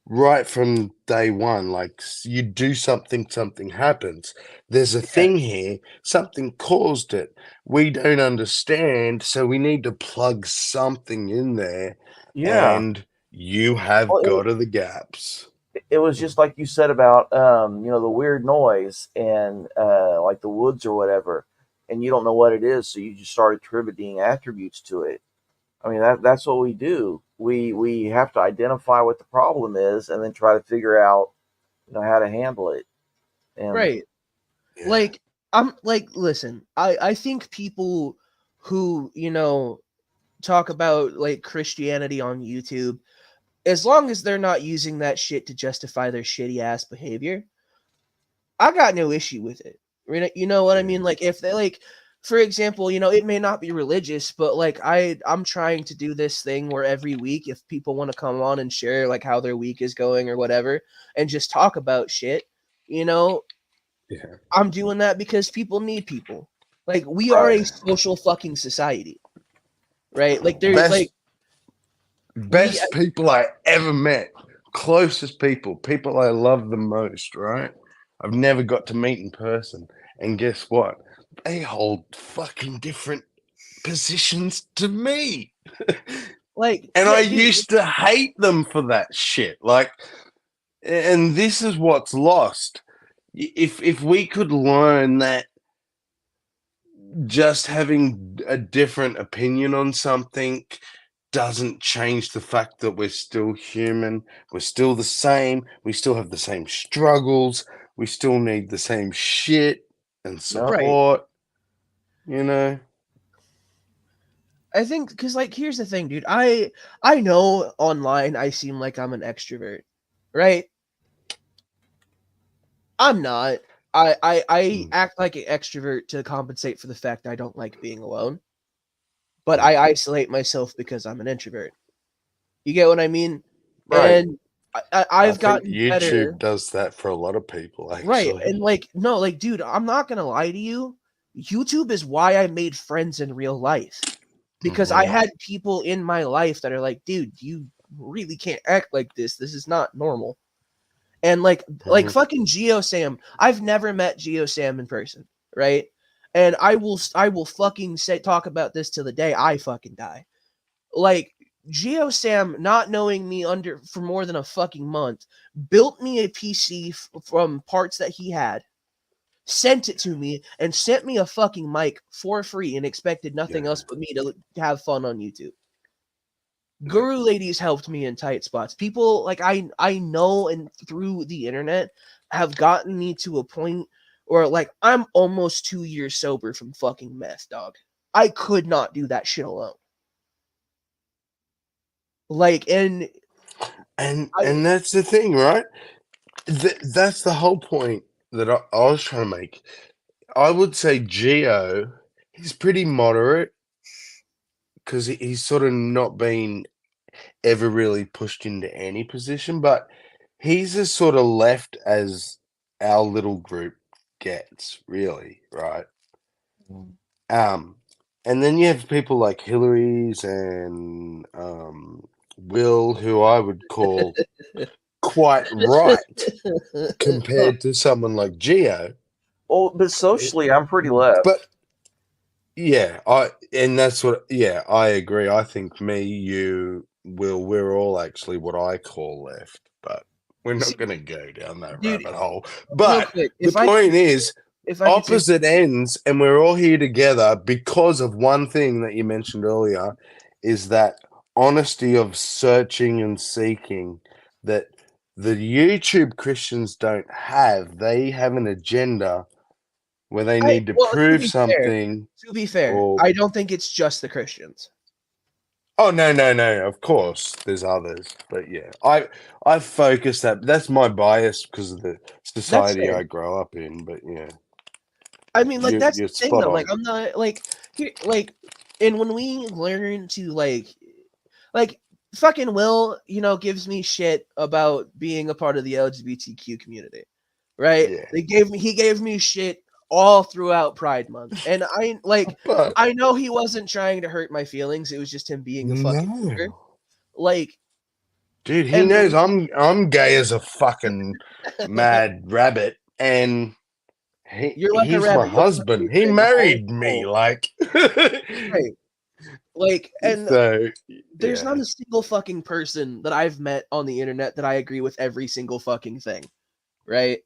right from day one. Like you do something happens. There's a thing here, something caused it. We don't understand, so we need to plug something in there. Yeah. And you have Well, God of the gaps. It was just like you said about the weird noise and like the woods or whatever, and you don't know what it is, so you just start attributing attributes to it. I mean, that's what we do. We have to identify what the problem is and then try to figure out how to handle it. And right. Yeah. Like I'm like, listen, I think people who talk about like Christianity on YouTube, as long as they're not using that shit to justify their shitty ass behavior, I got no issue with it. You know what I mean? Like if they like, for example, it may not be religious, but like I'm trying to do this thing where every week, if people want to come on and share like how their week is going or whatever, and just talk about shit, I'm doing that because people need people. Like we are a social fucking society, right? Like there's best people I ever met, closest people I love the most, right? I've never got to meet in person. And guess what? They hold fucking different positions to me. Like, And yeah, I dude, used to hate them for that shit. Like, and this is what's lost. If we could learn that just having a different opinion on something doesn't change the fact that we're still human, we're still the same, we still have the same struggles, we still need the same shit and right. support, you know? I think because like here's the thing, dude. I know online I seem like I'm an extrovert, right? I'm not. I Mm, act like an extrovert to compensate for the fact I don't like being alone, but mm. I isolate myself because I'm an introvert. You get what I mean? Right. And I I've think gotten better, YouTube does that for a lot of people, right? actually. And like, no, like, dude, I'm not gonna lie to you. YouTube is why I made friends in real life. Because I Mhm. had people in my life that are like, dude, you really can't act like this. This is not normal. And like Mhm. fucking GeoSam, I've never met GeoSam in person, right? And I will fucking say talk about this till the day I fucking die. Like GeoSam, not knowing me under for more than a fucking month, built me a PC from parts that he had, sent it to me, and sent me a fucking mic for free and expected nothing Yeah. else but me to have fun on YouTube. Yeah. Guru ladies helped me in tight spots. People like I know and through the internet have gotten me to a point where like I'm almost 2 years sober from fucking meth, dog. I could not do that shit alone. Like and And I that's the thing, right? That's the whole point that I was trying to make. I would say Geo, he's pretty moderate because he's sort of not been ever really pushed into any position, but he's as sort of left as our little group gets, really, right? Um, and then you have people like Hillary's and Will, who I would call quite right compared to someone like Geo. Oh, but socially, I'm pretty left. But yeah, that's what I agree. I think me, you, Will, we're all actually what I call left, but we're see, not gonna go down that dude, rabbit hole. real But quick, the point is if I could say opposite ends, and we're all here together because of one thing that you mentioned earlier, is that honesty of searching and seeking that the YouTube Christians don't have. They have an agenda where they need to well, prove something to be fair, or I don't think it's just the Christians. oh no, of course there's others, but yeah, I focus that's my bias because of the That's society fair. I grow up in, but yeah, I mean, like that's you're the thing spot though. on. Like I'm not like here, like, and when we learn to like fucking Will, gives me shit about being a part of the LGBTQ community, right? Yeah, He gave me shit all throughout Pride Month, and but I know he wasn't trying to hurt my feelings. It was just him being a fucking jerk. no, Like, dude, he and knows I'm gay as a fucking mad rabbit, and you're like a he's my rabbit. You'll husband. He in the hole married in the me, hole. like. Right. Like, and So there's not yeah, a single fucking person that I've met on the internet that I agree with every single fucking thing, right?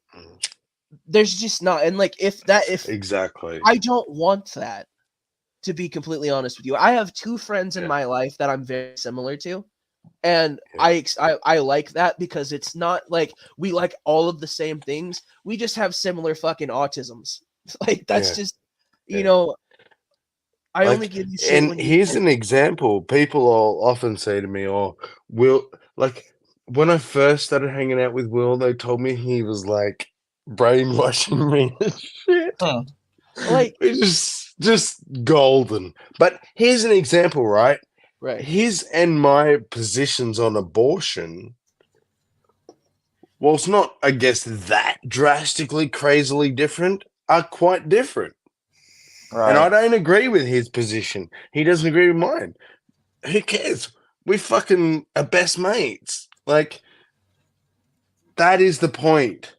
There's just not, and like if exactly. I don't want that, to be completely honest with you. I have two friends in Yeah, my life that I'm very similar to, and yeah, I like that because it's not like we like all of the same things. We just have similar fucking autisms. Like that's yeah, just, you yeah. know, I only Like, give you shit and when you here's an example. People will often say to me, "Oh, Will." Like when I first started hanging out with Will, they told me he was like brainwashing me and shit. Hmm. like It's just golden. But here's an example, right? right. His and my positions on abortion, whilst not, I guess, that drastically, crazily different, are quite different. And I Right. don't agree with his position. He doesn't agree with mine. Who cares? We fucking are best mates. Like, that is the point.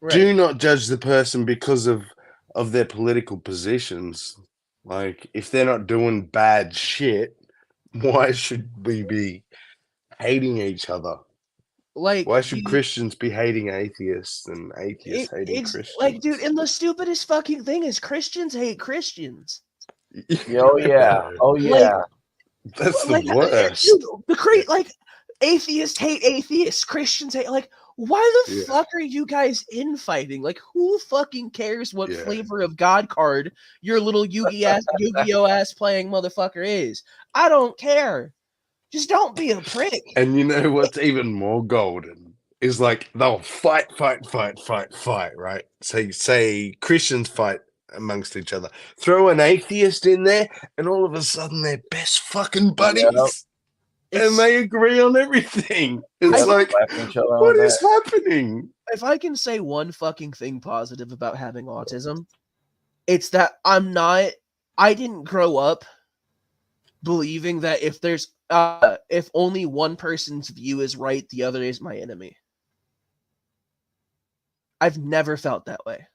Right. Do not judge the person because of their political positions. Like, if they're not doing bad shit, Why should we be hating each other? Like, Why should Christians be hating atheists and atheists hating like, dude, Christians? and the stupidest fucking thing is Christians hate Christians. Oh yeah. Oh yeah. That's the Like, worst. dude, like, atheists hate atheists, Christians hate, like, why the Yeah. fuck are you guys infighting? Like, who fucking cares what Yeah. flavor of God card your little Yu-Gi-Oh ass playing motherfucker is? I don't care. Just don't be a prick. And you know what's even more golden is like they'll fight, right? So say Christians fight amongst each other. Throw an atheist in there, and all of a sudden they're best fucking buddies. And they agree on everything. It's like, what is happening? If I can say one fucking thing positive about having autism, it's that I didn't grow up believing that if only one person's view is right, the other is my enemy. I've never felt that way.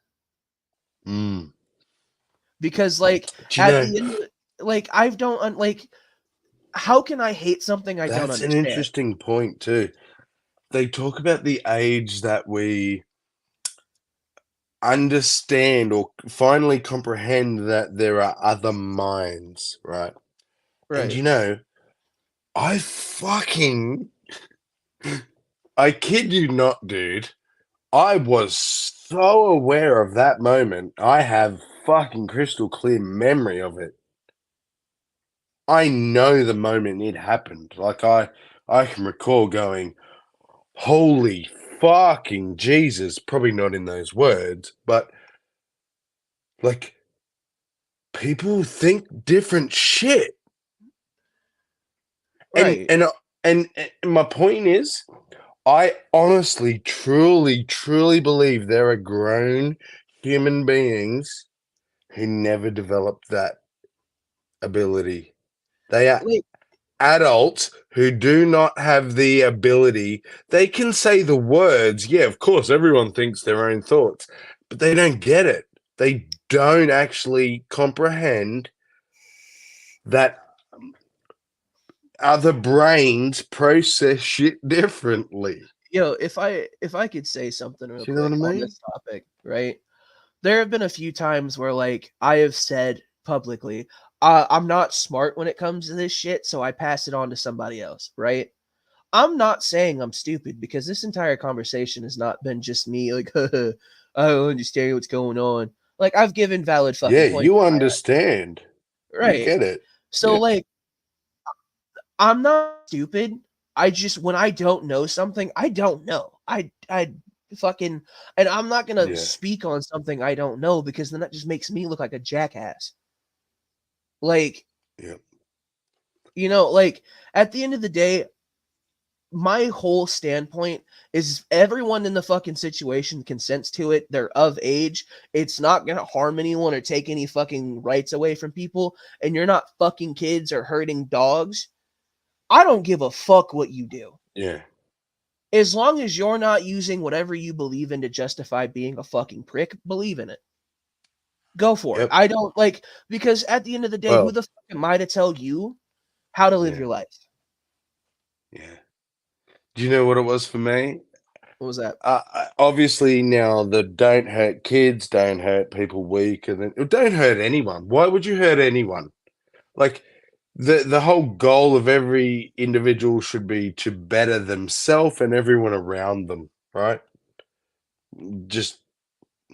Because, like, at the end, like, I don't like. How can I hate something I don't understand? That's an interesting point too. They talk about the age that we understand or finally comprehend that there are other minds, right? Right. And you know, I kid you not, dude. I was so aware of that moment. I have fucking crystal clear memory of it. I know the moment it happened. Like I can recall going, holy fucking Jesus, probably not in those words, but like people think different shit. Right. And my point is, I honestly, truly believe there are grown human beings who never developed that ability. They are adults who do not have the ability. They can say the words. Yeah, of course, everyone thinks their own thoughts, but they don't get it. They don't actually comprehend that other brains process shit differently. Yo, if I could say something real You know quick what I on mean? this topic, right? There have been a few times where, like, I have said publicly, I'm not smart when it comes to this shit, so I pass it on to somebody else, right? I'm not saying I'm stupid, because this entire conversation has not been just me like, I don't understand what's going on. Like, I've given valid fucking Yeah, points. you understand. Right. You get it. So, Yeah. like, I'm not stupid. I just, when I don't know something, I don't know. I fucking, and I'm not gonna Yeah. speak on something I don't know, because then that just makes me look like a jackass. Like, Yep. you know, like, at the end of the day, my whole standpoint is everyone in the fucking situation consents to it. They're of age. It's not gonna harm anyone or take any fucking rights away from people, and you're not fucking kids or hurting dogs. I don't give a fuck what you do. Yeah. As long as you're not using whatever you believe in to justify being a fucking prick, believe in it. Go for it. I don't like, because at the end of the day, who the fuck am I to tell you how to live your life? Yeah. Do you know what it was for me? What was that? Obviously, now the don't hurt kids, don't hurt people weak, and then don't hurt anyone. Why would you hurt anyone? Like the whole goal of every individual should be to better themselves and everyone around them, right? Just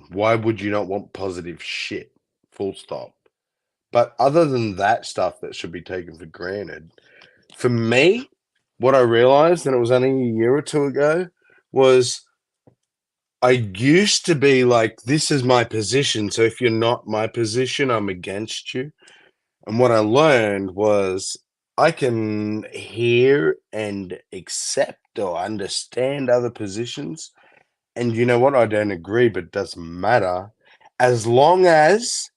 why would you not want positive shit? Full stop. But other than that stuff that should be taken for granted, for me, what I realized, and it was only a year or two ago, was I used to be like, this is my position. So if you're not my position, I'm against you. And what I learned was I can hear and accept or understand other positions. And you know what? I don't agree, but it doesn't matter. As long as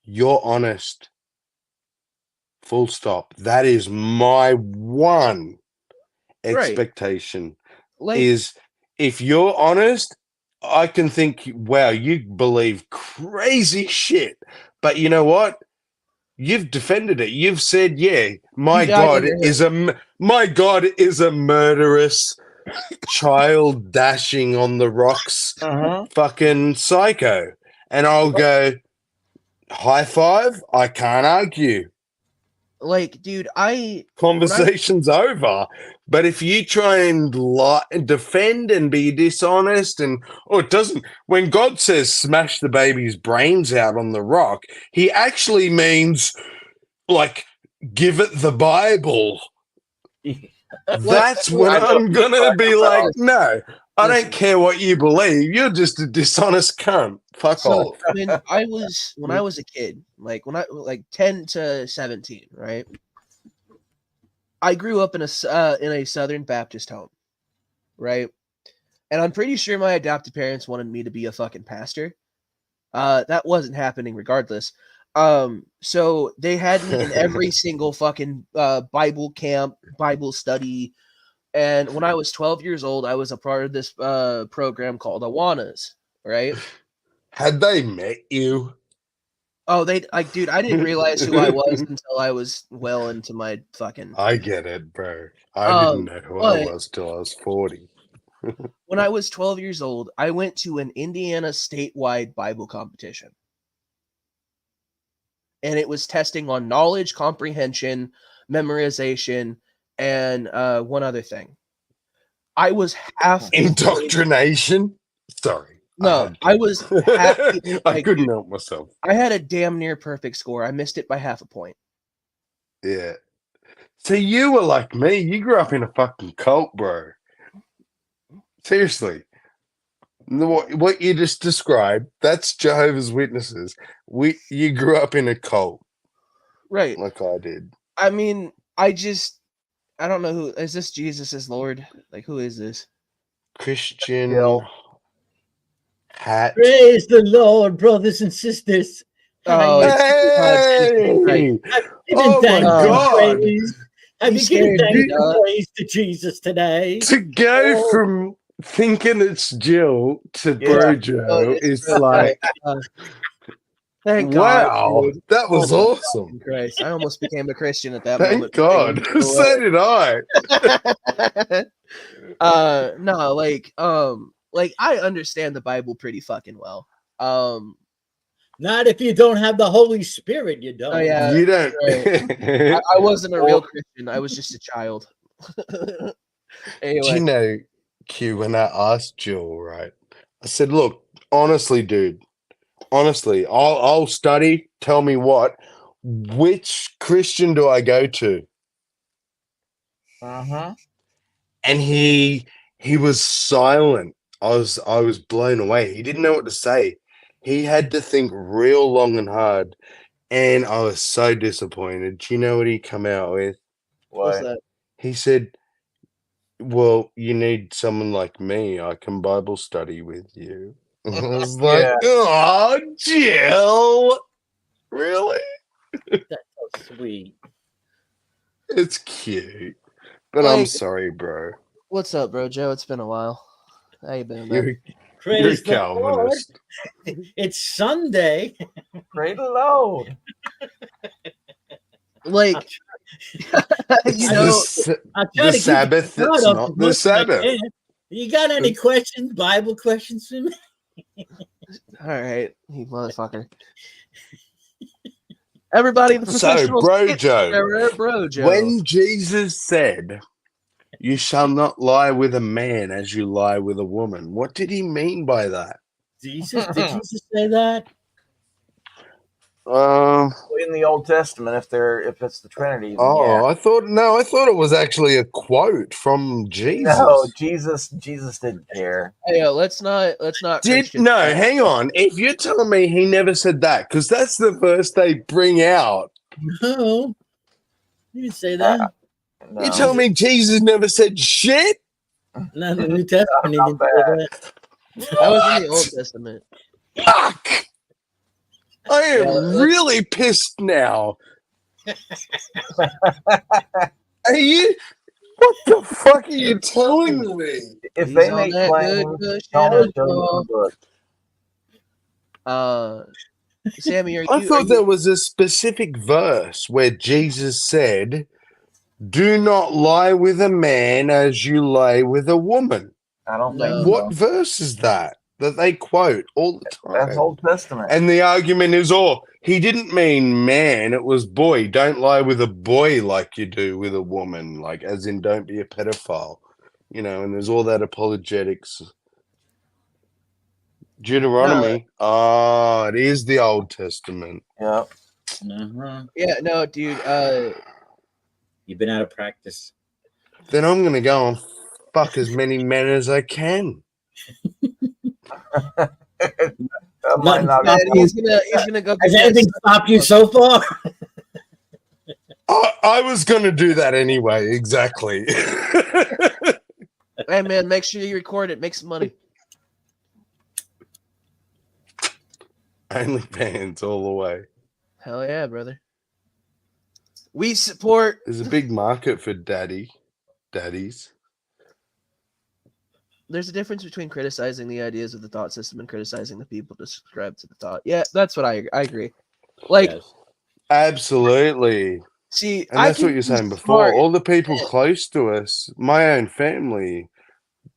you're honest. Full stop. That is my one expectation. Like, is if you're honest, I can think, wow, you believe crazy shit. But you know what? You've defended it. You've said, "Yeah, my You died God in your is my God is a murderous child dashing on the rocks, fucking psycho." And I'll go, high five. I can't argue. Like, dude, Conversation's over. But if you try and lie and defend and be dishonest it doesn't. When God says smash the baby's brains out on the rock, he actually means like give it the Bible. That's when I'm gonna be like, no, I don't care what you believe. You're just a dishonest cunt. Fuck off. when I was a kid, like 10 to 17, right? I grew up in a Southern Baptist home, right? And I'm pretty sure my adopted parents wanted me to be a fucking pastor. That wasn't happening regardless. So they had me in every single fucking Bible camp, Bible study. And when I was 12 years old, I was a part of this program called Awanas, right? Had they met you? Oh, dude, I didn't realize who I was until I was well into my fucking. I get it, bro. I didn't know who I was till I was 40. When I was 12 years old, I went to an Indiana statewide Bible competition. And it was testing on knowledge, comprehension, memorization, and one other thing. I was half indoctrination. Sorry. No, I was half. I couldn't help myself. I had a damn near perfect score. I missed it by half a point. Yeah. So you were like me. You grew up in a fucking cult, bro. Seriously. What you just described, that's Jehovah's Witnesses. You grew up in a cult. Right. Like I did. I mean, I don't know who is this. Jesus is Lord. Like, who is this? Christian hat. Praise the Lord, brothers and sisters. Oh, hey! Oh my God! I'm giving praise to Jesus today. To go from thinking it's Jill to Brojo is like, thank wow, God, that was awesome. Christ, I almost became a Christian at that moment. Thank God, so did I. No, like I understand the Bible pretty fucking well. Not if you don't have the Holy Spirit, you don't. Oh, yeah, you don't. Right. I wasn't a real Christian. I was just a child. Anyway. Do you know, Q, when I asked Jill, right? I said, look, honestly, dude, I'll study. Tell me which Christian do I go to? Uh-huh. And he was silent. I was blown away. He didn't know what to say. He had to think real long and hard, and I was so disappointed. Do you know what he come out with? What's that? He said, well, you need someone like me. I can Bible study with you. I was like, oh, Jill. Really? That's so sweet. It's cute. But I'm sorry, bro. What's up, bro, Joe? It's been a while. How you been, man? You're Calvinist. It's Sunday. Pray the Lord. Like, the Sabbath. It's not the Sabbath. You got any questions? Bible questions for me? All right, you motherfucker. Everybody, the so Brojo. Brojo. When Jesus said, "You shall not lie with a man as you lie with a woman," what did he mean by that? Did Jesus say that? In the Old Testament, if it's the Trinity. Oh, I thought it was actually a quote from Jesus. No, Jesus didn't care. Hey, let's not. Hang on. If you're telling me he never said that, because that's the verse they bring out. No, you didn't say that. No. You telling me Jesus never said shit? No, the New Testament he didn't say that. That was in the Old Testament. Fuck! I am really pissed now. Are you? What the fuck are you telling me? If they make claims, Sammy, are I you? thought there was a specific verse where Jesus said, "Do not lie with a man as you lay with a woman." I don't think No. What so. verse is that they quote all the That's time? Old Testament. And the argument is, oh, he didn't mean man, it was boy. Don't lie with a boy like you do with a woman, like as in don't be a pedophile. And there's all that apologetics. Deuteronomy. Oh, it is the Old Testament. Yep. Uh-huh. Yeah, no, dude. You've been out of practice. Then I'm gonna go and fuck as many men as I can. That might not Man, be- he's gonna go. Has anything stopped you so far? I was gonna do that anyway, exactly. Hey, man, make sure you record it. Make some money. OnlyFans all the way. Hell yeah, brother. We support. There's a big market for daddies. There's a difference between criticizing the ideas of the thought system and criticizing the people to subscribe to the thought. Yeah, that's what I agree. Like, Yes. Absolutely. see, And that's what you're saying before. All the people close to us, my own family,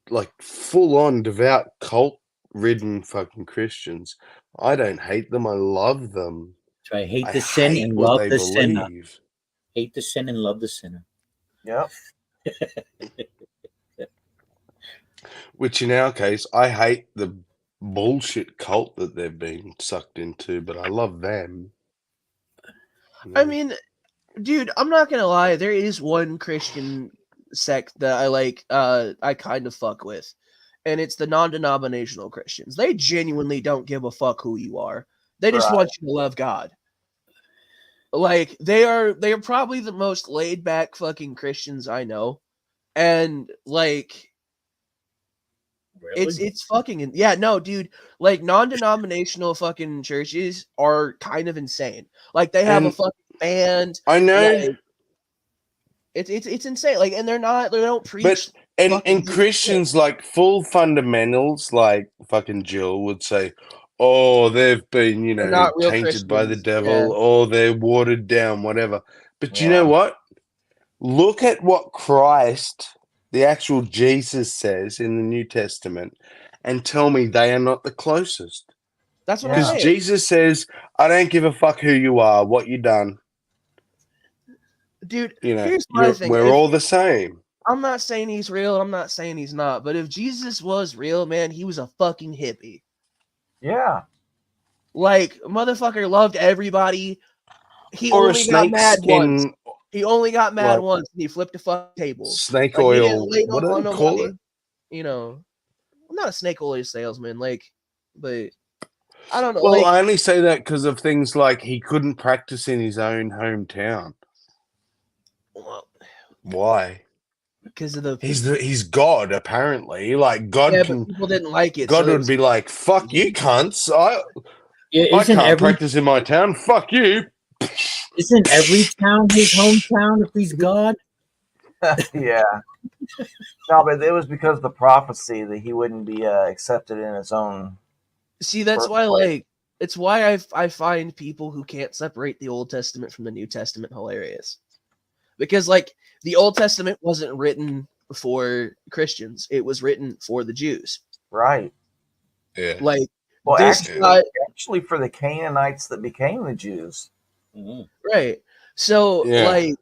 like full on devout cult ridden fucking Christians. I don't hate them. I love them. So I hate I the sin hate and what love they the sinner. believe. Hate the sin and love the sinner. Yep. Which in our case, I hate the bullshit cult that they're being sucked into, but I love them. I mean, dude, I'm not gonna lie. There is one Christian sect that I like. I kind of fuck with, and it's the non-denominational Christians. They genuinely don't give a fuck who you are. They just Right. want you to love God. Like they are probably the most laid back fucking Christians I know, and like Really? it's fucking yeah, no, dude. Like non-denominational fucking churches are kind of insane. Like they have a And fucking band. I know, Like, it's insane. Like, and they don't preach. but and fucking good Christians like full fundamentals, like fucking Jill would say, oh, they've been, They're not real tainted by the Christians. devil, Yeah. or they're watered down, whatever. But you Yeah. know what? Look at what Christ, the actual Jesus, says in the New Testament, and tell me they are not the closest. That's what I'm Because saying. Jesus says, I don't give a fuck who you are, what you done. Dude, here's my You're- thing. we're If- all the same. I'm not saying he's real. I'm not saying he's not. But if Jesus was real, man, he was a fucking hippie. Yeah. Like, motherfucker loved everybody. He Or a only got snake mad once. skin, He only got mad like, once, and he flipped a fucking table. snake Like, he didn't oil. lay What no do on they call nobody. it? You know, I'm not a snake oil salesman. Like, but I don't know. Well, like, I only say that because of things like he couldn't practice in his own hometown. Why? because of the He's God, apparently. Like God yeah, can. but people didn't like it. God so it would was- be like, "Fuck you, cunts! I Isn't can't every practice in my town. Fuck you." isn't every town his hometown if he's God? Yeah. No, but it was because of the prophecy that he wouldn't be accepted in his own. See, that's why, birthplace. like, it's why I find people who can't separate the Old Testament from the New Testament hilarious. Because, like, the Old Testament wasn't written for Christians; it was written for the Jews. Right. Yeah. Like, Well, this actually, for the Canaanites that became the Jews. right? So, Yeah. like,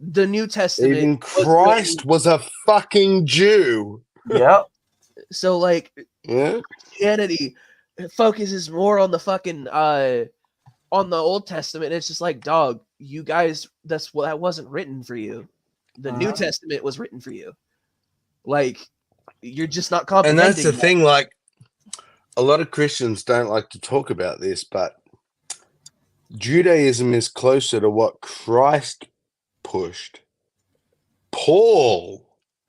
the New Testament, Even was Christ written- was a fucking Jew. Yep. so like Yeah. Christianity focuses more on the fucking on the Old Testament. It's just like, dog, you guys, that wasn't written for you. The New Uh-huh. Testament was written for you. Like, you're just not And comprehending. that's the that. thing. Like, a lot of Christians don't like to talk about this, but Judaism is closer to what Christ pushed. Paul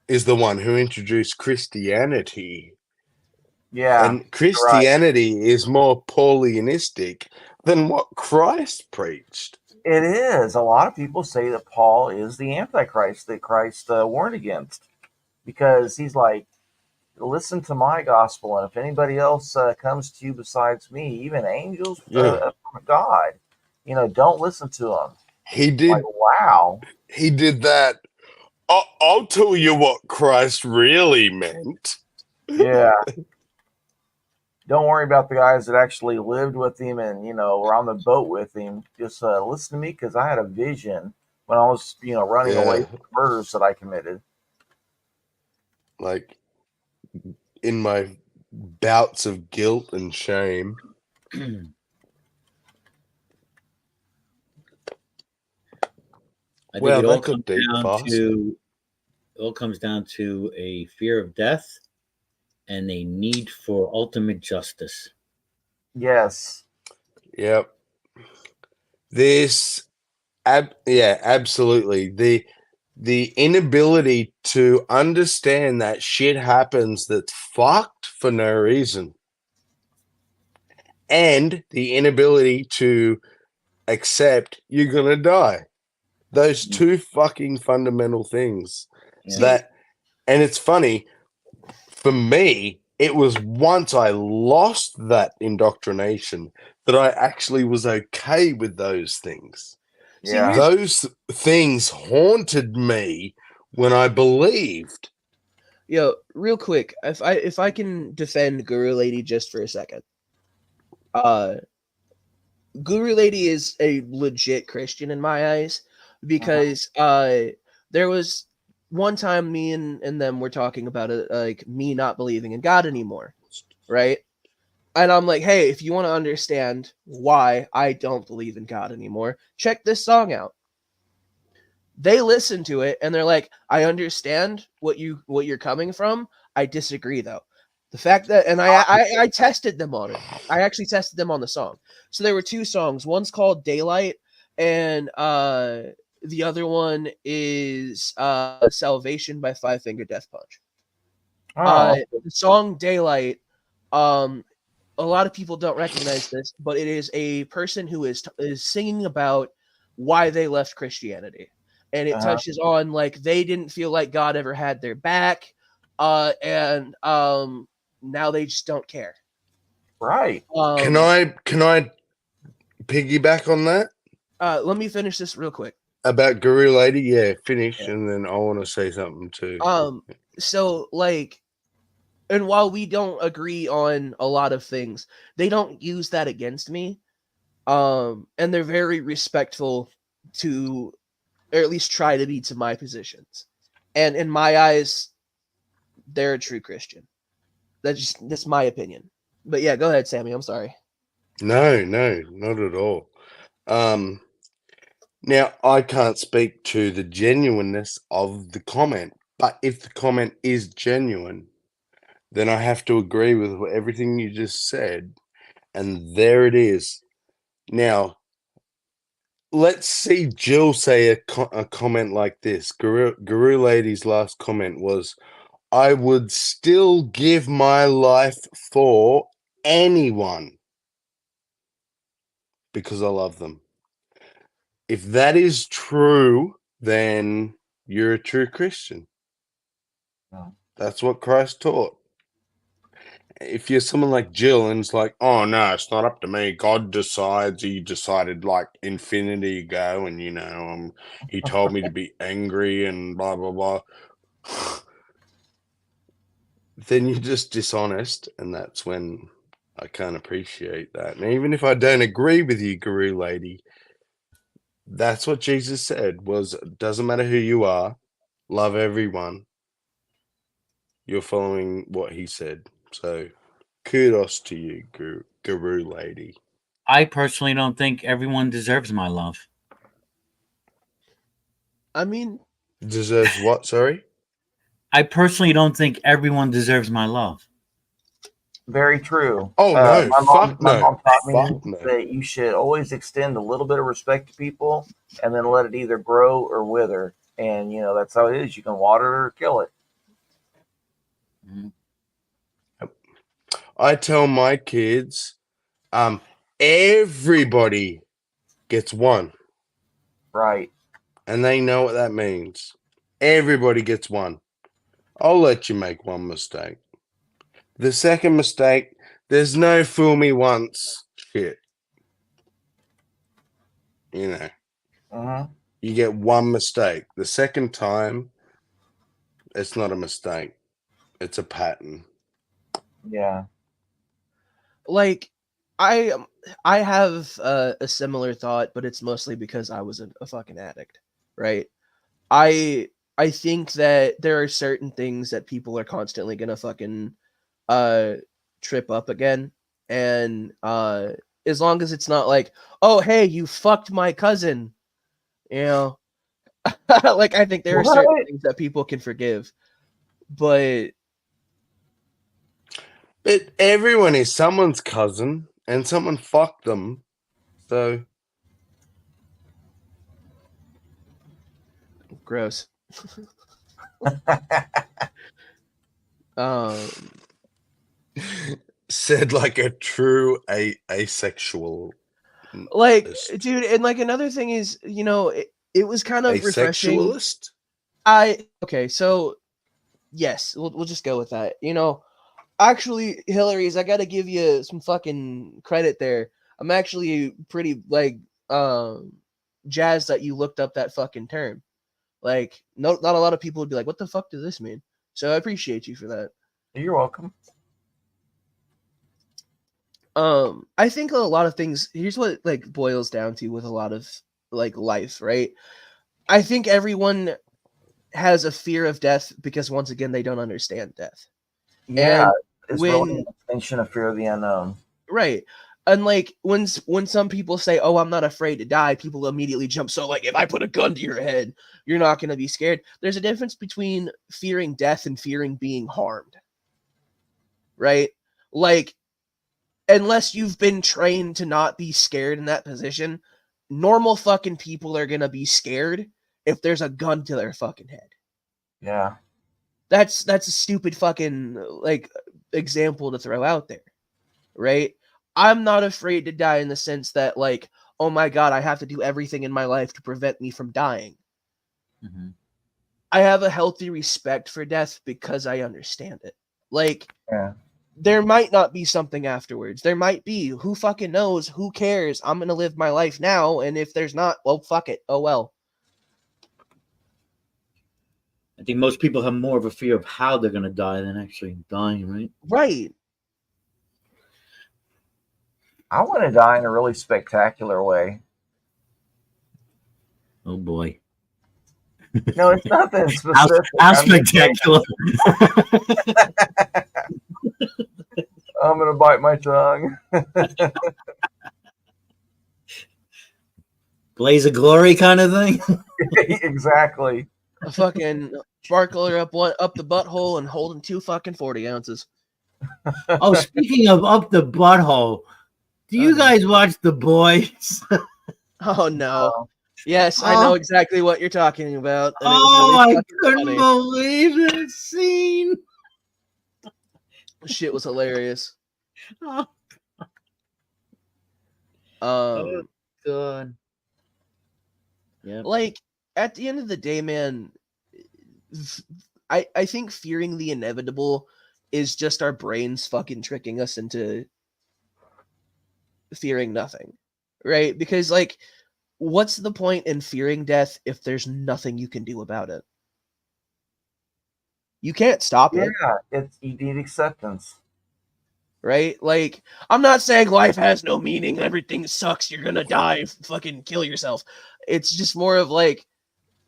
is the one who introduced Christianity. Yeah. And Christianity is more Paulianistic than what Christ preached. It is. A lot of people say that Paul is the Antichrist that Christ warned against, because he's like, listen to my gospel, and if anybody else comes to you besides me, even angels Yeah. from God, don't listen to them. He did. Like, wow. He did that. I'll tell you what Christ really meant. Yeah. Don't worry about the guys that actually lived with him and, were on the boat with him. Just listen to me, because I had a vision when I was, running away from murders that I committed. Like, in my bouts of guilt and shame. I think Well, it all that got comes deep down fast. to a fear of death and a need for ultimate justice. Yes. Yep. Absolutely. The inability to understand that shit happens that's fucked for no reason. And the inability to accept you're gonna die. Those two fucking fundamental things. Yeah. And it's funny, for me, it was once I lost that indoctrination that I actually was okay with those things. Yeah. Those things haunted me when I believed. Yo, real quick, if I can defend Guru Lady just for a second. Guru Lady is a legit Christian in my eyes, because there was one time me and them were talking about it, like me not believing in God anymore, right? And I'm like, hey, if you want to understand why I don't believe in God anymore, check this song out. They listen to it and they're like, I understand what you're coming from. I disagree though. The fact that, and I tested them on it. I actually tested them on the song. So there were two songs. One's called Daylight, and the other one is Salvation by Five Finger Death Punch. The song Daylight, a lot of people don't recognize this, but it is a person who is singing about why they left Christianity. And it touches on, like, they didn't feel like God ever had their back, and now they just don't care. Right. Can I piggyback on that? Let me finish this real quick. About Guru Lady? Yeah, finish, and then I want to say something too. So, like, and while we don't agree on a lot of things, they don't use that against me. And they're very respectful to, or at least try to be, to my positions. And in my eyes, they're a true Christian. That's my opinion. But yeah, go ahead, Sammy. I'm sorry. No, not at all. Now, I can't speak to the genuineness of the comment, but if the comment is genuine, then I have to agree with everything you just said. And there it is. Now, let's see Jill say a comment like this. Guru Lady's last comment was, I would still give my life for anyone because I love them. If that is true, then you're a true Christian. That's what Christ taught. If you're someone like Jill and it's like, oh no, it's not up to me. God decides. He decided like infinity ago, and he told me to be angry and blah blah blah. Then you're just dishonest, and that's when I can't appreciate that. And even if I don't agree with you, Guru Lady, that's what Jesus said, was doesn't matter who you are, love everyone. You're following what he said. So kudos to you, Guru Lady. I personally don't think everyone deserves my love. I mean, deserves what? Sorry? I personally don't think everyone deserves my love. Very true. Oh no, my fuck no. mom taught me Fuck no. that you should always extend a little bit of respect to people, and then let it either grow or wither. And that's how it is. You can water it or kill it. I tell my kids, everybody gets one. Right. And they know what that means. Everybody gets one. I'll let you make one mistake. The second mistake, there's no fool me once shit. You know, Mhm. you get one mistake. The second time, it's not a mistake. It's a pattern. Yeah. Like, I have a similar thought, but it's mostly because I was a fucking addict, right? I think that there are certain things that people are constantly gonna fucking trip up again, and as long as it's not like, oh hey, you fucked my cousin, you know, like I think there are certain What? things that people can forgive, but But everyone is someone's cousin, and someone fucked them. So gross. um said like a true asexual. Like, dude, and like another thing is, it was kind of refreshing. Asexualist? Okay, so yes, we'll just go with that. Actually, Hillary's, I gotta give you some fucking credit there. I'm actually pretty like jazzed that you looked up that fucking term. Like, not a lot of people would be like, "What the fuck does this mean?" So I appreciate you for that. You're welcome. I think a lot of things. Here's what like boils down to with a lot of like life, right? I think everyone has a fear of death because once again they don't understand death. Yeah, And it's when really an extension of fear of the unknown. right, and like when some people say, "Oh, I'm not afraid to die," people immediately jump. So like, if I put a gun to your head, you're not going to be scared. There's a difference between fearing death and fearing being harmed, right? Like, unless you've been trained to not be scared in that position, normal fucking people are going to be scared if there's a gun to their fucking head. Yeah. That's a stupid fucking like example to throw out there, right? I'm not afraid to die in the sense that like, oh my god, I have to do everything in my life to prevent me from dying. Mhm. I have a healthy respect for death because I understand it. Like, Yeah. there might not be something afterwards. There might be. Who fucking knows? Who cares? I'm gonna live my life now, and if there's not, well, fuck it. Oh well. I think most people have more of a fear of how they're going to die than actually dying, right? Right. I want to die in a really spectacular way. Oh boy. No, it's nothing How, specific. how I'm just saying- spectacular. I'm gonna bite my tongue. Blaze of glory kind of thing. Exactly. A fucking sparkler up the butthole and holding 2 fucking 40 ounces. Oh, speaking of up the butthole, do you guys watch The Boys? Oh no. Yes, I know exactly what you're talking about. And Oh, it was really I couldn't funny. believe this scene. Shit was hilarious. Oh, God. Yeah. Like, at the end of the day, man, I think fearing the inevitable is just our brains fucking tricking us into fearing nothing, right? Because like, what's the point in fearing death if there's nothing you can do about it? You can't stop it. Yeah, you need acceptance. Right? Like, I'm not saying life has no meaning, everything sucks, you're gonna die, fucking kill yourself. It's just more of like,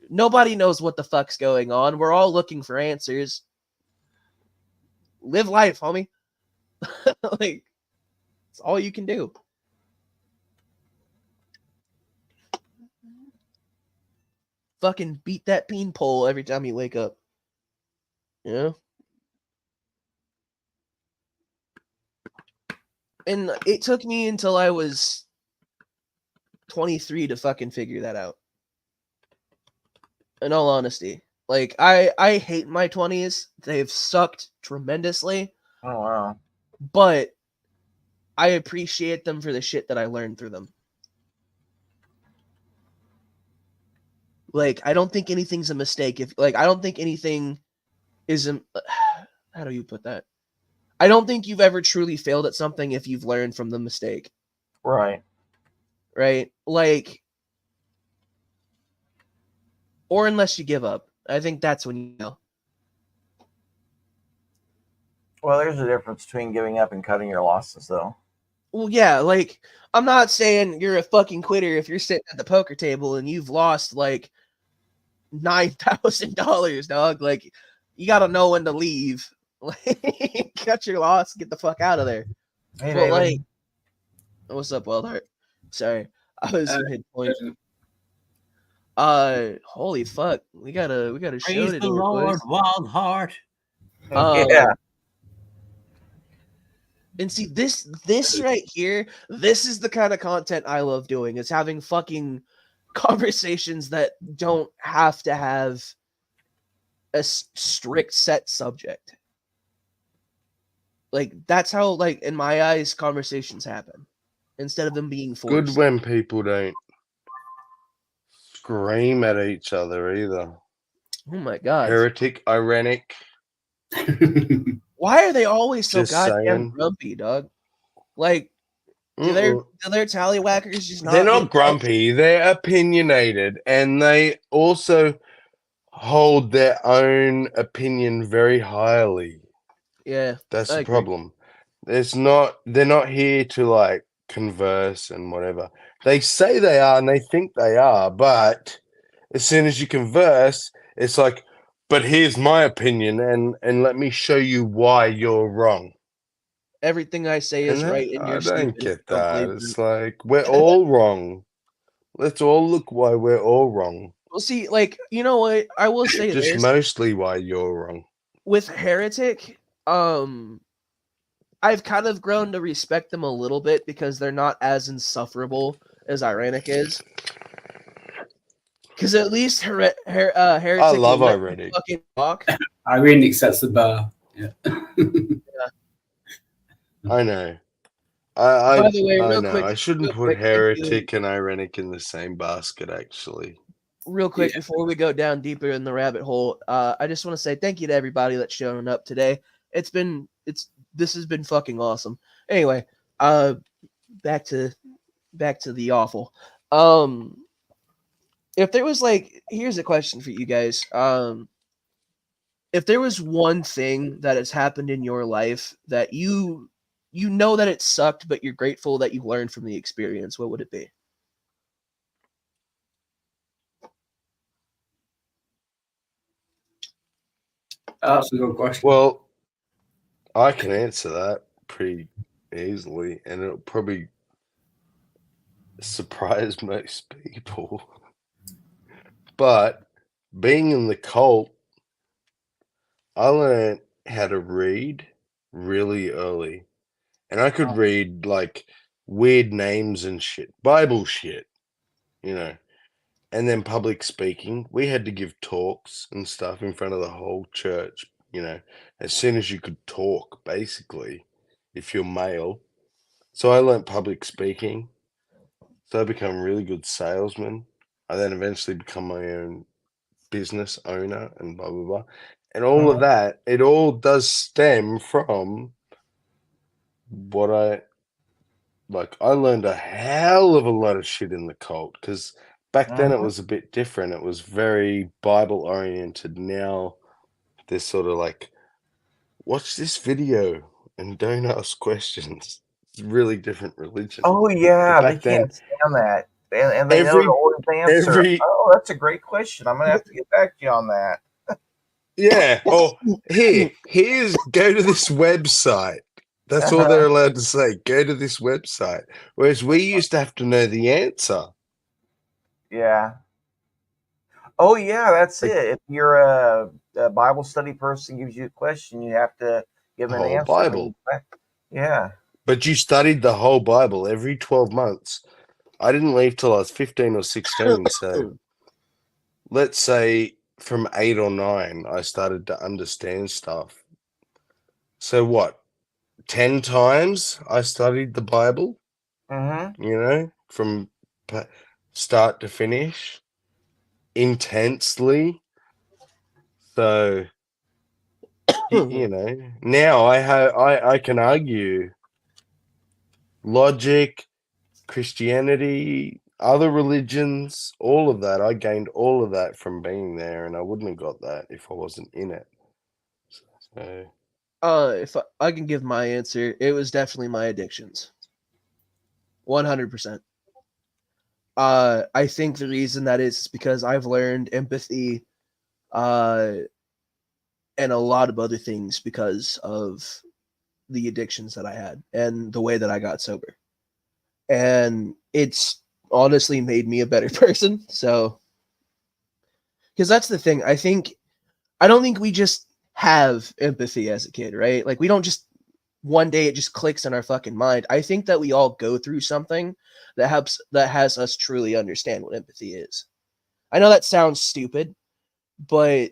nobody knows what the fuck's going on. We're all looking for answers. Live life, homie. Like, it's all you can do. Fucking beat that bean pole every time you wake up. You know? And it took me until I was 23 to fucking figure that out. In all honesty. Like, I hate my 20s. They've sucked tremendously. Oh, wow. But I appreciate them for the shit that I learned through them. Like, I don't think anything's a mistake. I don't think anything is how do you put that? I don't think you've ever truly failed at something if you've learned from the mistake. Right. Right? Like, or unless you give up. I think that's when you know. Well, there's a difference between giving up and cutting your losses, though. Well, yeah, like, I'm not saying you're a fucking quitter if you're sitting at the poker table and you've lost, like, $9,000, dog. Like, you got to know when to leave. Like, cut your loss, get the fuck out of there. Hey, But, David. like, what's up, Wildheart? Sorry, I was mid-point. Holy fuck, we got a show Praise today, the Lord, boys. Wildheart. Yeah. And see, this right here, this is the kind of content I love doing, is having fucking conversations that don't have to have a strict set subject. Like, that's how, like, in my eyes, conversations happen, instead of them being forced. Good when people don't scream at each other either. Oh my god. Heretic, ironic. Why are they always so Just goddamn saying. grumpy, dog? Like, do their tallywhackers just not They're get not grumpy. They're opinionated, and they also hold their own opinion very highly. Yeah, That's I the agree. problem. They're not here to like converse and whatever. They say they are and they think they are, but as soon as you converse, it's like, but here's my opinion, and let me show you why you're wrong. Everything I say is And right, and I you're don't stupid. get Don't that. believe It's me. like we're all wrong. Let's all look why we're all wrong. Well, see, like, you know what? I will say Just this. mostly why you're wrong. With Heretic, I've kind of grown to respect them a little bit because they're not as insufferable as Ironic is. Because at least Heretic I love will let Ironic. you fucking talk. Ironic sets the bar. Yeah. I know. I By the way, real know. quick, I shouldn't put thank you. Heretic and Ironic in the same basket, actually. Real quick, before we go down deeper in the rabbit hole, I just want to say thank you to everybody that's shown up today. This has been fucking awesome. Anyway, back to the awful. If there was here's a question for you guys. If there was one thing that has happened in your life that you know that it sucked, but you're grateful that you learned from the experience, what would it be? That's a good question. Well, I can answer that pretty easily, and it'll probably surprise most people. But being in the cult, I learned how to read really early. And I could read like weird names and shit, Bible shit, you know. And then public speaking, we had to give talks and stuff in front of the whole church, you know, as soon as you could talk, basically, if you're male. So I learned public speaking. So I become a really good salesman. I then eventually become my own business owner and blah, blah, blah. And all of that, it all does stem from what I learned a hell of a lot of shit in the cult because back then it was a bit different. It was very Bible oriented. Now there's sort of like, watch this video and don't ask questions. It's a really different religion. Oh yeah, But they can't stand that, and they know the always answer. Oh, that's a great question. I'm gonna have to get back to you on that. Yeah. Or here's go to this website. That's all they're allowed to say. Go to this website. Whereas we used to have to know the answer. Yeah. Oh yeah, that's it. If you're a Bible study person gives you a question, you have to give an Whole answer. Bible. Yeah. But you studied the whole Bible every 12 months. I didn't leave till I was 15 or 16. So let's say from 8 or 9, I started to understand stuff. So what? 10 times I studied the Bible, you know, from start to finish, intensely. So you know, now I can argue logic, Christianity, other religions, all of that. I gained all of that from being there, and I wouldn't have got that if I wasn't in it. So If I can give my answer, it was definitely my addictions. 100%. I think the reason that is because I've learned empathy, and a lot of other things because of the addictions that I had and the way that I got sober. And it's honestly made me a better person. So, because that's the thing. I don't think we just have empathy as a kid, right? Like, we don't just one day it just clicks in our fucking mind. I think that we all go through something that has us truly understand what empathy is. I know that sounds stupid, but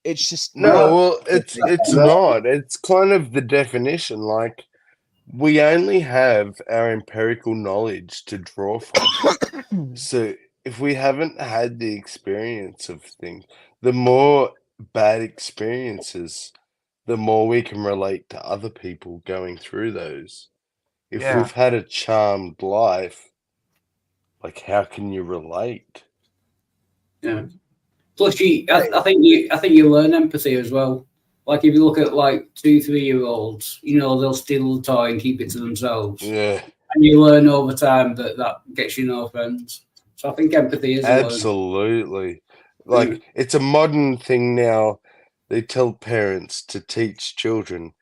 it's just no, well, it's not. It's kind of the definition. Like, we only have our empirical knowledge to draw from. So if we haven't had the experience of things, the more bad experiences, the more we can relate to other people going through those. If Yeah. we've had a charmed life, like, how can you relate? Yeah. Plus, I think you learn empathy as well. Like, if you look at like 2-3-year-olds, you know, they'll steal a toy and keep it to themselves. Yeah. And you learn over time that gets you no friends. So I think empathy is absolutely. Like, it's a modern thing now. They tell parents to teach children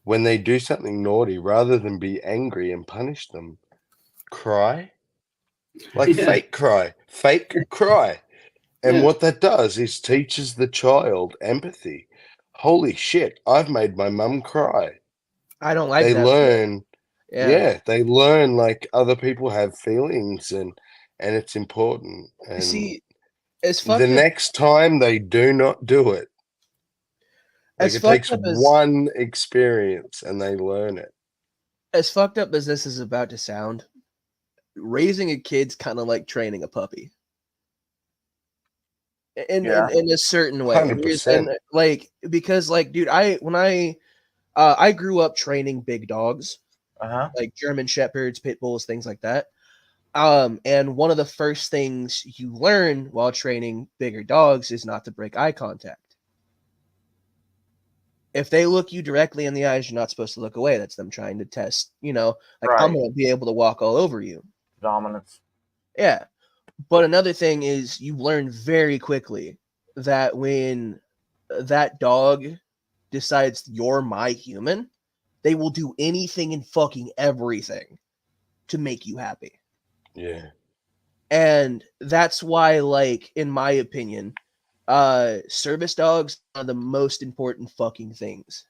when they do something naughty, rather than be angry and punish them, cry. Like, fake cry. And what that does is teaches the child empathy. Holy shit, I've made my mum cry. I don't like they that. learn. Yeah. They learn, like, other people have feelings, and it's important. And see, as the next time they do not do it. Like, it takes one experience and they learn it. As fucked up as this is about to sound, raising a kid's kind of like training a puppy. In a certain way. 100%. And, like, because, like, dude, I grew up training big dogs, like German Shepherds, Pit Bulls, things like that. And one of the first things you learn while training bigger dogs is not to break eye contact. If they look you directly in the eyes, you're not supposed to look away. That's them trying to test, you know, like, I'm going to be able to walk all over you. Dominance. Yeah. But another thing is, you learn very quickly that when that dog decides you're my human, they will do anything and fucking everything to make you happy. Yeah. And that's why, like, in my opinion, service dogs are the most important fucking things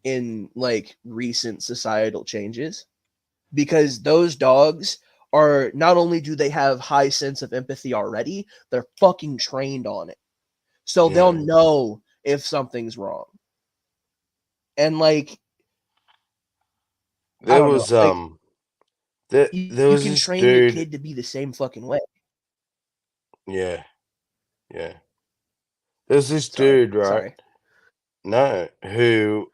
in, like, recent societal changes, because those dogs are, not only do they have high sense of empathy already, they're fucking trained on it. So they'll know if something's wrong. And, like, there was know, like, there was you can this train dude. your kid to be the same fucking way. Yeah. There's this dude, right? Sorry. No, who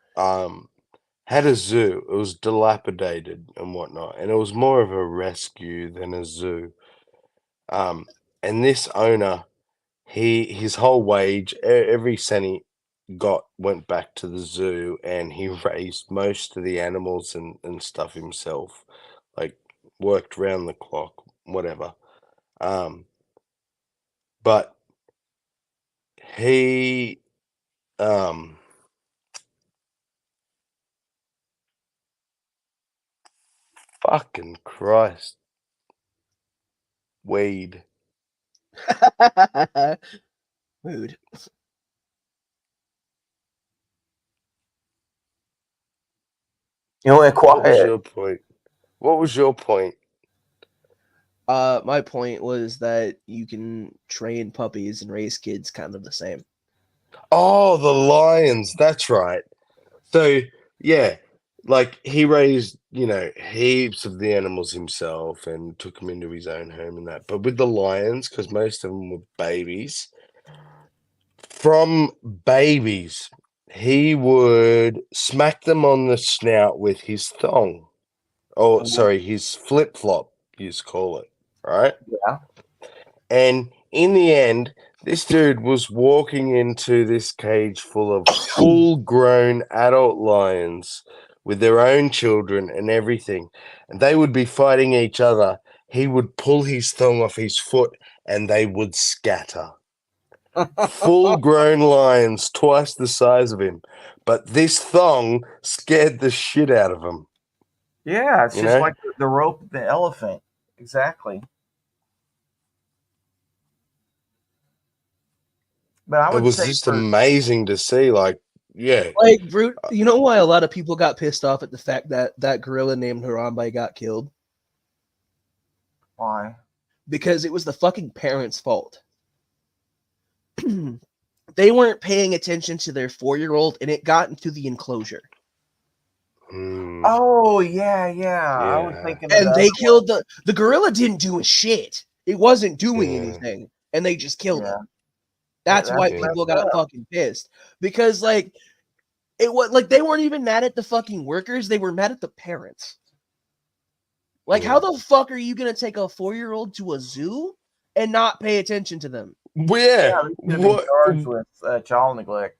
had a zoo. It was dilapidated and whatnot, and it was more of a rescue than a zoo. And this owner, his whole wage, every cent he got went back to the zoo, and he raised most of the animals and stuff himself, like, worked round the clock, whatever. But he fucking Christ, weed. Mood. You went quiet. What was your point? What was your point? My point was that you can train puppies and raise kids kind of the same. Oh, the lions. That's right. So, yeah, like, he raised, you know, heaps of the animals himself and took them into his own home and that. But with the lions, because most of them were babies, from babies, he would smack them on the snout with his thong. Oh, sorry, his flip flop, you call it, right? Yeah. And in the end, this dude was walking into this cage full of full grown adult lions with their own children and everything. And they would be fighting each other. He would pull his thong off his foot and they would scatter. Full grown lions, twice the size of him. But this thong scared the shit out of him. Yeah, it's You just know? like the rope of the elephant. Exactly. But I It would was say just for amazing to see. Like, yeah. Like, Brute, you know why a lot of people got pissed off at the fact that that gorilla named Harambe got killed? why? Because it was the fucking parents' fault. They weren't paying attention to their 4-year-old, and it got into the enclosure. Mm, Oh yeah, I was yeah. thinking of And the they other killed the gorilla. Didn't do a shit. It wasn't doing Yeah. anything, and they just killed Yeah. him. That's That's why messed people got up. fucking pissed. Because like it was like they weren't even mad at the fucking workers, they were mad at the parents. Like, how the fuck are you gonna take a 4-year-old to a zoo and not pay attention to them? Well, Yeah, yeah. they should have been What? charged with child neglect.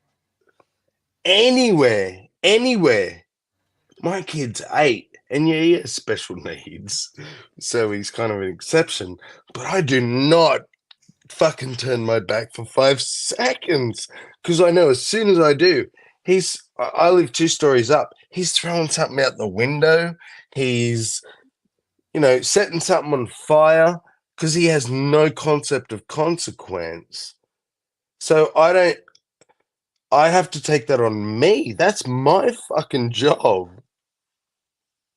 Anywhere. My kid's 8, and yeah, he has special needs, so he's kind of an exception. But I do not fucking turn my back for 5 seconds, because I know as soon as I do, I live 2 stories up. He's throwing something out the window. He's, setting something on fire because he has no concept of consequence. So I have to take that on me. That's my fucking job.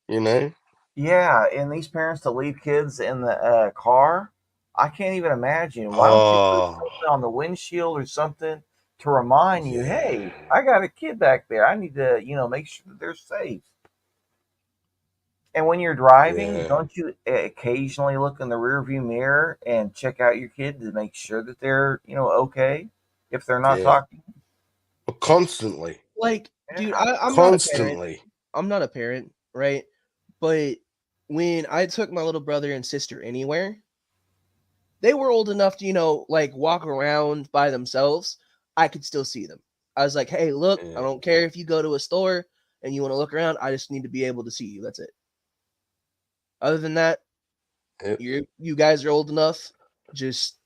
Yeah, and these parents to leave kids in the car, I can't even imagine. Why don't you put Oh, something on the windshield or something to remind you, hey, yeah. I got a kid back there. I need to, make sure that they're safe. And when you're driving, Yeah. don't you occasionally look in the rearview mirror and check out your kid to make sure that they're, okay if they're not Yeah. talking? Well, constantly. Like, dude, I'm not a parent. Constantly. I'm not a parent, right? But when I took my little brother and sister anywhere, they were old enough to, like walk around by themselves. I could still see them. I was like, hey, look, I Yeah. don't care if you go to a store and you want to look around. I just need to be able to see you. That's it. Other than that, Yep. you guys are old enough. Just,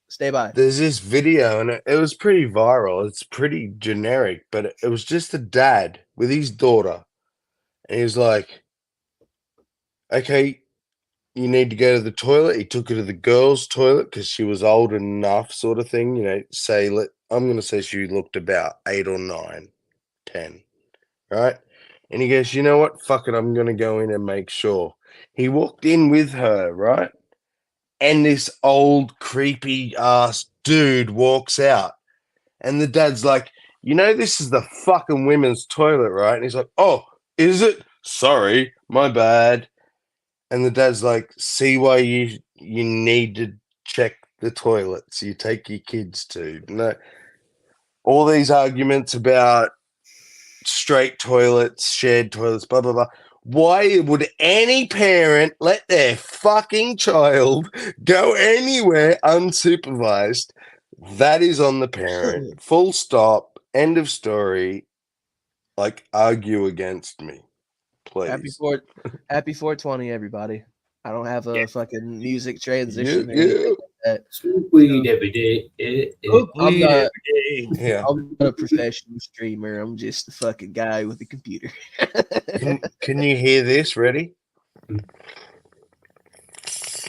stay by. There's this video, and it was pretty viral. It's pretty generic, but it was just a dad with his daughter. And he was like, okay, you need to go to the toilet. He took her to the girls' toilet because she was old enough, sort of thing. I'm going to say she looked about 8 or 9, 10, right? And he goes, you know what? Fuck it, I'm going to go in and make sure. He walked in with her, right? And this old creepy ass dude walks out. And the dad's like, this is the fucking women's toilet, right? And he's like, oh, is it? Sorry, my bad. And the dad's like, see why you need to check the toilets you take your kids to. No, all these arguments about straight toilets, shared toilets, blah, blah, blah. Why would any parent let their fucking child go anywhere unsupervised? That is on the parent. Full stop. End of story. Like, argue against me, please. Happy 420, everybody. I don't have a fucking music Yeah, transition or yeah. anything like that. Smoke weed every day. I'm not, Yeah. I'm not a professional streamer. I'm just a fucking guy with a computer. Can you hear this? Ready?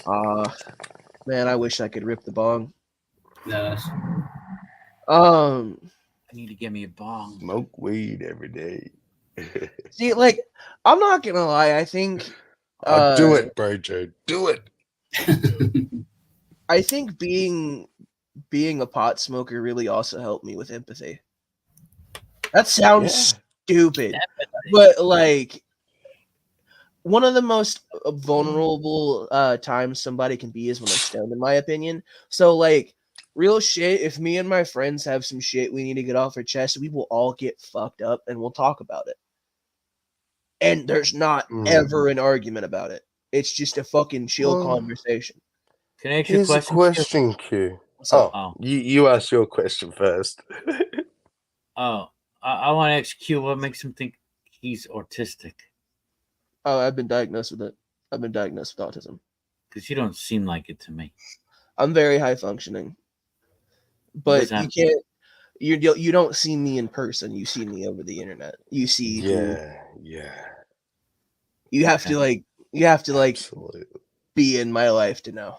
Man, I wish I could rip the bong. Nice. I need to get me a bong. Smoke weed every day. See, like, I'm not gonna lie. I think Do it, bro, Joe. Do it. I think being a pot smoker really also helped me with empathy. That sounds stupid, but like one of the most vulnerable times somebody can be is when they're stoned, in my opinion. So like real shit, if me and my friends have some shit we need to get off our chest, we will all get fucked up and we'll talk about it. And there's not ever an argument about it. It's just a fucking chill conversation. Can I ask you a Here's a question? question, Q. up? Oh, you ask your question first. Oh, I want to ask Q, what makes him think he's autistic? Oh, I've been diagnosed with it. I've been diagnosed with autism. Because you don't seem like it to me. I'm very high functioning, but you can't. You don't see me in person. You see me over the internet. You see. Yeah. You have to like. You have to like. Absolutely. Be in my life to know.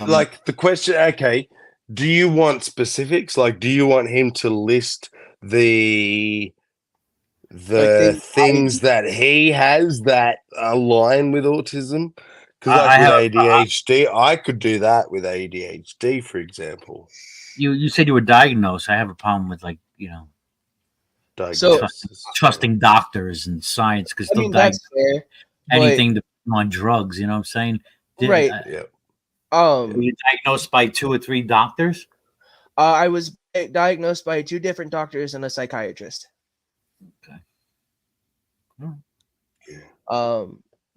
Like the question? Okay. Do you want specifics? Like, do you want him to list the things that he has that align with autism? Because like with ADHD, I could do that with ADHD, for example. You said you were diagnosed. I have a problem with trusting doctors and science because they'll diagnose anything on drugs. You know what I'm saying? Right. Were you diagnosed by 2 or 3 doctors? I was diagnosed by 2 different doctors and a psychiatrist. Okay.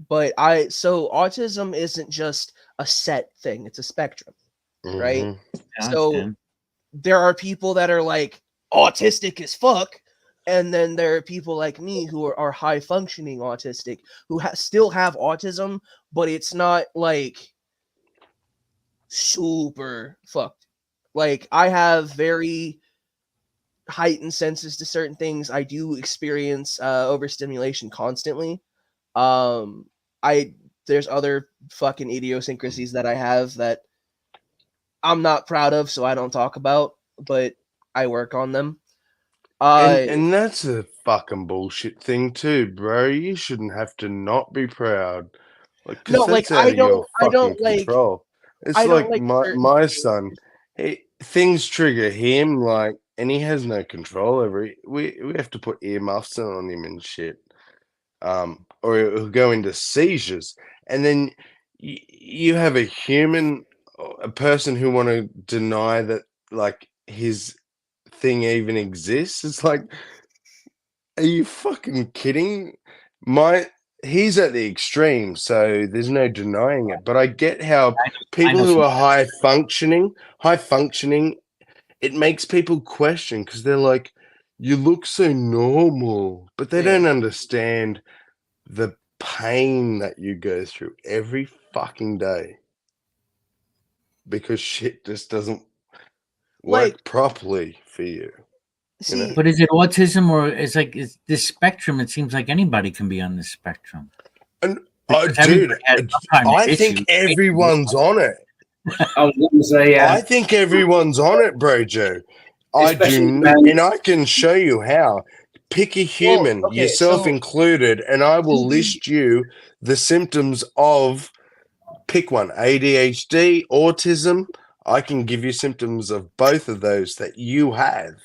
But so autism isn't just a set thing; it's a spectrum, right? So there are people that are like autistic as fuck, and then there are people like me who are high functioning autistic who still have autism, but it's not like super fucked. Like I have very heightened senses to certain things. I do experience overstimulation constantly. There's other fucking idiosyncrasies that I have that I'm not proud of, so I don't talk about, but I work on them. And that's a fucking bullshit thing too, bro. You shouldn't have to not be proud. Like, no, like I don't control. It's like my son. Things trigger him, like, and he has no control over it. We have to put earmuffs on him and shit. Or he'll go into seizures, and then you have a person who want to deny that like his thing even exists. It's like, are you fucking kidding? He's at the extreme, so there's no denying it. But I get how people who are high functioning, it makes people question because they're like, you look so normal, but they don't understand the pain that you go through every fucking day because shit just doesn't work properly for you. But is it autism or is this spectrum? It seems like anybody can be on this spectrum. And dude, I think everyone's on it. I was going to say, I think everyone's on it, bro, Joe. I do, and I can show you how. Pick a human, yourself included, and I will list you the symptoms of. Pick one: ADHD, autism. I can give you symptoms of both of those that you have.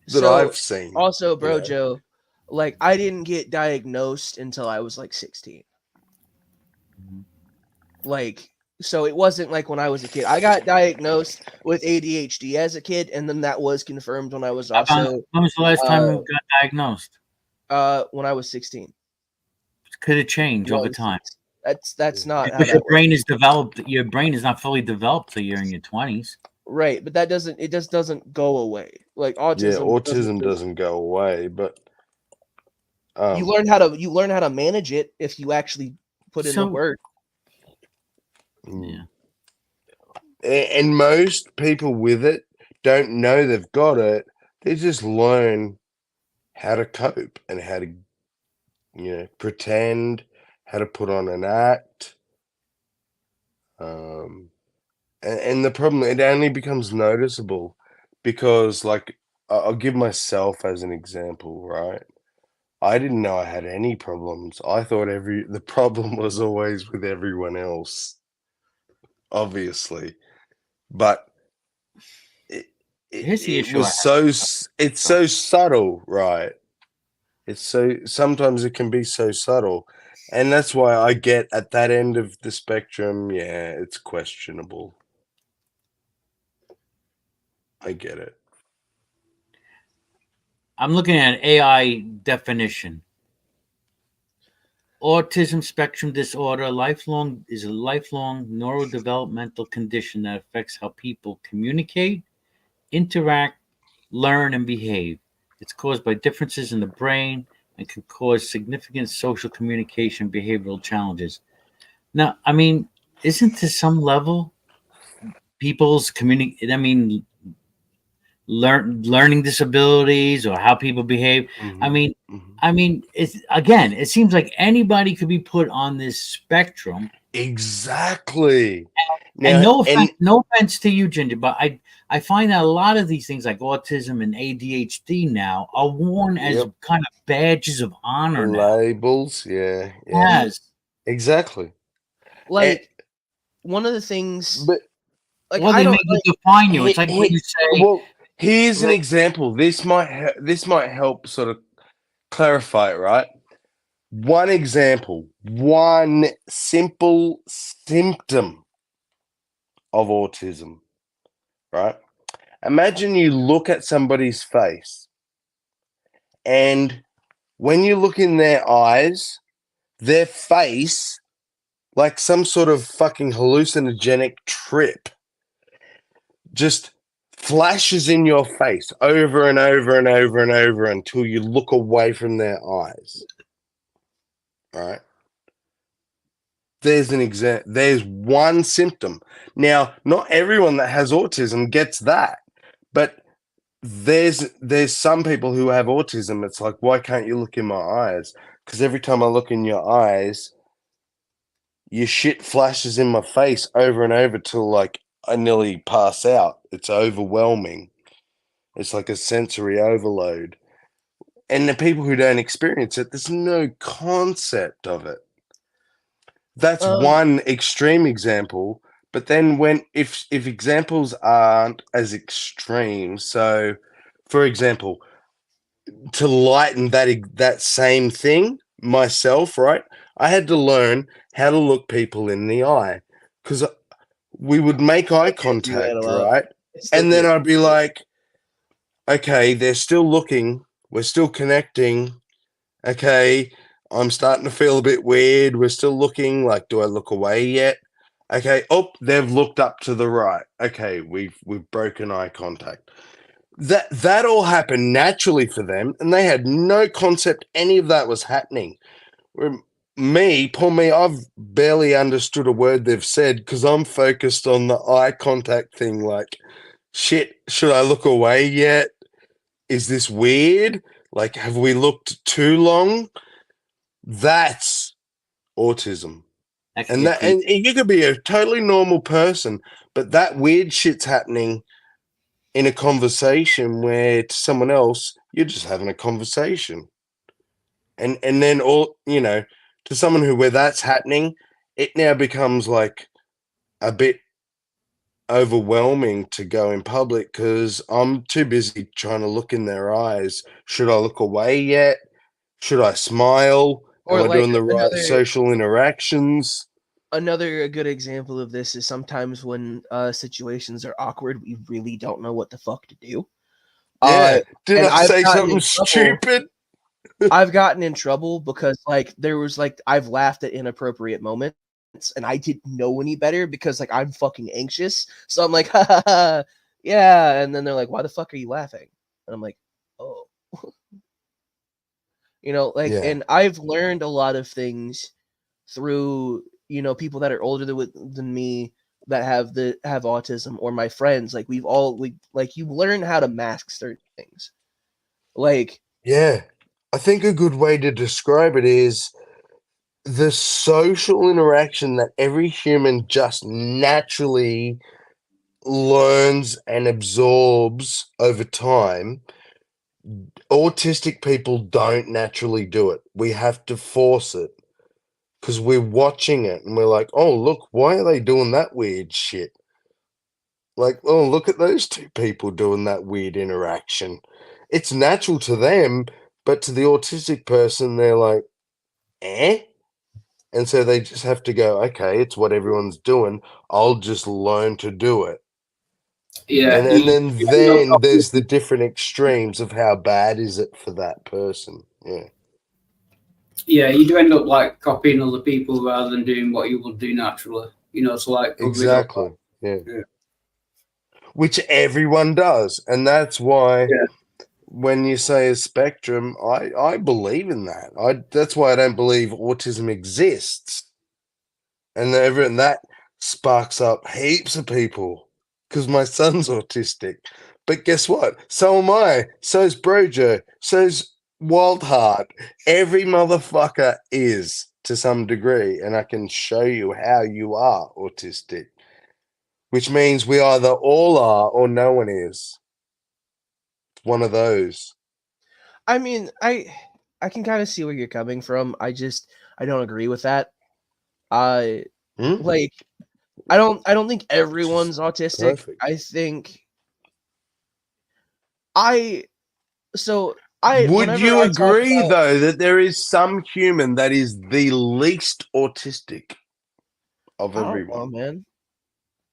That I've seen. Also, bro, Joe, like I didn't get diagnosed until I was like 16. Like, so it wasn't like when I was a kid. I got diagnosed with ADHD as a kid, and then that was confirmed when I was also. When was the last time you got diagnosed? When I was 16. Could it change over time? That's not because your brain is developed. Your brain is not fully developed till you're in your 20s. Right, but it just doesn't go away. Like autism. Yeah, autism doesn't go away, but you learn how to manage it if you actually put in the work. Yeah. And most people with it don't know they've got it. They just learn how to cope and how to, pretend, how to put on an act. And the problem, it only becomes noticeable because, like, I'll give myself as an example, right? I didn't know I had any problems. I thought the problem was always with everyone else, obviously. But it's so subtle, right? Sometimes it can be so subtle. And that's why I get at that end of the spectrum, it's questionable. I get it. I'm looking at an AI definition. Autism spectrum disorder is a lifelong neurodevelopmental condition that affects how people communicate, interact, learn, and behave. It's caused by differences in the brain and can cause significant social communication behavioral challenges. Now, I mean, isn't to some level people's learning disabilities or how people behave? I mean, it seems like anybody could be put on this spectrum. Exactly. And no offense to you, Ginger, but I find that a lot of these things like autism and ADHD now are worn as kind of badges of honor now. Labels, yeah. Yes. Exactly. Like one of the things, but like well, I they don't make you define you. It's like when you say, well, here's an example. This might help sort of clarify it, right? One example, one simple symptom of autism, right? Imagine you look at somebody's face, and when you look in their eyes, their face, like some sort of fucking hallucinogenic trip, just flashes in your face over and over and over and over until you look away from their eyes. All right. There's an example. There's one symptom. Now, not everyone that has autism gets that, but there's some people who have autism. It's like, why can't you look in my eyes? Because every time I look in your eyes, your shit flashes in my face over and over till like I nearly pass out. It's overwhelming. It's like a sensory overload. And the people who don't experience it, there's no concept of it. That's one extreme example. But then if examples aren't as extreme, so for example, to lighten that same thing myself, right? I had to learn how to look people in the eye because we would make eye contact, right? And then I'd be like, okay, they're still looking. We're still connecting. Okay, I'm starting to feel a bit weird. We're still looking. Like, do I look away yet? Okay. Oh, they've looked up to the right. Okay, we've broken eye contact. That all happened naturally for them, and they had no concept any of that was happening. Poor me, I've barely understood a word they've said because I'm focused on the eye contact thing. Like, shit, should I look away yet? Is this weird? Like, have we looked too long? That's autism. And you could be a totally normal person, but that weird shit's happening in a conversation where to someone else, you're just having a conversation. And then to someone where that's happening, it now becomes like a bit overwhelming to go in public because I'm too busy trying to look in their eyes. Should I look away yet? Should I smile? Am I doing the right social interactions? Another good example of this is sometimes when situations are awkward, we really don't know what the fuck to do. Yeah. Did I say something stupid? I've gotten in trouble because I've laughed at inappropriate moments and I didn't know any better because I'm fucking anxious. So I'm like, ha ha ha, yeah. And then they're like, why the fuck are you laughing? And I'm like, oh. And I've learned a lot of things through people that are older than me that have autism, or my friends. Like you learn how to mask certain things. I think a good way to describe it is the social interaction that every human just naturally learns and absorbs over time. Autistic people don't naturally do it. We have to force it. Because we're watching it and we're like, oh, look, why are they doing that weird shit? Like, oh, look at those two people doing that weird interaction. It's natural to them, but to the autistic person, they're like, eh? And so they just have to go, okay, it's what everyone's doing. I'll just learn to do it. Yeah, and then there's the different extremes of how bad is it for that person. Yeah. Yeah, you do end up like copying other people rather than doing what you would do naturally. You know, so like Exactly. Yeah. Which everyone does, and that's why when you say a spectrum, I believe in that. That's why I don't believe autism exists, and that sparks up heaps of people because my son's autistic. But guess what? So am I. So's Brojo. So's Wildheart. Every motherfucker is to some degree, and I can show you how you are autistic. Which means we either all are or no one is. One of those. I mean, I can kind of see where you're coming from. I don't agree with that. Like I don't think everyone's autistic. Perfect. I think would you agree though that there is some human that is the least autistic of everyone? Oh man.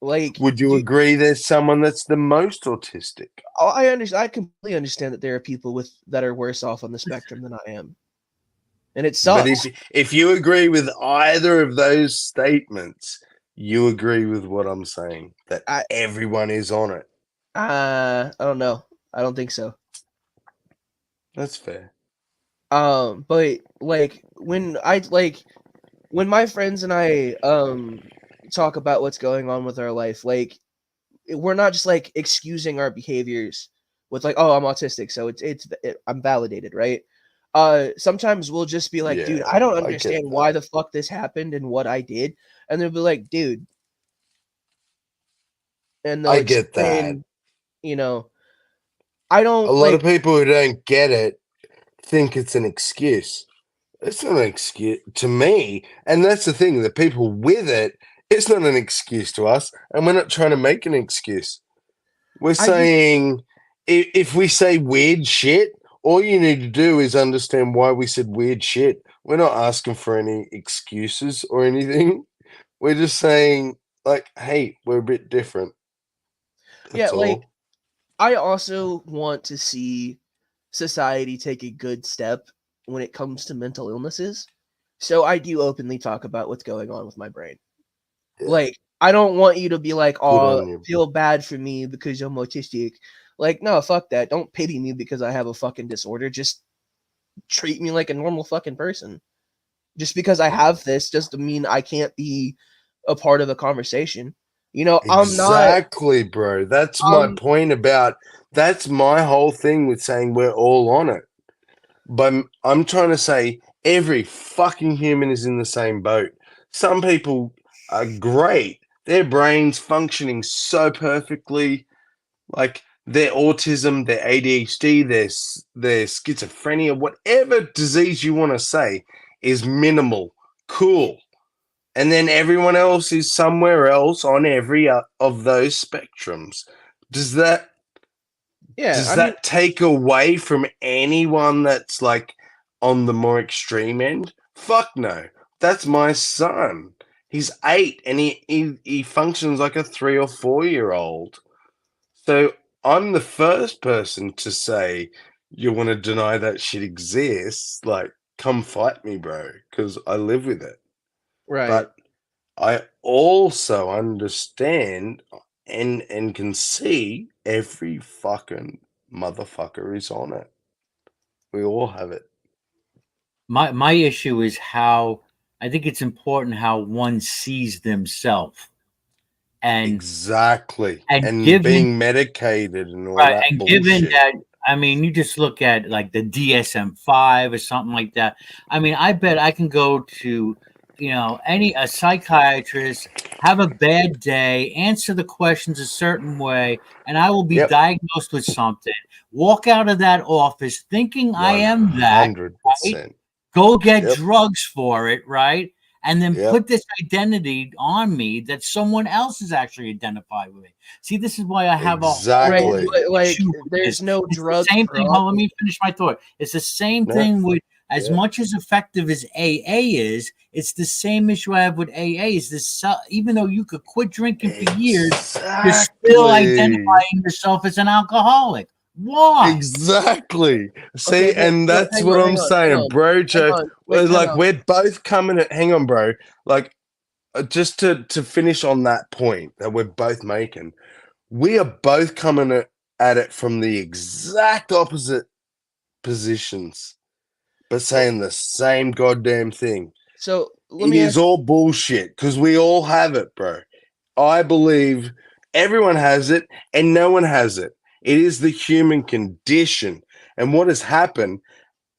Like, would you agree there's someone that's the most autistic? Oh, I understand. I completely understand that there are people that are worse off on the spectrum than I am, and it sucks. But if you agree with either of those statements, you agree with what I'm saying, that everyone is on it. I don't know. I don't think so. That's fair. But like when my friends and I talk about what's going on with our life, like we're not just like excusing our behaviors with like, oh, I'm autistic, so I'm validated, right? Sometimes we'll just be like, dude, I don't understand why the fuck this happened and what I did, and they'll be like, dude, and I get that. You know, I don't. A lot of people who don't get it think it's an excuse. It's not an excuse to me, and that's the thing. The people with it, it's not an excuse to us, and we're not trying to make an excuse. We're saying if we say weird shit, all you need to do is understand why we said weird shit. We're not asking for any excuses or anything. We're just saying, like, hey, we're a bit different. That's all. Like, I also want to see society take a good step when it comes to mental illnesses. So I do openly talk about what's going on with my brain. Yeah. Like, I don't want you to be like, oh, feel bad for me because I'm autistic. Like, no, fuck that. Don't pity me because I have a fucking disorder. Just treat me like a normal fucking person. Just because I have this doesn't mean I can't be a part of the conversation. You know, exactly, bro. That's my point about. That's my whole thing with saying we're all on it. But I'm trying to say every fucking human is in the same boat. Some people are great. Their brain's functioning so perfectly. Like their autism, their ADHD, their schizophrenia, whatever disease you want to say is minimal. Cool. And then everyone else is somewhere else on every of those spectrums. Does that take away from anyone that's like on the more extreme end? Fuck no. That's my son. He's 8 and he functions like a 3 or 4 year old. So I'm the first person to say you want to deny that shit exists. Like, come fight me, bro, because I live with it. Right. But I also understand and can see every fucking motherfucker is on it. We all have it. My issue is how I think it's important how one sees themselves. And exactly. And being medicated and all that and bullshit. Given that, I mean, you just look at like the DSM-5 or something like that. I mean, I bet I can go to, a psychiatrist, have a bad day, answer the questions a certain way, and I will be diagnosed with something. Walk out of that office thinking 100%. I am that. Right? Go get drugs for it, right? And then put this identity on me that someone else is actually identified with. See, this is why I have like there's no drug. Same thing. Let me finish my thought. It's the same thing with As Yeah. much as effective as AA is, it's the same issue I have with AA. Is this even though you could quit drinking for years, you're still identifying yourself as an alcoholic. Why? Exactly. See, Okay, but and that's hang what on, I'm hang on, saying, hang on, bro. hang Joe, on. Wait, time like out. we're both coming at. Hang on, bro. Like just to finish on that point that we're both making, we are both coming at it from the exact opposite positions, but saying the same goddamn thing. So let It me is ask. all bullshit because we all have it, bro. I believe everyone has it and no one has it. It is the human condition. And what has happened,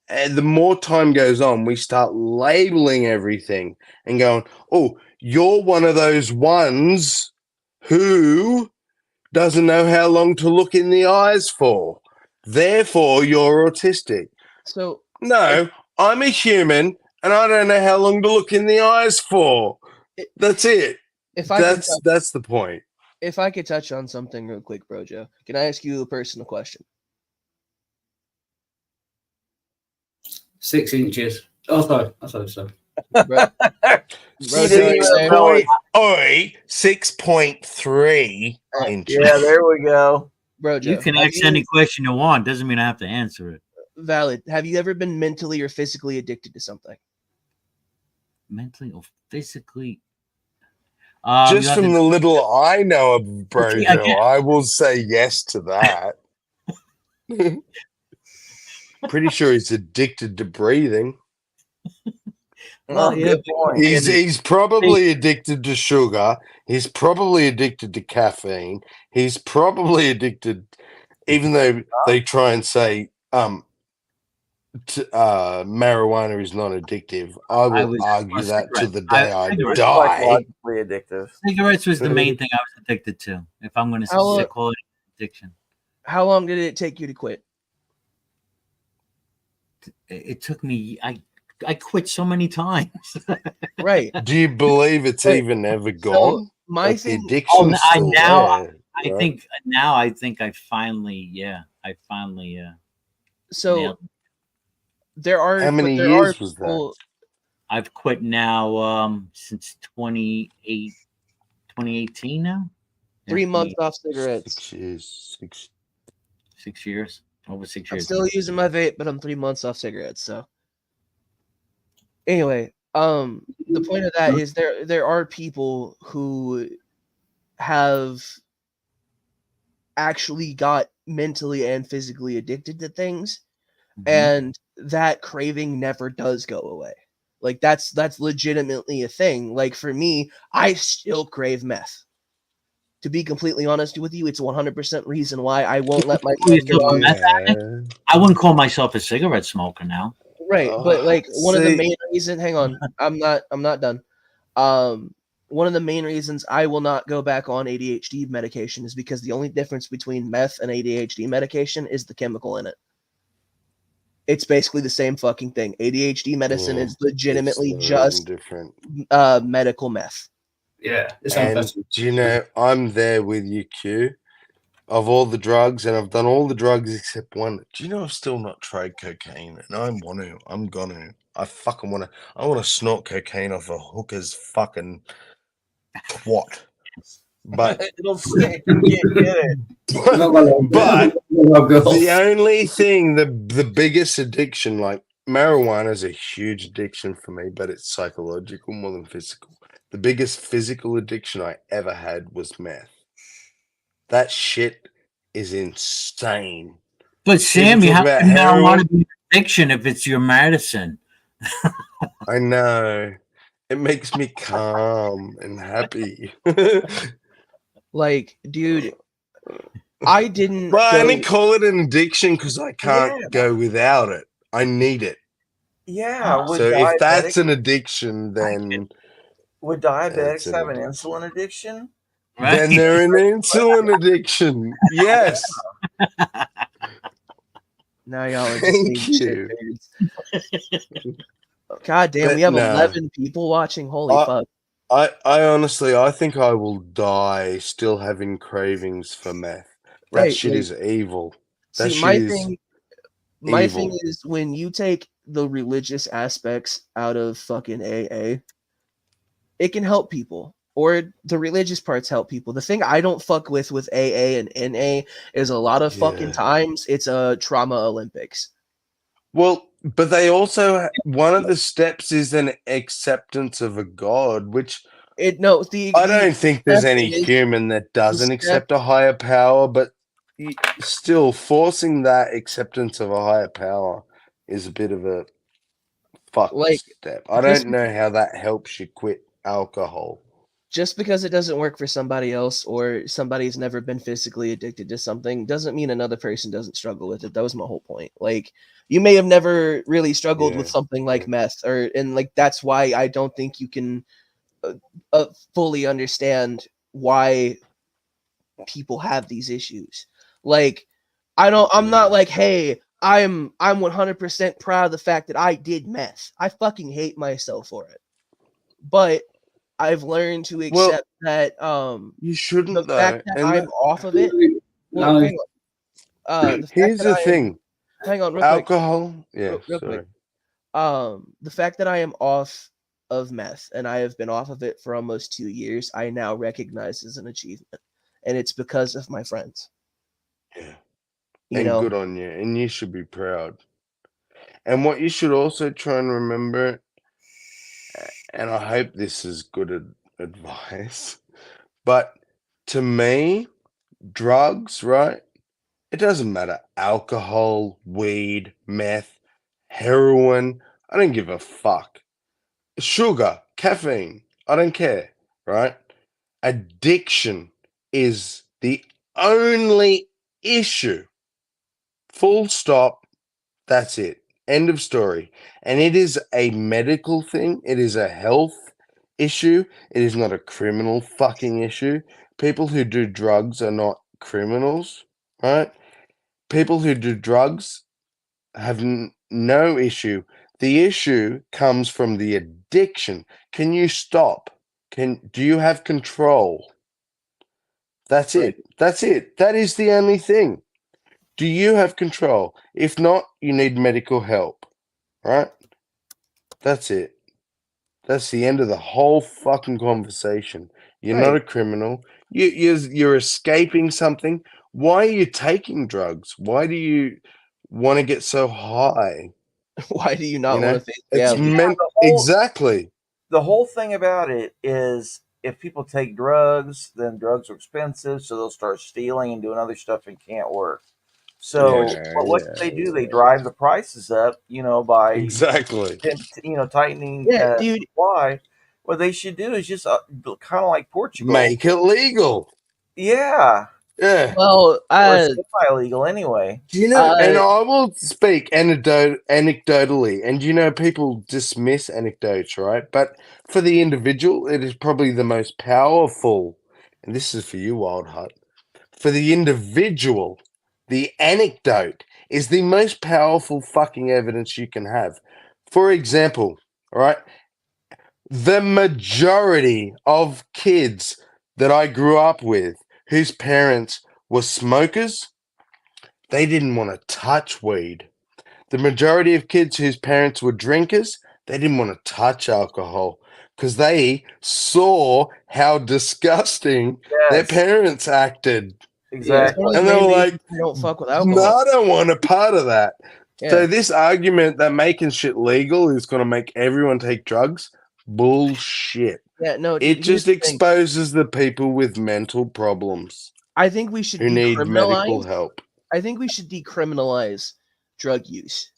the more time goes on, we start labeling everything and going, oh, you're one of those ones who doesn't know how long to look in the eyes for. Therefore, you're autistic. So No, I'm a human and I don't know how long to look in the eyes for. That's it. if I could That's the point. if I could touch on something real quick, Brojo, can I ask you a personal question? 6 inches. Oh, sorry. I thought so. Brojo, 6.3 inches. Yeah, there we go. Brojo, You can ask any question you want. Doesn't mean I have to answer it. Valid. Have you ever been mentally or physically addicted to something? Mentally or physically? Just from the little I know of Brojo, again- I will say yes to that. Pretty sure he's addicted to breathing. Well, yeah, good point. He's probably addicted to sugar. He's probably addicted to caffeine. He's probably addicted, even though they try and say marijuana is not addictive. I will argue that to the day I It's die. psychologically addictive. Cigarettes was the main thing I was addicted to. If I'm going to call it addiction, How long did it take you to quit? it took me. I quit so many times. Right. Do you believe it's even ever gone? my Like, thing- the addiction's still there, I right? think I finally So nailed it. there are How many there years are was that? people- I've quit now since 2018 now. 3 Yeah, months off cigarettes. 6 years. 6 years. Over 6 I'm years. still using my vape, but I'm 3 months off cigarettes. So anyway, the point of that is there are people who have actually got mentally and physically addicted to things, and that craving never does go away. Like that's legitimately a thing. Like for me, I still crave meth. To be completely honest with you, it's 100% reason why I won't let myself get on Meth addict? I wouldn't call myself a cigarette smoker now. Right, but like one of the see- main reasons. Hang on, I'm not done. One of the main reasons I will not go back on ADHD medication is because the only difference between meth and ADHD medication is the chemical in it. It's basically the same fucking thing. ADHD medicine Yeah, is legitimately it's not just even different. medical meth. Yeah, it's And impressive. do you know, I'm there with you, Q. Of all the drugs, and I've done all the drugs except one. Do you know I've still not tried cocaine? And I want to. I'm gonna. I fucking want to. I want to snort cocaine off a hooker's fucking twat. But It'll stick. Get it. but the only thing, the biggest addiction, like marijuana is a huge addiction for me, but it's psychological more than physical. The biggest physical addiction I ever had was meth. That shit is insane. But People Sam, you talk have about to know how heroin. to be an addiction if it's your medicine. I know. It makes me calm and happy. Like, dude, I didn't. But I go- only call it an addiction because I can't Yeah. go without it. I need it. Yeah. Would So if that's diabetics, an addiction, then would That's diabetics an have an addiction. insulin addiction? then they're an insulin addiction. Yes. Now y'all are just Thank being shit you. nerds. God damn, But we have nah. 11 people watching. Holy I- fuck. I honestly, I think I will die still having cravings for meth. That Right, shit like- is evil. That See, shit my is thing evil. is when you take the religious aspects out of fucking AA, it can help people, or the religious parts help people. The thing I don't fuck with AA and NA is a lot of fucking Yeah. times it's a trauma Olympics. Well, but they also one of the steps is an acceptance of a God, which I don't think there's any is- human that doesn't step- accept a higher power, but still forcing that acceptance of a higher power is a bit of a fuck step. I just don't know how that helps you quit alcohol. Just because it doesn't work for somebody else, or somebody's never been physically addicted to something, doesn't mean another person doesn't struggle with it. That was my whole point. Like, you may have never really struggled with something like meth, and like that's why I don't think you can fully understand why people have these issues. Like, I'm not like, hey, I'm 100% proud of the fact that I did meth. I fucking hate myself for it. But I've learned to accept that you shouldn't, the fact though, that and I'm off of it. No. Hang on. Here's the thing. Hang on, real alcohol. Yeah, real sorry. quick. The fact that I am off of meth and I have been off of it for almost 2 years, I now recognize as an achievement, and it's because of my friends. Yeah, You know, good on you, and you should be proud. And what you should also try and remember, and I hope this is good advice, but to me, drugs, right? It doesn't matter. Alcohol, weed, meth, heroin. I don't give a fuck. Sugar, caffeine. I don't care, right? Addiction is the only issue. Full stop. That's it. End of story. And it is a medical thing. It is a health issue. It is not a criminal fucking issue. People who do drugs are not criminals, right? People who do drugs have no issue. The issue comes from the addiction. Can you stop? Do you have control? That's it. That's it. That is the only thing. Do you have control? If not, you need medical help, right? That's it. That's the end of the whole fucking conversation. You're not a criminal. You're escaping something. Why are you taking drugs? Why do you want to get so high? Why do you not You want know? to think? It's exactly. The whole thing about it is if people take drugs, then drugs are expensive, so they'll start stealing and doing other stuff and can't work. So what they do? They drive the prices up, by exactly, tightening dude. supply. What they should do is just kind of like Portugal, make it legal. Yeah. Yeah. Well, it's illegal anyway. Do you know? And I will speak anecdotally, and people dismiss anecdotes, right? But for the individual, it is probably the most powerful. And this is for you, Wild Hut. For the individual, the anecdote is the most powerful fucking evidence you can have. For example, all right, the majority of kids that I grew up with whose parents were smokers, they didn't want to touch weed. The majority of kids whose parents were drinkers, they didn't want to touch alcohol because they saw how disgusting their parents acted. Exactly. And they were like, don't fuck with no, alcohol. I don't want a part of that. Yeah. So this argument that making shit legal is going to make everyone take drugs, bullshit. Yeah, no, it dude, just here's the thing. exposes the people with mental problems I think we should who need medical decriminalize. help. I think we should decriminalize drug use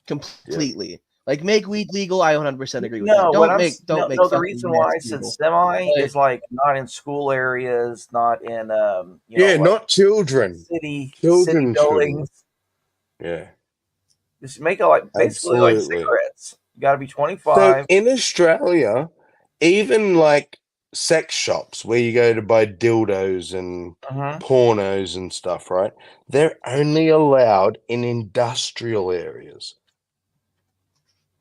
completely. Like, make weed legal. I 100% agree with that. Don't make the fucking reason meth why I said legal. semi But- is like not in school areas, not in Not children. city Children buildings. Yeah. Just make it like basically like Absolutely. cigarettes. You got to be So 25. in Australia, even like sex shops where you go to buy dildos and pornos and stuff, right? They're only allowed in industrial areas.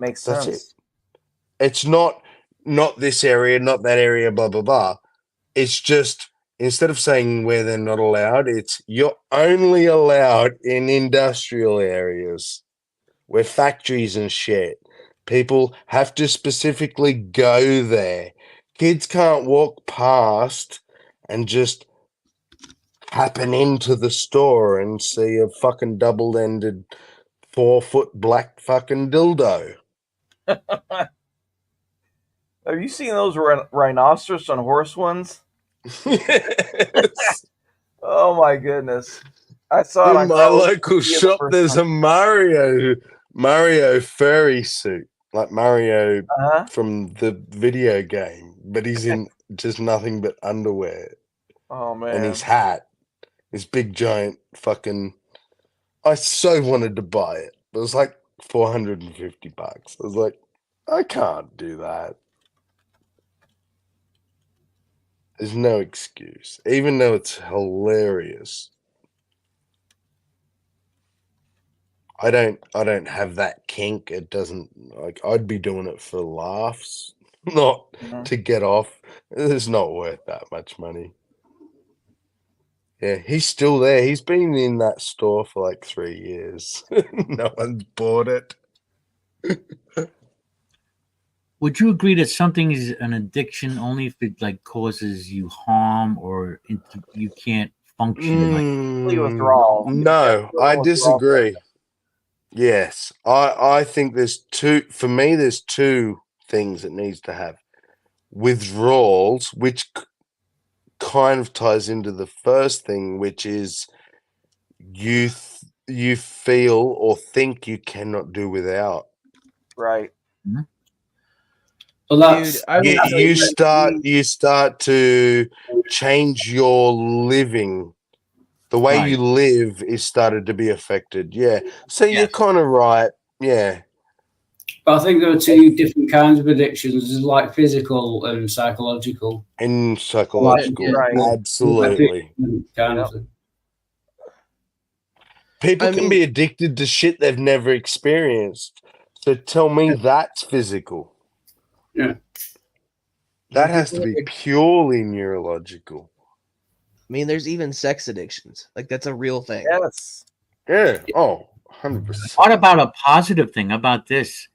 Makes That's sense. it. It's not this area, not that area, blah blah blah. It's just instead of saying where they're not allowed, it's you're only allowed in industrial areas. where factories and shit. People have to specifically go there. Kids can't walk past and just happen into the store and see a fucking double-ended 4-foot black fucking dildo. Have you seen those rhinoceros and horse ones? Yes. Oh my goodness! I saw it In on my Call of local Duty the shop, first there's a time. Mario furry suit, like Mario Uh-huh. from the video game, but he's in just nothing but underwear Oh and man! his hat, his big giant fucking. I so wanted to buy it. It was like $450. I was like, I can't do that. There's no excuse, even though it's hilarious. I don't have that kink. It doesn't, like, I'd be doing it for laughs, not Mhm. to get off. It's not worth that much money. Yeah, he's still there. He's been in that store for like 3 years. No one's bought it. Would you agree that something is an addiction only if it like causes you harm or you can't function? Like, Withdrawal. No, I Withdrawal. disagree. Yes, I think there's two. For me, there's two things it needs to have: withdrawals, which kind of ties into the first thing, which is you feel or think you cannot do without. Right. Well, that's You start to change your living. The way Right. you live is started to be affected. Yeah. So you're Yes. kind of right. Yeah. But I think there are two different kinds of addictions, there's like physical and psychological. And psychological. Right. Absolutely. Kind of thing. People can be addicted to shit they've never experienced. So tell me that's physical. Yeah. That has to be purely neurological. I mean, there's even sex addictions. Like, that's a real thing. Yes. Yeah. Oh, 100%. What about a positive thing? How about this?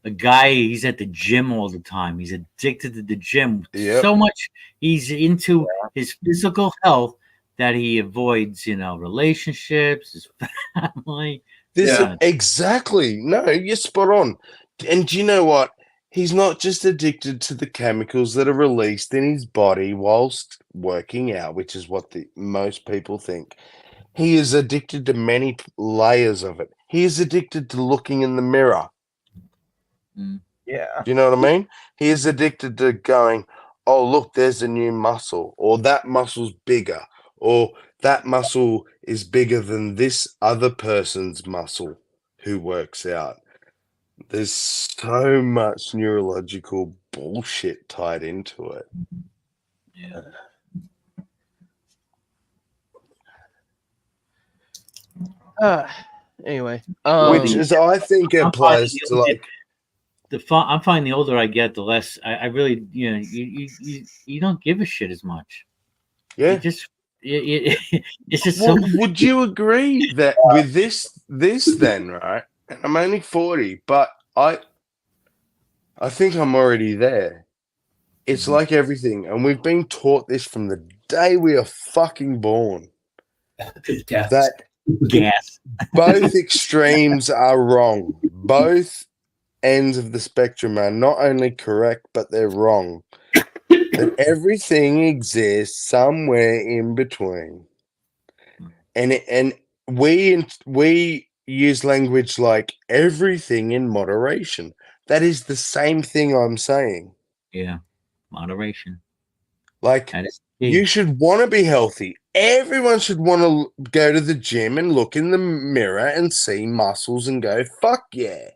A guy, he's at the gym all the time. He's addicted to the gym so much. He's into his physical health that he avoids, relationships, his family. Exactly. No, you're spot on. And do you know what? He's not just addicted to the chemicals that are released in his body whilst working out, which is what most people think. He is addicted to many layers of it. He is addicted to looking in the mirror. Yeah. Do you know what I mean? He is addicted to going, oh, look, there's a new muscle, or that muscle's bigger, or that muscle is bigger than this other person's muscle who works out. There's so much neurological bullshit tied into it. Yeah. Anyway, which is, I think, applies to like. I'm finding the older I get, the less I really, you don't give a shit as much. Yeah. It's just Well, so. would you agree that with this then, right? And I'm only 40, but I think I'm already there. It's like everything, and we've been taught this from the day we are fucking born. That gas. Both extremes are wrong. Both ends of the spectrum are not only correct, but they're wrong. That everything exists somewhere in between. And we use language like everything in moderation. That is the same thing I'm saying. Yeah, moderation. Like, you should want to be healthy. Everyone should want to go to the gym and look in the mirror and see muscles and go, fuck yeah.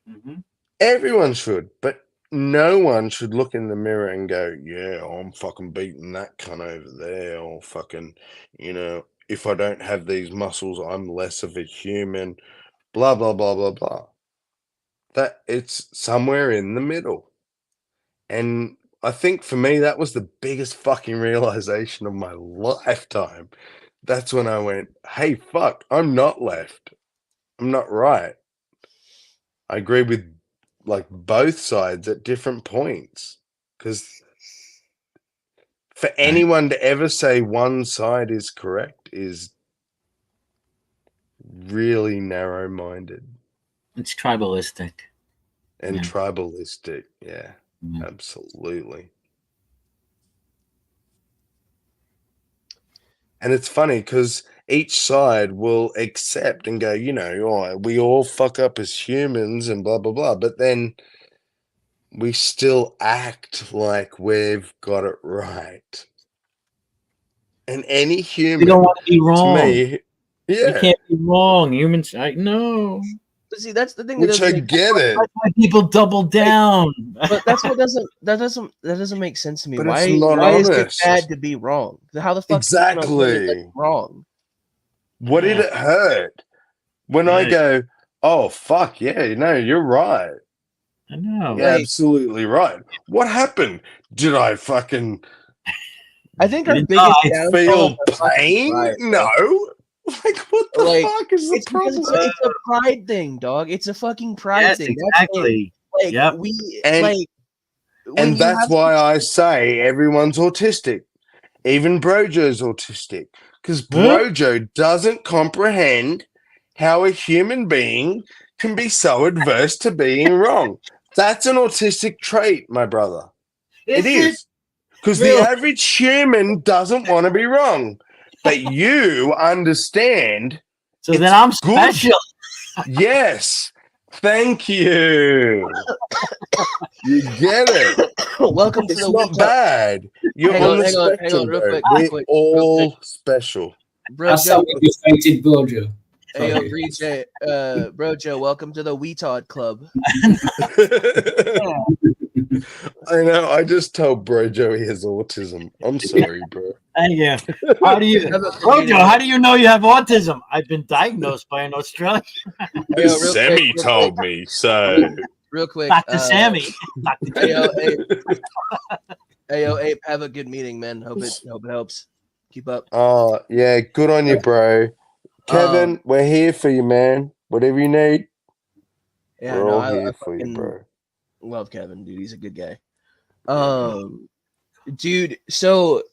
Mm-hmm. Everyone should, but no one should look in the mirror and go, yeah, I'm fucking beating that cunt over there, or fucking, if I don't have these muscles, I'm less of a human, blah, blah, blah, blah, blah. That it's somewhere in the middle. And I think for me, that was the biggest fucking realization of my lifetime. That's when I went, hey, fuck, I'm not left. I'm not right. I agree with like both sides at different points. Because for anyone to ever say one side is correct is really narrow-minded It's tribalistic. and Yeah. tribalistic. Yeah, Yeah. absolutely. And it's funny because each side will accept and go, you know, oh, we all fuck up as humans and blah, blah, blah. But then we still act like we've got it right. And any We human, don't want to be to wrong. me, We yeah, can't be wrong. Humans, no. But see, that's the thing that which doesn't I make get it. That's why people double down. But that's what doesn't make sense to me. But it's not Why is it honest. bad to be wrong? How the fuck do you know what Exactly. is wrong? What did Yeah. it hurt? When I Right. go, oh, fuck, yeah, no, you're right. I know. You're absolutely right. What happened? Did I fucking I think our Did biggest I downfall feel is our fucking pain? pride, No. Like, what the Like, fuck is the It's because problem? it's a pride thing, dog. It's a fucking pride Yes, thing. That's it. exactly. Like Yep. And- when And you that's have why I say everyone's autistic. Even Brojo's autistic. Because Brojo doesn't comprehend how a human being can be so adverse to being wrong. That's an autistic trait, my brother. It is. Because the Really? average human doesn't want to be wrong. But you understand. So It's then I'm good. special. Yes. Thank you. You get it. welcome to It's the not Week bad. You're Hang on on, the hang on, spectrum, real bro. quick, We're real quick, all special. Bro That's Joe, how we defeated Brojo. hey yo, Sorry. Bro Joe, welcome to the Weetod Club. I know. I just told Brojo he has autism. I'm sorry, bro. Thank you. How do you, Brojo? How do you know you have autism? I've been diagnosed by an Australian. Hey, yo, real Sammy quick, real told quick, me so. real quick. Dr. Sammy. Dr. Hey yo, hey yo, Ape, have a good meeting, man. Hope it helps. Keep up. Oh, yeah. Good on you, bro. Kevin, we're here for you, man. Whatever you need, Yeah, we're no, all I here for you, fucking bro. love Kevin, dude. He's a good guy. Dude, so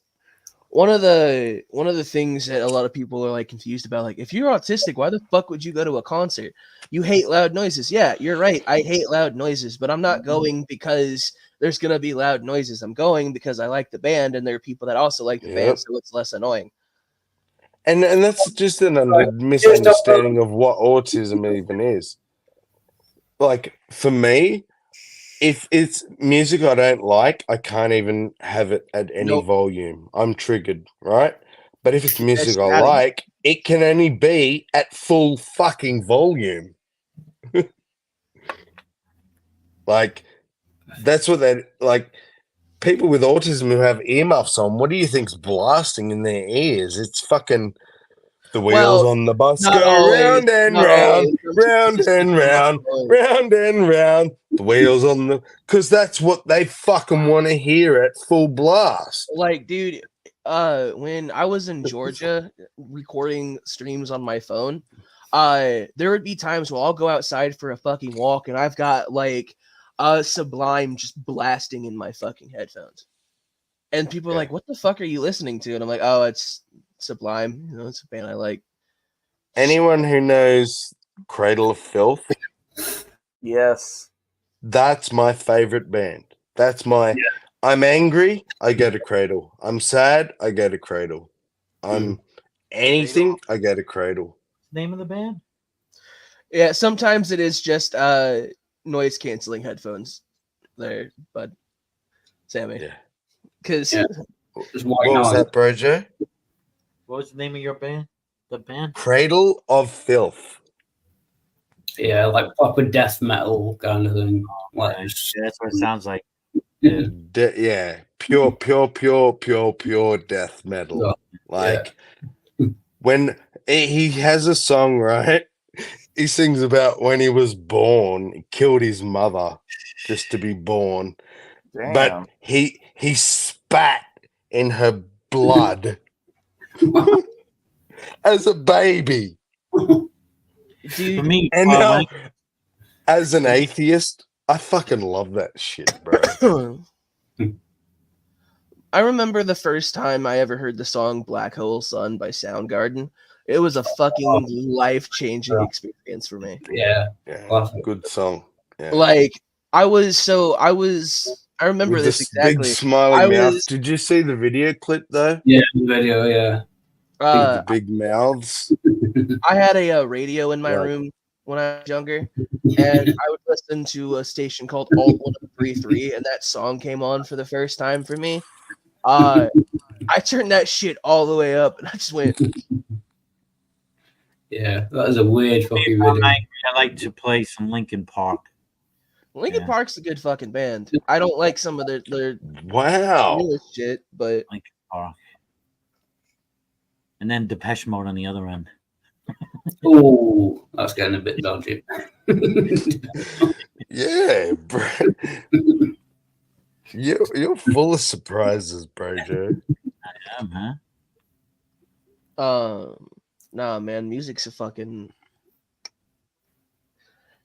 one of the things that a lot of people are like confused about, like, if you're autistic, why the fuck would you go to a concert? You hate loud noises. Yeah, you're right. I hate loud noises, but I'm not going because there's gonna be loud noises. I'm going because I like the band, and there are people that also like the band, so it's less annoying. And that's just a misunderstanding of what autism even is. Like, for me, if it's music I don't like, I can't even have it at any Nope. volume. I'm triggered, right? But if it's music shit I outta here. like, it can only be at full fucking volume. Like, that's what like, people with autism who have earmuffs on, what do you think's blasting in their ears? It's fucking the wheels on the bus not go always, round and not round, always. round and round, round and round. The wheels on the, because that's what they fucking want to hear at full blast. Like, dude, when I was in Georgia recording streams on my phone, there would be times where I'll go outside for a fucking walk and I've got like Sublime just blasting in my fucking headphones. And people are like, what the fuck are you listening to? And I'm like, oh, it's Sublime. You know, it's a band I like. Anyone who knows Cradle of Filth, Yes. that's my favorite band. That's my, I'm angry, I go to Cradle. I'm sad, I go to Cradle. I'm anything, I go to Cradle. Name of the band? Yeah, sometimes it is just noise canceling headphones there, but Sammy. Yeah. Because What was that, Brojo? What was the name of your band? The band? Cradle of Filth. Yeah, like proper death metal kind of thing. Like, Yeah, that's what it sounds like. Yeah, pure death metal. Yeah. Like when he has a song, right? He sings about when he was born, he killed his mother just to be born. Damn. But he spat in her blood as a baby. dude, For me, And now, As an atheist, I fucking love that shit, bro. I remember the first time I ever heard the song Black Hole Sun by Soundgarden. It was a fucking life-changing experience for me. Yeah. Good song. Yeah. Like, I remember With this this exactly. big smiling I mouth. was, Did you see the video clip though? Yeah, the video, yeah. The big mouths. I had a radio in my Right. room when I was younger, and I would listen to a station called Alt 1033, and that song came on for the first time for me. I turned that shit all the way up, and I just went. Yeah, that is a weird fucking video. I like to play some Linkin Park. Linkin Park's a good fucking band. I don't like some of their Wow newest shit, but Linkin Park. And then Depeche Mode on the other end. Oh, that's getting a bit dodgy. Yeah, bro. You're full of surprises, bro, Joe. I am, huh? Nah, man, music's a fucking.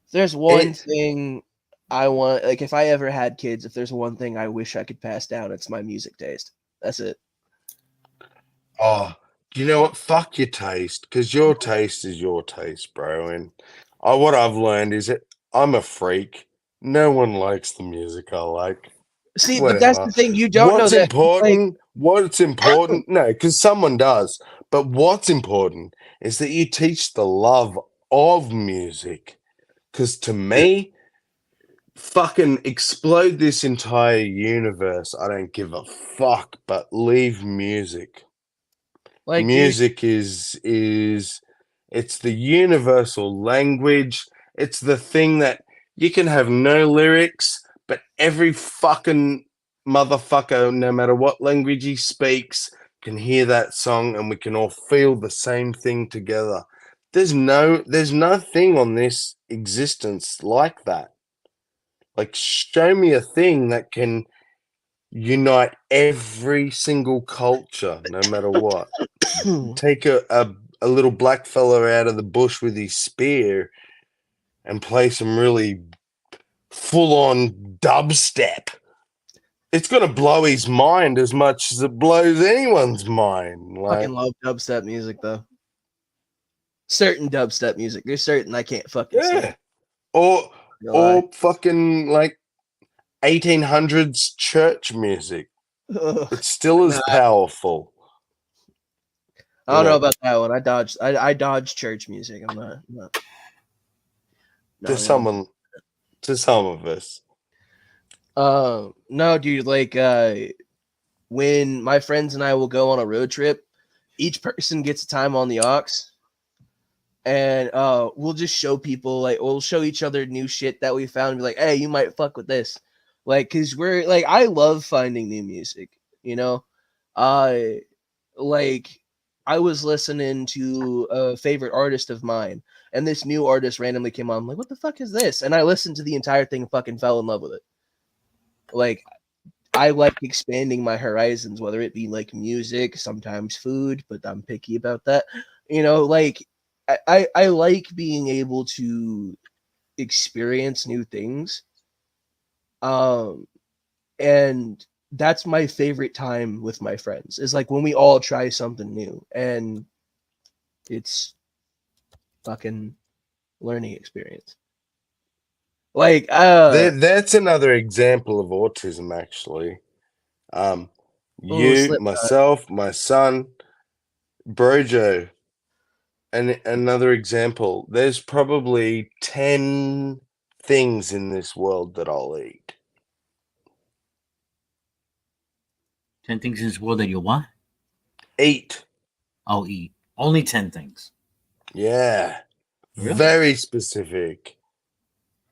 If there's one thing I want, like, if I ever had kids, if there's one thing I wish I could pass down, it's my music taste. That's it. Oh, you know what? Fuck your taste, because your taste is your taste, bro. And what I've learned is that I'm a freak. No one likes the music I like. See, but that's the thing. You don't know that. Important? What's important? No, because someone does. But what's important is that you teach the love of music. Because to me, fucking explode this entire universe. I don't give a fuck, but leave music. Like, music is it's the universal language. It's the thing that you can have no lyrics, but every fucking motherfucker, no matter what language he speaks, can hear that song, and we can all feel the same thing together. There's nothing on this existence like that. Like, show me a thing that can unite every single culture, no matter what. Take a little black fella out of the bush with his spear and play some really full-on dubstep. It's gonna blow his mind as much as it blows anyone's mind. I fucking love dubstep music, though. Certain dubstep music. There's certain I can't fucking stand. Or fucking like 1800s church music. It still is powerful. I don't know about that one. I dodged church music. I'm not to some of us. No, dude, like when my friends and I will go on a road trip, each person gets a time on the aux. And we'll just show people, like, we'll show each other new shit that we found and be like, hey, you might fuck with this. Like, because we're like, I love finding new music, you know? Like, I was listening to a favorite artist of mine, and this new artist randomly came on. I'm like, what the fuck is this? And I listened to the entire thing and fucking fell in love with it. Like, I like expanding my horizons, whether it be like music, sometimes food, but I'm picky about that. You know, like, I like being able to experience new things. And that's my favorite time with my friends, is like when we all try something new, and it's fucking learning experience. Like that's another example of autism, actually. You, myself, my son, Brojo. And another example, there's probably 10 things in this world that I'll eat. 10 things in this world that you what? Eat. I'll eat. Only 10 things. Yeah. Really? Very specific.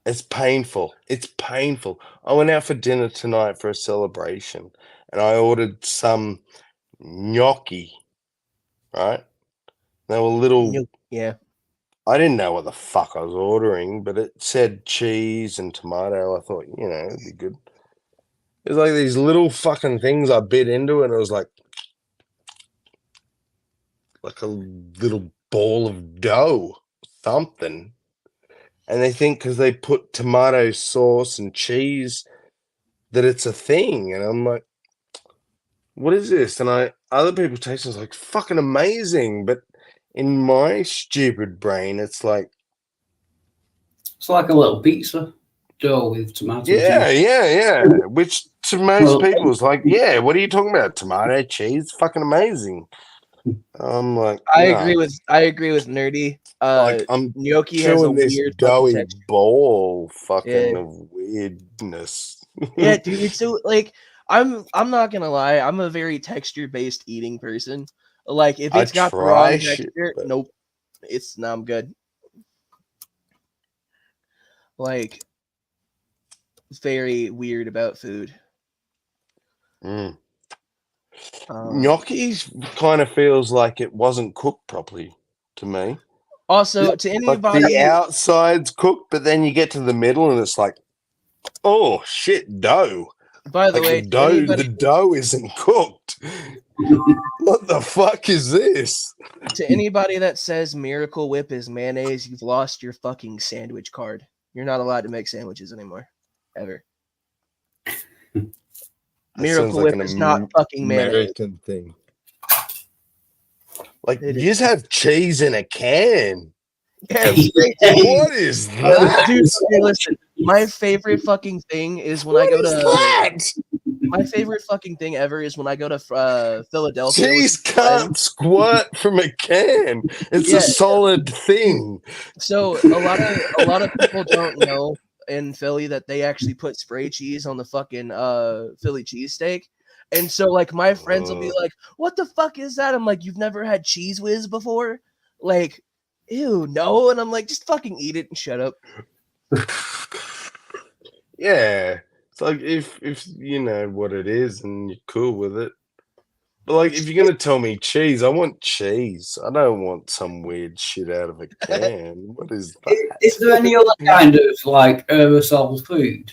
It's painful. It's painful. I went out for dinner tonight for a celebration, and I ordered some gnocchi, right? They were little. Yeah. I didn't know what the fuck I was ordering, but it said cheese and tomato. I thought, it'd be good. It was like these little fucking things I bit into, and it was like a little ball of dough, something. and they think because they put tomato sauce and cheese that it's a thing, and I'm like, what is this? And other people taste it, it's like fucking amazing, but in my stupid brain, it's like, It's like a little pizza dough with tomato yeah, cheese. yeah. Which to most Well, people is like, yeah, what are you talking about? Tomato cheese, fucking amazing. I'm like, I nah. agree with Nerdy. Like I'm Gnocchi has a chewing this weird fucking doughy texture. ball fucking Yeah. of weirdness. Yeah, dude. So like, I'm not gonna lie. I'm a very texture based eating person. Like, if I it's got the wrong try shit, texture, but nope. I'm good. Like, very weird about food. mm. Um, Gnocchi kind of feels like it wasn't cooked properly to me. also, to Like anybody, the outside's cooked, but then you get to the middle and it's like, oh shit, dough. by the Like way, to anybody, the dough isn't cooked. What the fuck is this? to anybody that says Miracle Whip is mayonnaise, you've lost your fucking sandwich card. You're not allowed to make sandwiches anymore, ever. That sounds Miracle like Whip an is not fucking mayonnaise. American thing. Like It you is. just have cheese in a can. Yeah, straight cheese. What is that? Dude, okay, listen. My favorite fucking thing is when I What go is to. that? My favorite fucking thing ever is when I go to Philadelphia. with Cheese some can't friends. squirt from a can. It's Yeah. a solid thing. So a lot of people don't know in Philly that they actually put spray cheese on the fucking Philly cheesesteak. And so like my friends will be like, "What the fuck is that?" I'm like, "You've never had Cheese Whiz before?" Like, ew, no. And I'm like, just fucking eat it and shut up. Yeah. It's like if you know what it is and you're cool with it. But like if you're gonna tell me cheese, I want cheese. I don't want some weird shit out of a can. What is that? Is there any other kind of like aerosol food?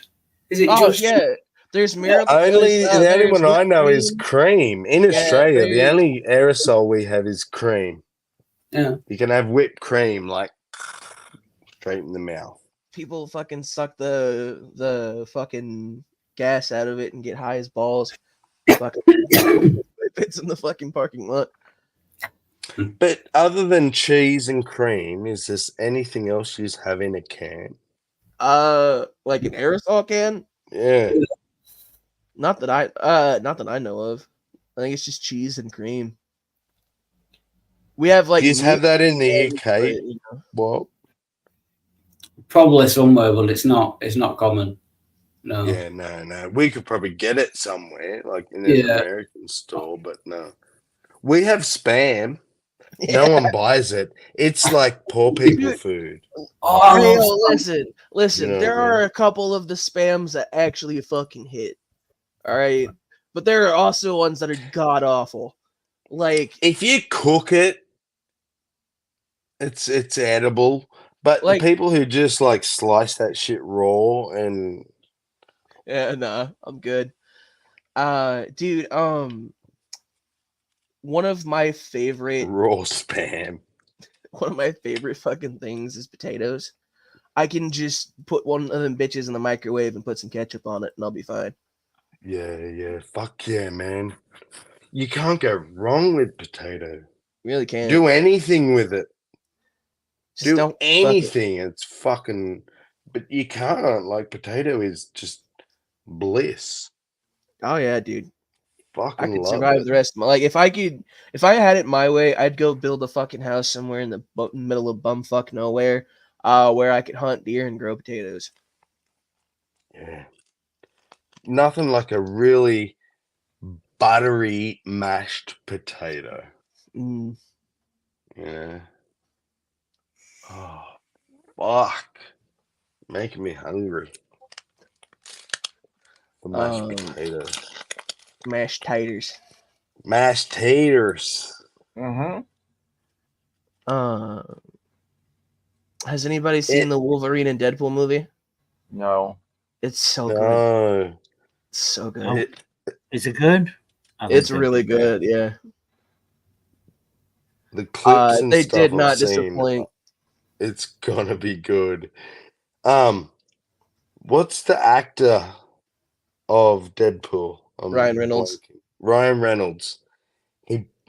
Is it Oh just yeah. There's Miracle. Only the only there's one I whipped know is cream. cream. In Yeah, Australia, the there's- only aerosol we have is cream. Yeah. You can have whipped cream like straight in the mouth. People fucking suck the fucking gas out of it and get high as balls. Fucking it's in the fucking parking lot. But other than cheese and cream, is there anything else you have in a can? Like an aerosol can? Yeah. Not that I know of. I think it's just cheese and cream. We have like Do you have meat that in the cans, UK? but, you know. What? probably somewhere, but it's not common. No. Yeah, no. We could probably get it somewhere, like in an Yeah. American store, but no. We have Spam. Yeah. No one buys it. It's like poor people food. Oh, Hey, yo, listen. You know There what I mean? are a couple of the spams that actually fucking hit. All right, but there are also ones that are god awful. Like, If you cook it, it's edible. But Like- the people who just like slice that shit raw and yeah, nah, I'm good. Dude, one of my favorite raw Spam. fucking things is potatoes. I can just put one of them bitches in the microwave and put some ketchup on it, and I'll be fine. Yeah. Fuck yeah, man. You can't go wrong with potato. Really can't. Do anything with it. Just Do don't fuck it. anything. It's fucking. But you can't. Like potato is just bliss. Oh yeah, dude. I Fucking could love survive it. the rest of my if I had it my way, I'd go build a fucking house somewhere in the middle of bumfuck nowhere, where I could hunt deer and grow potatoes. Yeah. Nothing like a really buttery mashed potato. Mm. Yeah. Oh, fuck. Making me hungry. The mashed potatoes. Mashed taters. Mashed taters. Mm-hmm. Has anybody seen the Wolverine and Deadpool movie? No. It's so good. No. It's so good. Oh, is it good? I It's think really that's good. Yeah. The clips and They stuff did I've not seen. disappoint. It's gonna be good. What's the actor of Deadpool? Ryan Reynolds. blanking. Ryan Reynolds.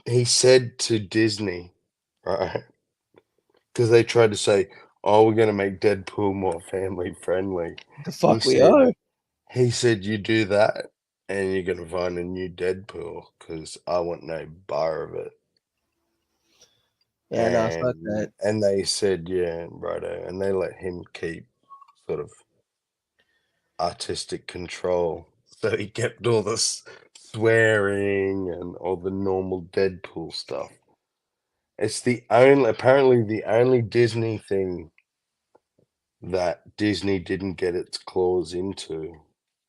He said to Disney, right? Because they tried to say, "Oh, we're gonna make Deadpool more family friendly." The fuck we said, are. He said, "You do that, and you're gonna find a new Deadpool because I want no bar of it." Yeah, no, fuck And that. and they said, "Yeah, righto," and they let him keep sort of artistic control, so he kept all this swearing and all the normal Deadpool stuff. It's apparently the only Disney thing that Disney didn't get its claws into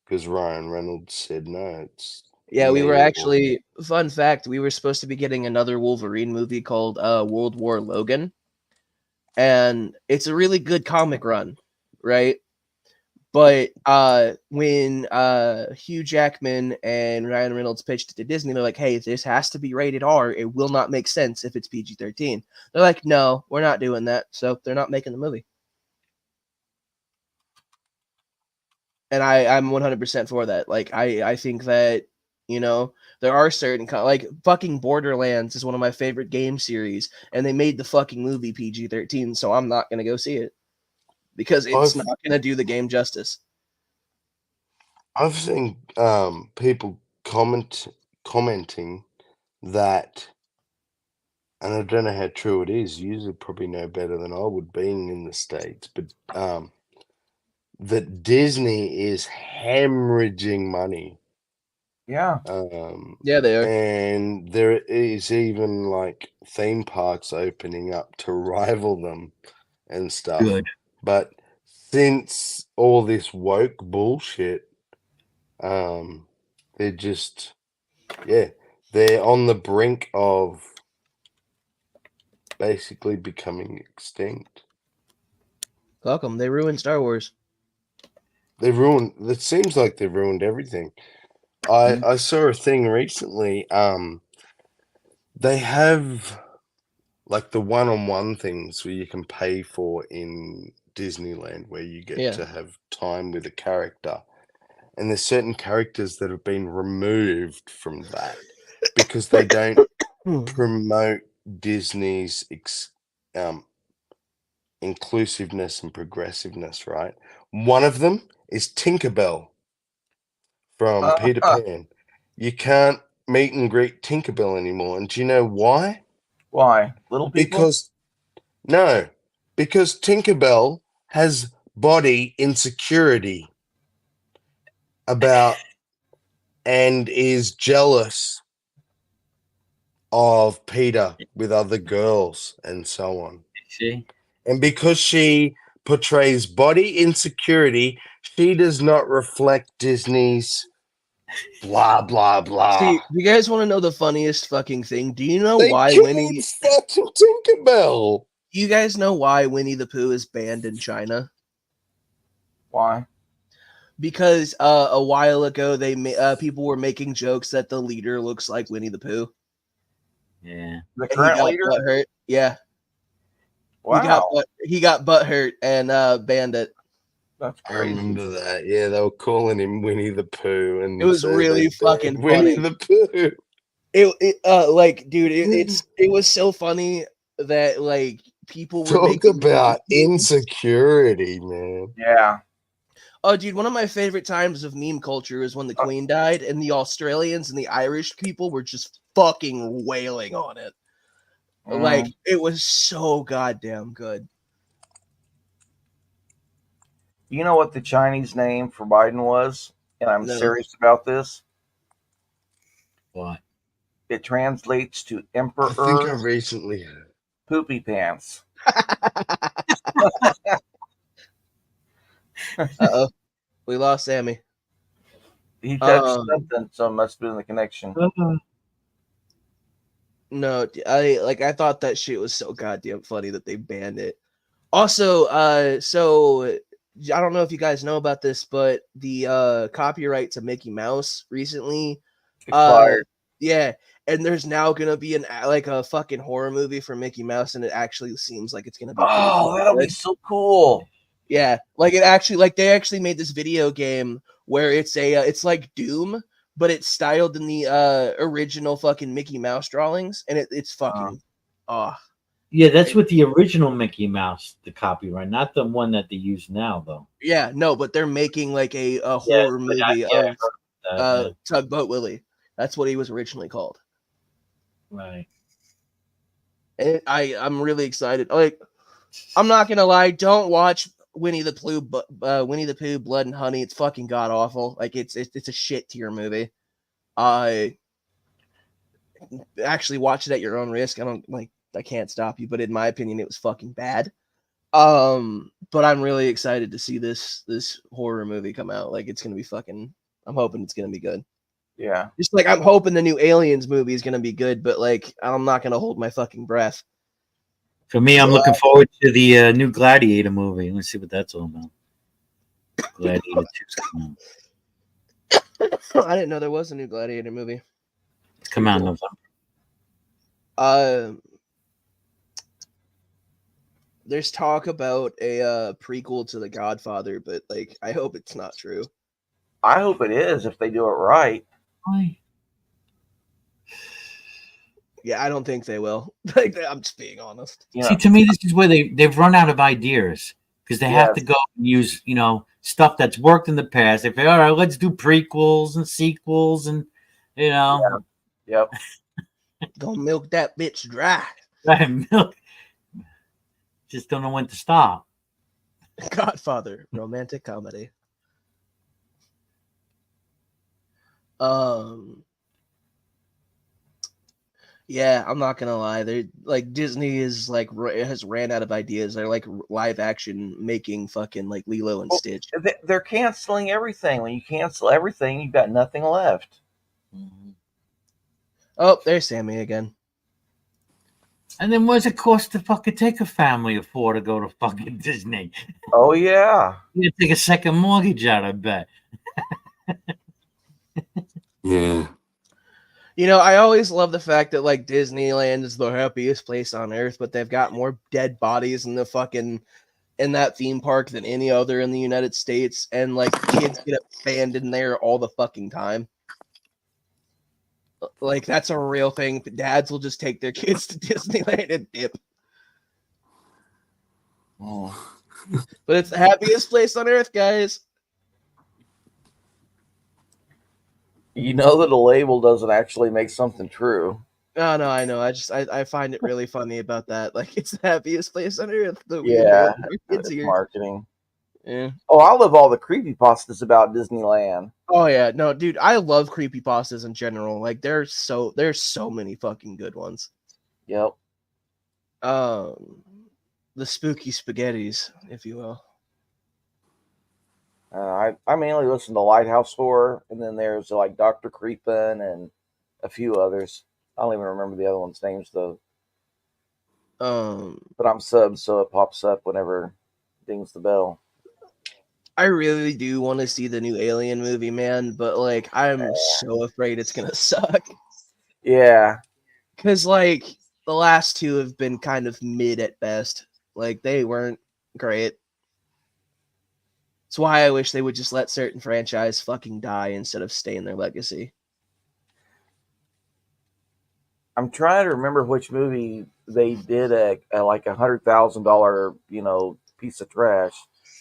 because Ryan Reynolds said no. It's Yeah, we were me or actually, fun fact, we were supposed to be getting another Wolverine movie called World War Logan. And it's a really good comic run, right? But when Hugh Jackman and Ryan Reynolds pitched it to Disney, they're like, "Hey, this has to be rated R. It will not make sense if it's PG-13." They're like, "No, we're not doing that." So they're not making the movie. And I'm 100% for that. Like, I think that, you know, there are certain like fucking Borderlands is one of my favorite game series, and they made the fucking movie PG-13, so I'm not gonna go see it because it's I've not gonna do the game justice. I've seen people commenting that, and I don't know how true it is. You probably know better than I would, being in the States, but that Disney is hemorrhaging money. Yeah. Yeah, they are. And there is even like theme parks opening up to rival them and stuff. Good. But since all this woke bullshit, they're just, yeah, they're on the brink of basically becoming extinct. Welcome. They ruined Star Wars. It seems like they've ruined everything. I saw a thing recently. They have like the one-on-one things where you can pay for in Disneyland, where you get to have time with a character. And there's certain characters that have been removed from that because they don't promote Disney's inclusiveness and progressiveness, right? One of them is Tinkerbell from Peter Pan. You can't meet and greet Tinkerbell anymore. And do you know why? Why? Little people? Because Tinkerbell has body insecurity and is jealous of Peter with other girls and so on. See? And because she portrays body insecurity, she does not reflect Disney's blah, blah, blah. See, you guys want to know the funniest fucking thing? Do you know They why killed Winnie... fucking Tinkerbell. Do you guys know why Winnie the Pooh is banned in China? Why? Because a while ago, people were making jokes that the leader looks like Winnie the Pooh. Yeah. The current leader? Butthurt. Yeah. Wow. He got butthurt and banned it. That's I crazy. remember that. Yeah, they were calling him Winnie the Pooh, and It was so really they fucking banned Winnie funny. the Pooh. Like, dude, it was so funny that like people were Talk about insecurity, man. Yeah. Oh, dude, one of my favorite times of meme culture is when the Queen died, and the Australians and the Irish people were just fucking wailing on it. Like, it was so goddamn good. You know what the Chinese name for Biden was? And I'm No. serious about this. What? It translates to I think I Emperor recently heard. Poopy Pants. Uh-oh. We lost Sammy. He touched something, so it must have been the connection. No, I thought that shit was so goddamn funny that they banned it. Also, so I don't know if you guys know about this, but the copyright to Mickey Mouse recently expired. Yeah, and there's now gonna be a fucking horror movie for Mickey Mouse, and it actually seems like it's gonna be. Oh, that'll be so cool. Yeah, like they actually made this video game where it's like Doom, but it's styled in the original fucking Mickey Mouse drawings, and it's fucking Yeah, that's with the original Mickey Mouse, the copyright, not the one that they use now, though. Yeah, no, but they're making like a horror movie of Tugboat Willie. That's what he was originally called. Right. And I'm really excited. Like, I'm not gonna lie, don't watch Winnie the Pooh, Blood and Honey. It's fucking god awful. Like it's a shit tier movie. I actually watch it at your own risk. I can't stop you, but in my opinion, it was fucking bad. But I'm really excited to see this horror movie come out. Like it's gonna be fucking. I'm hoping it's gonna be good. Yeah. Just like I'm hoping the new Aliens movie is gonna be good, but like I'm not gonna hold my fucking breath. For me, I'm looking forward to the new Gladiator movie. Let's see what that's all about. Gladiator 2's coming out. I didn't know there was a new Gladiator movie. It's come out in November. There's talk about a prequel to The Godfather, but like I hope it's not true. I hope it is if they do it right. Yeah, I don't think they will. Like I'm just being honest. Yeah. See, to me, this is where they've run out of ideas because they have to go and use stuff that's worked in the past. They say, all right, let's do prequels and sequels, and Yep. Gonna milk that bitch dry. milk. Just don't know when to stop. Godfather, romantic comedy. Yeah, I'm not gonna lie. They're like Disney is like has ran out of ideas. They're like live action making fucking like Lilo and Stitch. They're canceling everything. When you cancel everything, you've got nothing left. Oh, there's Sammy again. And then what's it cost to fucking take a family of 4 to go to fucking Disney? Oh yeah. You take a second mortgage out, I bet. Yeah. I always love the fact that like Disneyland is the happiest place on earth, but they've got more dead bodies in that theme park than any other in the United States, and like kids get abandoned there all the fucking time. Like that's a real thing. Dads will just take their kids to Disneyland and dip. Oh. But it's the happiest place on earth, guys. You know that a label doesn't actually make something true. Oh, no, I know. I find it really funny about that. Like it's the happiest place on earth. Yeah, it's marketing. Yeah. Oh, I love all the creepypastas about Disneyland. Oh yeah, no, dude, I love creepypastas in general. Like there's so many fucking good ones. Yep. The spooky spaghettis, if you will. I mainly listen to Lighthouse Horror, and then there's like Dr. Creepin and a few others. I don't even remember the other ones' names though. But I'm subbed, so it pops up whenever dings the bell. I really do want to see the new Alien movie, man, but like I'm so afraid it's gonna suck. Yeah. Because like the last two have been kind of mid at best. Like they weren't great. That's why I wish they would just let certain franchise fucking die instead of stay in their legacy. I'm trying to remember which movie they did a like $100,000, piece of trash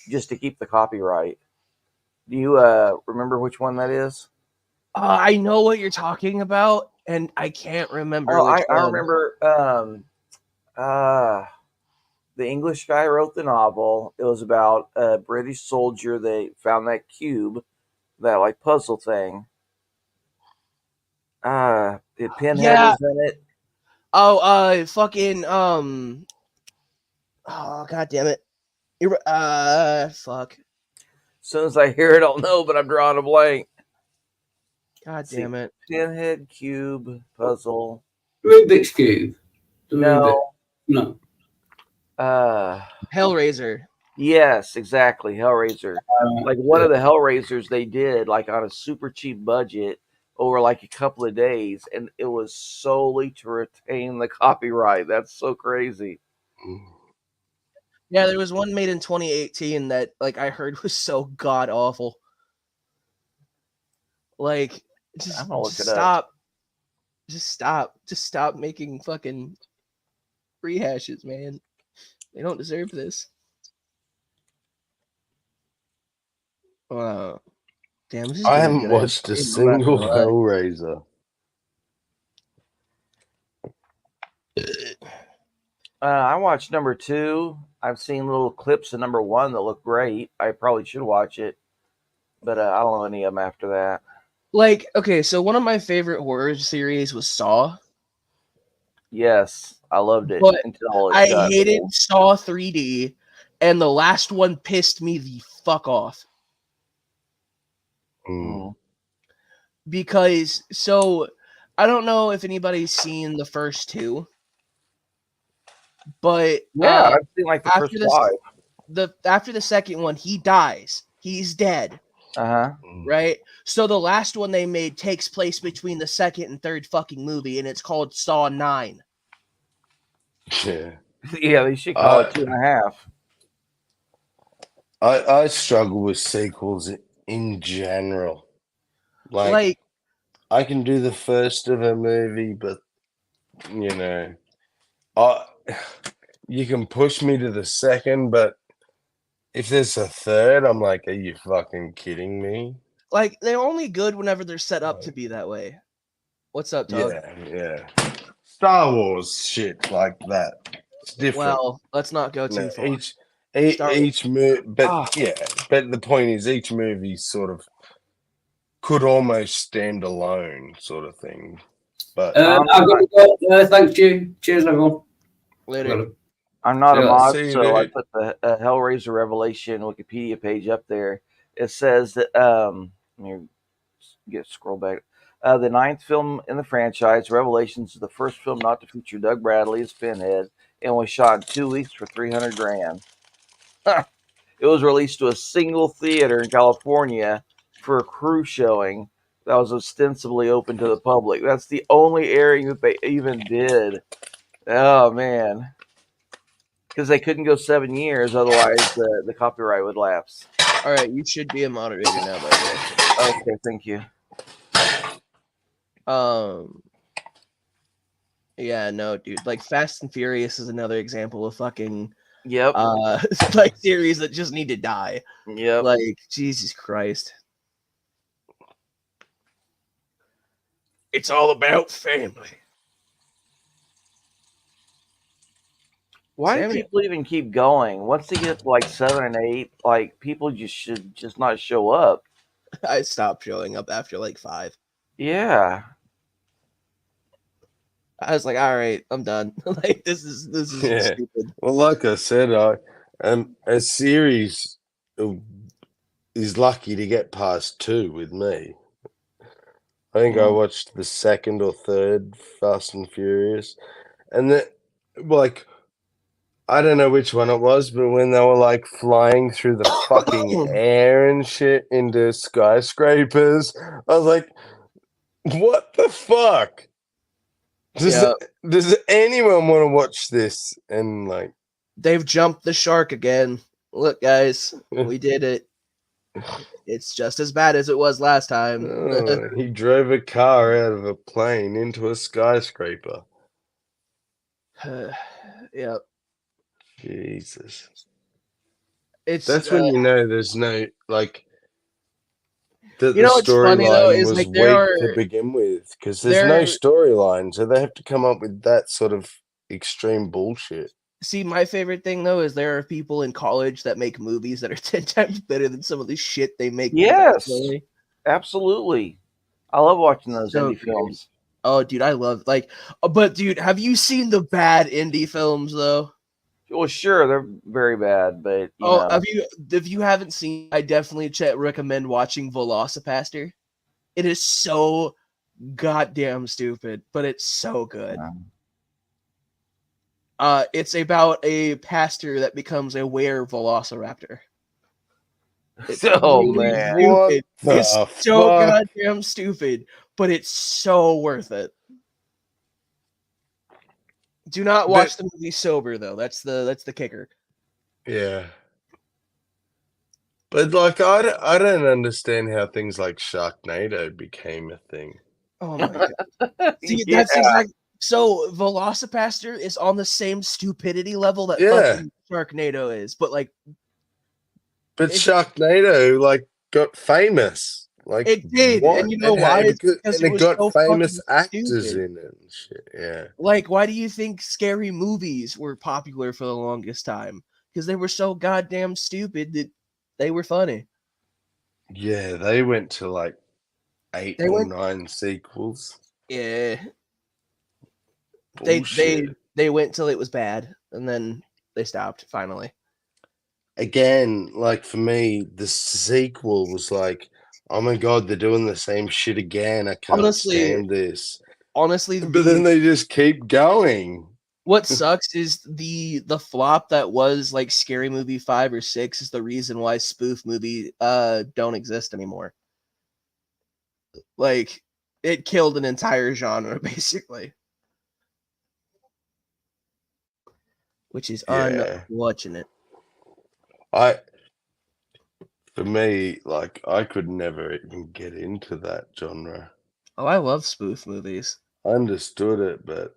just to keep the copyright. Do you remember which one that is? I know what you're talking about, and I can't remember. Oh, I remember. The English guy wrote the novel. It was about a British soldier. They found that cube, that like puzzle thing. Pinhead was in it. Oh, fucking oh god damn it. Fuck. As soon as I hear it, I'll know, but I'm drawing a blank. God damn it. Pinhead, cube, puzzle. Rubik's Cube. No. Hellraiser. Yes, exactly. Hellraiser. Like one of the Hellraisers they did, like on a super cheap budget over like a couple of days, and it was solely to retain the copyright. That's so crazy. Yeah, there was one made in 2018 that like I heard was so god awful. Like, just stop. Just stop making fucking rehashes, man. They don't deserve this. Wow. Damn, this is I getting haven't good. watched a single Hellraiser. I watched number 2. I've seen little clips of number 1 that look great. I probably should watch it, but I don't know any of them after that. Like, okay, so one of my favorite horror series was Saw. Yes, I loved it But until it I got hated old. Saw 3D, and the last one pissed me the fuck off. Because, so, I don't know if anybody's seen the first 2, but yeah, I've seen like the first 5. After the second one, he dies. He's dead. Right? So the last one they made takes place between the second and third fucking movie, and it's called Saw 9. Yeah. Yeah, they should call it 2.5. I struggle with sequels in general. Like I can do the first of a movie, but you know, you can push me to the second, but if there's a third, I'm like, are you fucking kidding me? Like, they're only good whenever they're set up to be that way. What's up, Doug? Yeah. Star Wars shit like that. It's different. Well, let's not go too far. Each movie, but but the point is, each movie sort of could almost stand alone, sort of thing. But I've got to go. Thank you. Cheers, everyone. Later. I'm not a mod, See you, so I dude. put the Hellraiser Revelation Wikipedia page up there. It says that let me scroll back. The 9th film in the franchise, Revelations, is the first film not to feature Doug Bradley as Pinhead, and was shot in 2 weeks for $300,000. It was released to a single theater in California for a crew showing that was ostensibly open to the public. That's the only airing that they even did. Oh man, because they couldn't go 7 years, otherwise the copyright would lapse. All right, you should be a moderator now, by the way. Okay, thank you. Yeah, no, dude. Like Fast and Furious is another example of fucking like series that just need to die. Yep. Like Jesus Christ. It's all about family. Why do people even keep going? Once they get to like 7 and 8, like people just should just not show up. I stopped showing up after like 5. Yeah. I was like, all right, I'm done. Like this is stupid. Well, like I said, a series is lucky to get past 2 with me. I think I watched the 2nd or 3rd Fast and Furious, and then like I don't know which one it was, but when they were like flying through the fucking air and shit into skyscrapers, I was like, what the fuck? Does anyone want to watch this? And like, they've jumped the shark again. Look, guys, we did it. It's just as bad as it was last time. He drove a car out of a plane into a skyscraper. Yep. Jesus. That's when you know there's no like the what's funny, though, storyline is, was like, weak there to are- begin with because there's no storyline, so they have to come up with that sort of extreme bullshit. See, my favorite thing though is there are people in college that make movies that are 10 times better than some of the shit they make. Yes, professionally. absolutely. I love watching those So indie films. Oh, dude, I love but dude, have you seen the bad indie films though? Well, sure, they're very bad, but you know. If you haven't seen, I definitely recommend watching Velocipaster. It is so goddamn stupid, but it's so good. It's about a pastor that becomes a were-velociraptor. It's Oh really man, stupid. What It's the so fuck? goddamn stupid. but it's so worth it. Do not watch the movie sober, though. That's the kicker. Yeah. But like, I don't understand how things like Sharknado became a thing. Oh my god! See, that's exactly. So Velocipaster is on the same stupidity level that fucking Sharknado is, but like. But Sharknado like got famous. Like it did, what? and you know why? Because it got famous actors in it and shit. Yeah. Like, why do you think scary movies were popular for the longest time? Because they were so goddamn stupid that they were funny. Yeah, they went to like 8 or 9 sequels. Yeah. Bullshit. They went till it was bad, and then they stopped finally. Again, like for me, the sequel was like, oh my god, they're doing the same shit again. I can't stand this. Honestly, but then they just keep going. What sucks is the flop that was like Scary Movie 5 or 6 is the reason why spoof movie don't exist anymore. Like, it killed an entire genre basically. Which is unfortunate. For me, like, I could never even get into that genre. Oh, I love spoof movies. I understood it, but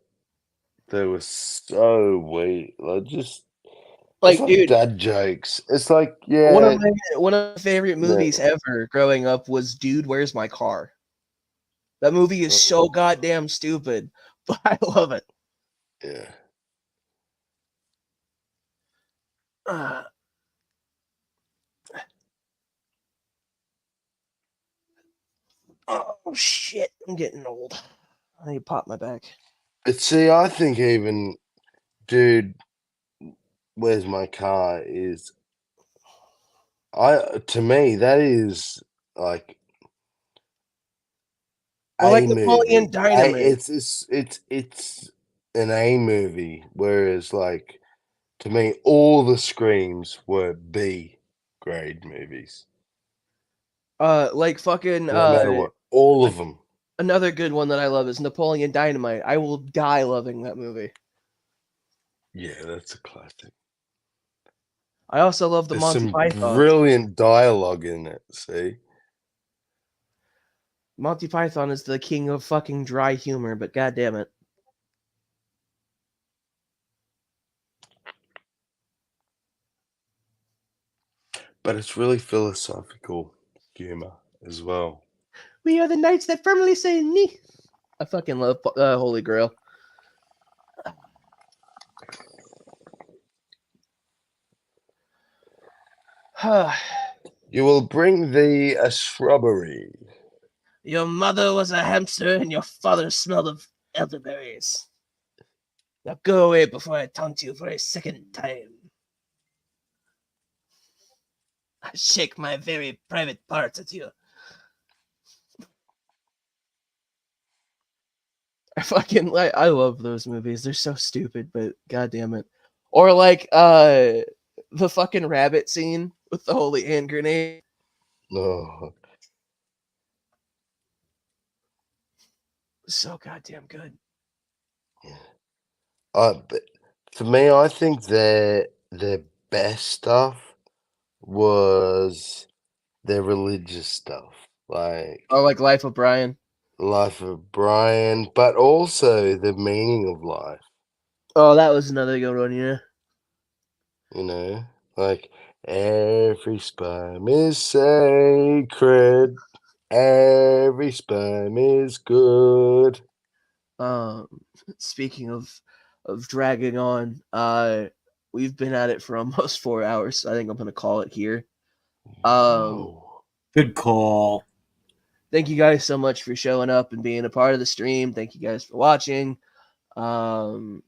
they were so weak. Like, like dude, dad jokes. It's like, yeah. One of my favorite movies ever growing up was Dude, Where's My Car? That movie is so goddamn stupid, but I love it. Yeah. Oh shit, I'm getting old. I need to pop my back. But see, I think even Dude, Where's My Car is to me that is like like Napoleon Dynamite. It's an A movie, whereas like to me all the Screams were B grade movies. Like fucking no matter what, all of them. Another good one that I love is Napoleon Dynamite. I will die loving that movie. Yeah, that's a classic. I also love the There's Monty some Python. Brilliant dialogue in it. See, Monty Python is the king of fucking dry humor, but god damn it. But it's really philosophical humor as well. We are the knights that firmly say me. I fucking love Holy Grail. You will bring thee a shrubbery. Your mother was a hamster and your father smelled of elderberries. Now go away before I taunt you for a second time. I shake my very private parts at you. I love those movies. They're so stupid, but god damn it. Or like the fucking rabbit scene with the holy hand grenade. No. So goddamn good. But for me, I think their best stuff was their religious stuff, like Life of Brian. Life of Brian, but also the meaning of life. Oh, that was another good one, yeah. You know, like every sperm is sacred, every sperm is good. Speaking of dragging on, we've been at it for almost 4 hours. So I think I'm gonna call it here. Good call. Thank you guys so much for showing up and being a part of the stream. Thank you guys for watching. Hillary,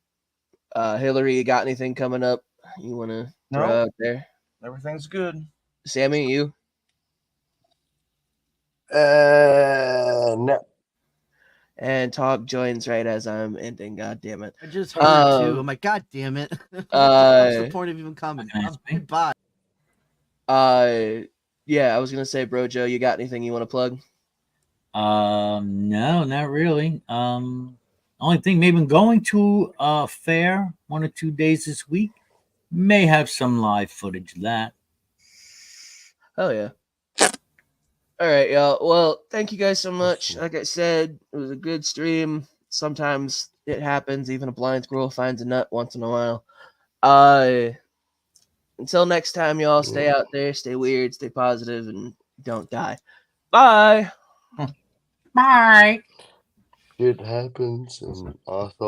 you got anything coming up you want to throw out there? Everything's good. Sammy, you? No. And Talk joins right as I'm ending. God damn it! I just heard too. I'm like, God damn it! What's the point of even coming? Bye. Yeah, I was gonna say, Bro Joe, you got anything you want to plug? No, not really. Only thing, maybe I'm going to a fair 1 or 2 days this week. May have some live footage of that. Oh yeah. All right, y'all. Well, thank you guys so much. Like I said, it was a good stream. Sometimes it happens. Even a blind squirrel finds a nut once in a while. Until next time, y'all, stay out there, stay weird, stay positive, and don't die. Bye. Bye. Shit happens, and I thought.